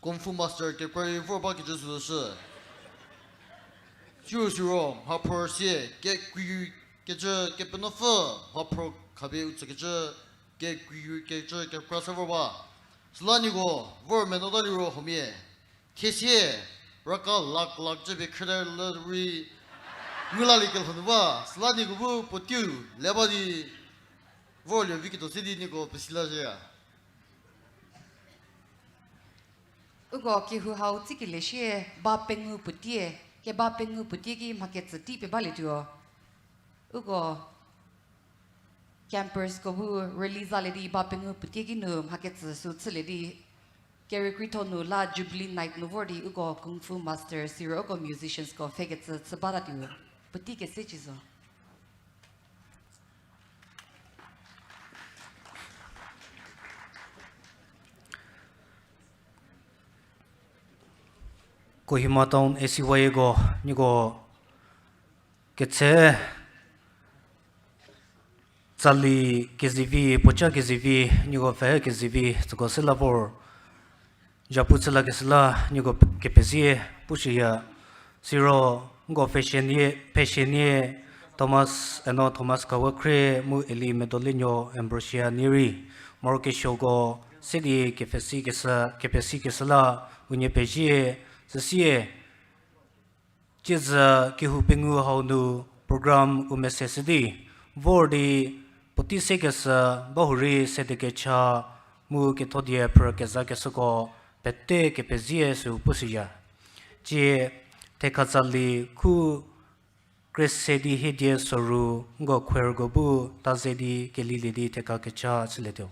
Kung Fu Master Kepra, 4 packages to the sir. Shiro, Hopper, Se, get Kepenofa, Hopper, Kabe, get crossover. Slanigo, Vorman Odaliro, Homie, Tessie, Raka, Lock, Jebby, Credit, Lottery, Mulalikal Hanova, Slanigo, Potu, Lebody. Voglio Victor Sidinico Pesilagia. Ugo kihu hau tikileshe ba Pengouu putie ke ba Pengouu putie ki maketsati pe baletuo. Ugo campers ko bu release already ba Pengouu putie ki no makets suitsledi ke recruito no la Jubilee night no vordi ugo kung fu master zero ugo musicians ko fegets sabaratu putie ke sechizo. Kohima town ACYA go nigo ketche Sali KZV pocha KZV nigo fe KZV to selapor Japutsala kesla nigo kepesie pushia zero go fashion ye Thomas eno Thomas Kawakre mu Eli Medolino Ambrosia Niri Morke Shogo City Kefesi Kesala Unye Peji Sesie Jiza Kehou Pengouu Haunu program umesesidi Vordi Potisekesa Bahuri Sedekecha Mu Ketodia Per Kesako Pette Kepezie Su Pusia Je Tekazali Ku Crescedi Hedie Soru Go Quergobu Tazedi Gelili Tekakecha Sileto.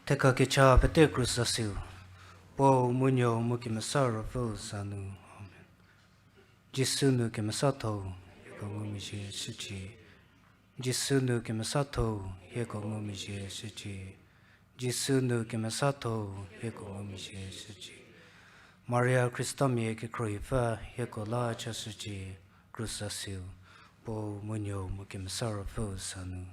Teka kecha pete cruzasu. Po munyo mukimasara fo sanu. Amen. Jisunu kemasato yeko ngumije shichi. Jisunu kemasato yeko ngumije shichi. Jisunu kemasato yeko ngumije shichi. Maria Christamie ke kroifa yeko la chasuchi cruzasu. Po munyo mukimasara fo sanu.